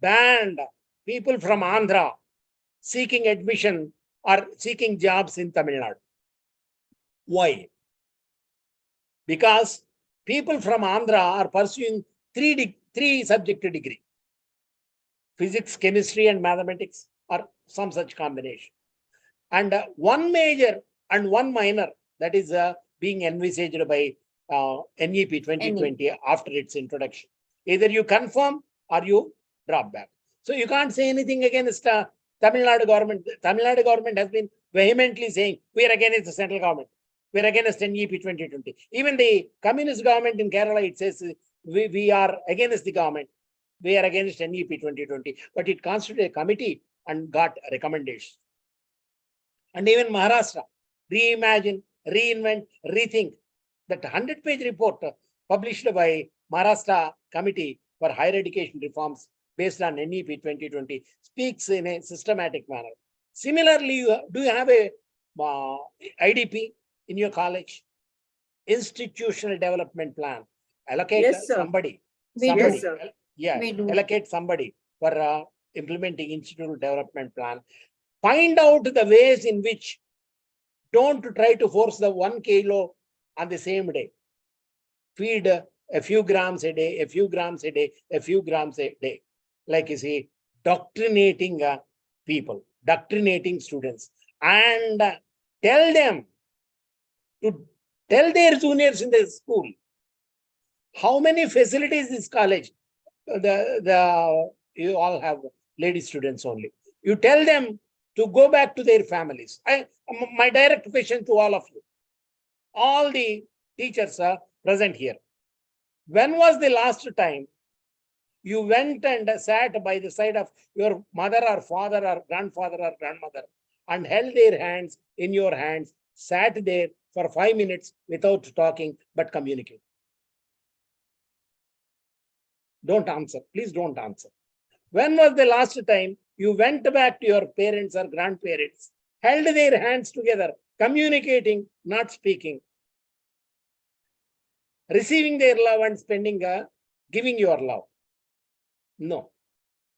banned people from Andhra seeking admission or seeking jobs in Tamil Nadu. Why? Because people from Andhra are pursuing three subject degree: physics, chemistry, and mathematics, or some such combination. And one major and one minor, that is being envisaged by NEP 2020 after its introduction. Either you confirm or you drop back. So you can't say anything against Tamil Nadu government. Tamil Nadu government has been vehemently saying we are against the central government. We are against NEP 2020. Even the communist government in Kerala, it says we are against the government. We are against NEP 2020. But it constituted a committee and got a recommendation. And even Maharashtra, reimagine, reinvent, rethink. That 100-page report published by Maharashtra Committee for Higher Education Reforms based on NEP 2020 speaks in a systematic manner. Similarly, do you have a IDP in your college? Institutional Development Plan. Allocate Yes, sir. somebody. Yes, sir. Yeah, We do. allocate somebody for implementing institutional development plan. Find out the ways in which don't try to force the 1 kilo on the same day. Feed a few grams a day, a few grams a day, a few grams a day. Like you see, doctrinating people, doctrinating students, and tell them to tell their juniors in the school how many facilities this college. You all have lady students only. You tell them to go back to their families. My direct question to all of you, all the teachers are present here. When was the last time you went and sat by the side of your mother or father or grandfather or grandmother and held their hands in your hands, sat there for 5 minutes without talking but communicate? Don't answer. Please don't answer. When was the last time you went back to your parents or grandparents, held their hands together, communicating, not speaking, receiving their love and giving your love? No.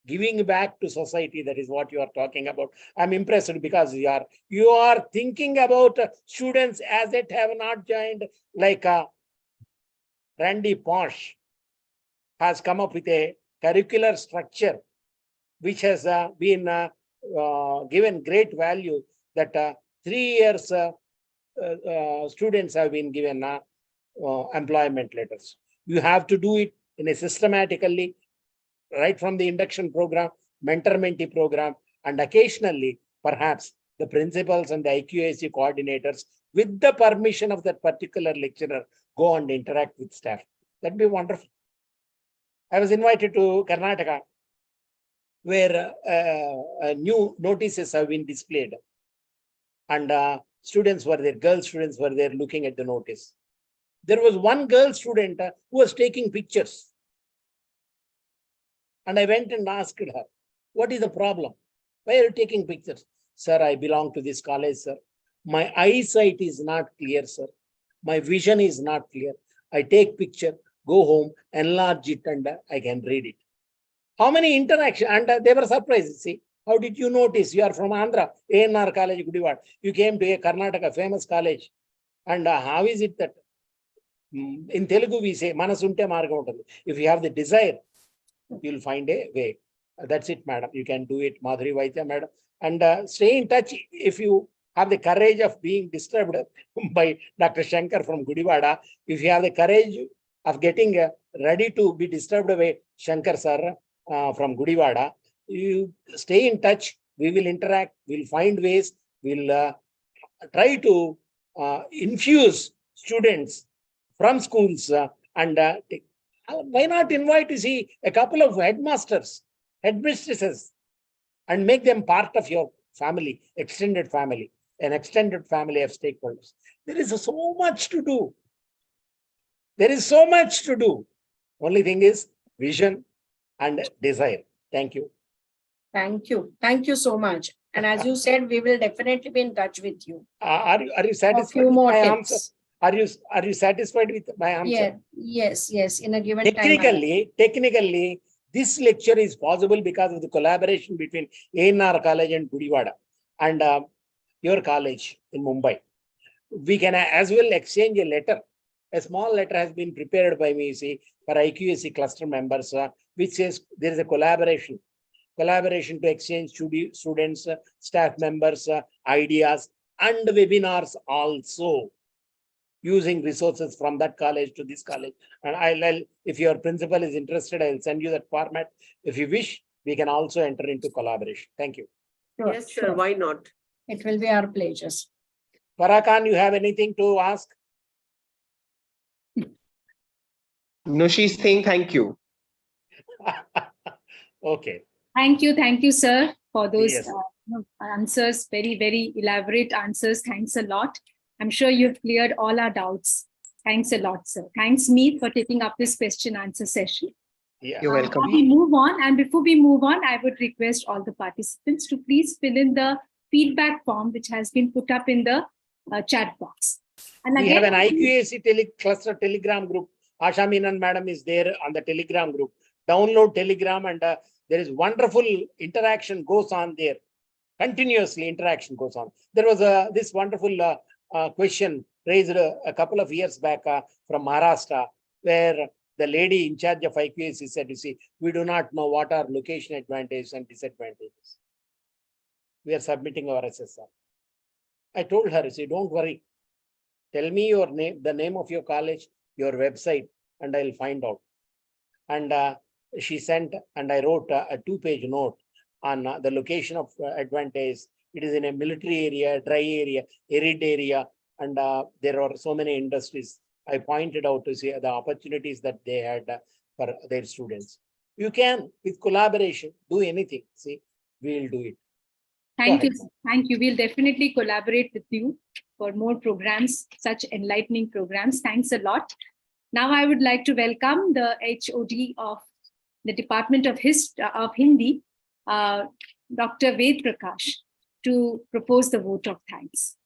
Giving back to society, that is what you are talking about. I'm impressed because you are thinking about students as it have not joined, like Randy Posh has come up with a curricular structure which has been given great value, that 3 years students have been given employment letters. You have to do it in a systematically, right from the induction program, mentor-mentee program, and occasionally, perhaps, the principals and the IQAC coordinators, with the permission of that particular lecturer, go and interact with staff. That'd be wonderful. I was invited to Karnataka, where new notices have been displayed. And students were there, girl students were there looking at the notice. There was one girl student who was taking pictures. And I went and asked her, what is the problem? Why are you taking pictures? Sir, I belong to this college, sir. My eyesight is not clear, sir. My vision is not clear. I take picture, go home, enlarge it, and I can read it. How many interactions? And they were surprised. See, how did you notice? You are from Andhra, ANR College, Gudivada. You came to a Karnataka famous college. And how is it that in Telugu we say, Manasunte Margam untadi. If you have the desire, you'll find a way. That's it, madam. You can do it, Madhuri Vaidya, madam. And stay in touch if you have the courage of being disturbed by Dr. Shankar from Gudivada. If you have the courage of getting ready to be disturbed by Shankar sir from Gudivada, you stay in touch. We will interact. We'll find ways. We'll try to infuse students from schools and why not invite to see a couple of headmasters, headmistresses, and make them part of your family, extended family, an extended family of stakeholders. There is so much to do. There is so much to do. Only thing is vision and desire. Thank you. Thank you. Thank you so much. And as you said, we will definitely be in touch with you. Are you A satisfied few with more my tips. answer? Are you satisfied with my answer? Yes. In a given time. Technically, this lecture is possible because of the collaboration between ANR College and Gudivada and your college in Mumbai. We can as well exchange a letter. A small letter has been prepared by me, see, for IQAC cluster members, which says there is a collaboration to exchange students, staff members, ideas, and webinars also, using resources from that college to this college. And I'll if your principal is interested, I'll send you that format. If you wish, we can also enter into collaboration. Thank you. Sure, Yes, sir. Why not? It will be our pleasure. Farah Khan, you have anything to ask? No, she's saying thank you. Okay. Thank you, sir, for those Yes. answers. Very elaborate answers. Thanks a lot. I'm sure you've cleared all our doubts. Thanks a lot, sir. Thanks, Meet, for taking up this question answer session. Yeah. You're welcome. Before we move on, I would request all the participants to please fill in the feedback form which has been put up in the chat box. And We have again, an IQAC cluster Telegram group. Asha Menon madam is there on the Telegram group. Download Telegram and there is wonderful interaction goes on there. Continuously interaction goes on. There was this wonderful question raised a couple of years back from Maharashtra, where the lady in charge of IQAC said, you see, we do not know what are location advantages and disadvantages. We are submitting our SSR. I told her, see, don't worry. Tell me your name, the name of your college, your website, and I'll find out. And she sent, and I wrote a 2-page note on the location of advantage. It is in a military area, dry area, arid area, and there are so many industries. I pointed out to see the opportunities that they had for their students. You can, with collaboration, do anything. See, we'll do it. thank you. Thank you. We'll definitely collaborate with you for more programs, such enlightening programs. Thanks a lot. Now I would like to welcome the HOD of the Department of Hindi, Dr. Ved Prakash, to propose the vote of thanks.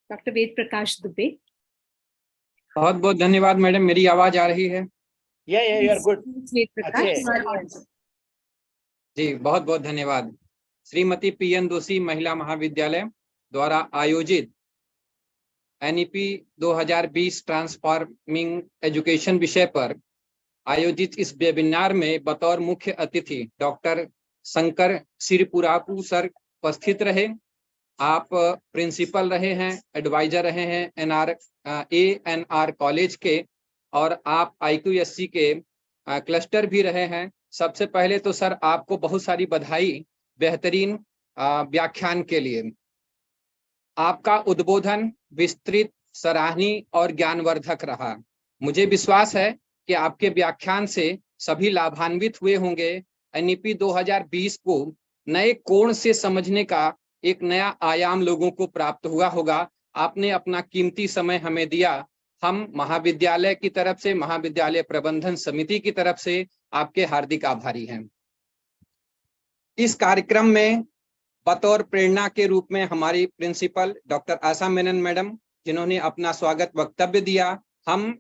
Dr. Ved Prakash Dubey. बहुत बहुत धन्यवाद madam, मेरी आवाज आ रही है? Yeah, you are good. Ved Prakash. जी बहुत बहुत धन्यवाद। श्रीमती पीएन दोषी महिला महाविद्यालय द्वारा आयोजित NEP 2020 ट्रांसफॉर्मिंग एजुकेशन विषय पर आयोजित इस वेबिनार में बतौर मुख्य अतिथि डॉक्टर शंकर सिरपुरापू सर उपस्थित रहे। आप प्रिंसिपल रहे हैं, एडवाइजर रहे हैं ANR कॉलेज के, और आप IQSC के क्लस्टर भी रहे हैं। सबसे पहले तो सर आपको बहुत सारी बधाई बेहतरीन व्याख्यान के लिए। आपका उद्बोधन विस्तृत, सराहनीय और ज्ञानवर्धक रहा। मुझे विश्वास है कि आपके व्याख्यान से सभी लाभान्वित हुए होंगे। NEP 2020 को नए कोण से समझने का एक नया आयाम लोगों को प्राप्त हुआ होगा। आपने अपना कीमती समय हमें दिया। हम महाविद्यालय की तरफ से, महाविद्यालय प्रबंधन समिति की तरफ से आपके हार्दिक आभारी हैं। इस कार्यक्रम में बतौर प्रेरणा के रूप में हमारी प्रिंसिपल डॉक्टर आशा मेनन मैडम, जिन्होंने अपना स्वागत वक्तव्य दिया, हम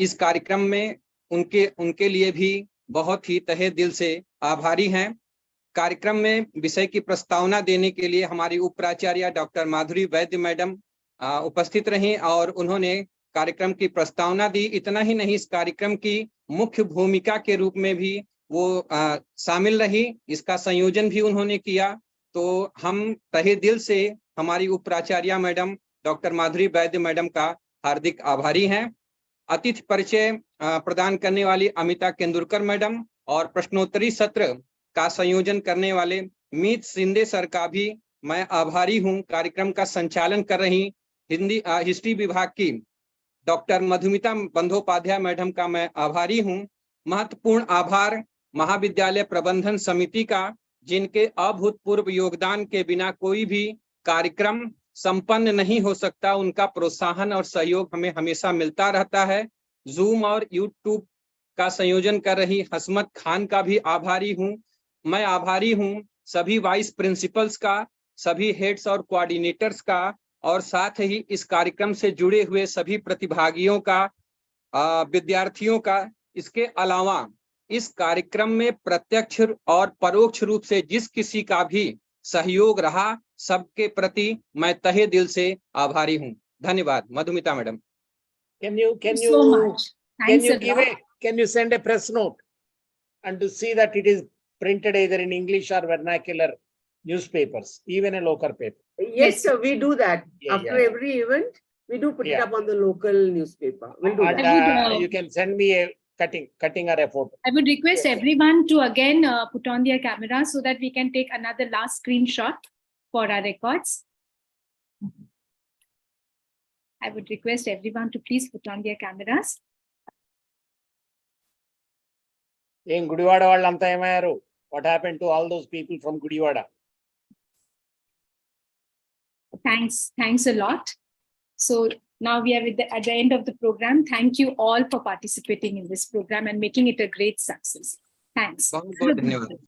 इस कार्यक्रम में उनके लिए भी बहुत ही तहे दिल से आभारी हैं। कार्यक्रम में विषय की प्रस्तावना देने के लिए हमारी उप प्राचार्य डॉक्टर माधुरी वैद्य मैडम उपस्थित रहीं और उन्होंने कार्यक्रम की प्रस्तावना दी। इतना ही नहीं, इस कार्यक्रम की मुख्य भूमिका के रूप में भी वो शामिल रही, इसका संयोजन भी उन्होंने किया। तो हम तहे दिल से हमारी उप प्राचार्य मैडम डॉक्टर माधुरी वैद्य मैडम का हार्दिक आभारी हैं। अतिथि परिचय प्रदान करने वाली अमिता केंदुरकर मैडम और प्रश्नोत्तरी सत्र का संयोजन करने वाले मीत शिंदे सर का भी मैं आभारी हूं। कार्यक्रम का संचालन कर रही हिस्ट्री विभाग की डॉक्टर मधुमिता बंदोपाध्याय मैडम का मैं आभारी हूं। महत्वपूर्ण आभार महाविद्यालय प्रबंधन समिति का, जिनके अभूतपूर्व योगदान के बिना कोई भी कार्यक्रम संपन्न नहीं हो सकता। उनका प्रोत्साहन और सहयोग हमें हमेशा मिलता रहता है। जूम और यूट्यूब का संयोजन कर रही हसमत खान का भी आभारी हूं। मैं आभारी हूं सभी वाइस प्रिंसिपल्स का, सभी हेड्स और कोऑर्डिनेटर्स का, और साथ ही इस कार्यक्रम से जुड़े हुए सभी प्रतिभागियों का, विद्यार्थियों का। इसके अलावा इस कार्यक्रम में प्रत्यक्ष और परोक्ष रूप से जिस किसी का भी सहयोग रहा, सबके प्रति मैं तहे दिल से आभारी हूं। धन्यवाद। Madhumita madam. Can you So much. Thanks a lot. can you send a press note and to see that it is printed either in English or vernacular newspapers, even a local paper? Yes, sir, we do that. Yeah, After yeah. every event, we do put it Yeah. up on the local newspaper. We'll do And that. you can send me a cutting or a photo. I would request everyone to again put on their camera so that we can take another last screenshot for our records. I would request everyone to please put on their cameras. ఏం గుడివాడ వాళ్ళంతా ఏమయ్యారు? What happened to all those people from Gudiwada? Thanks a lot. So now we are at the end of the program. Thank you all for participating in this program and making it a great success. Thanks. बहुत बहुत धन्यवाद।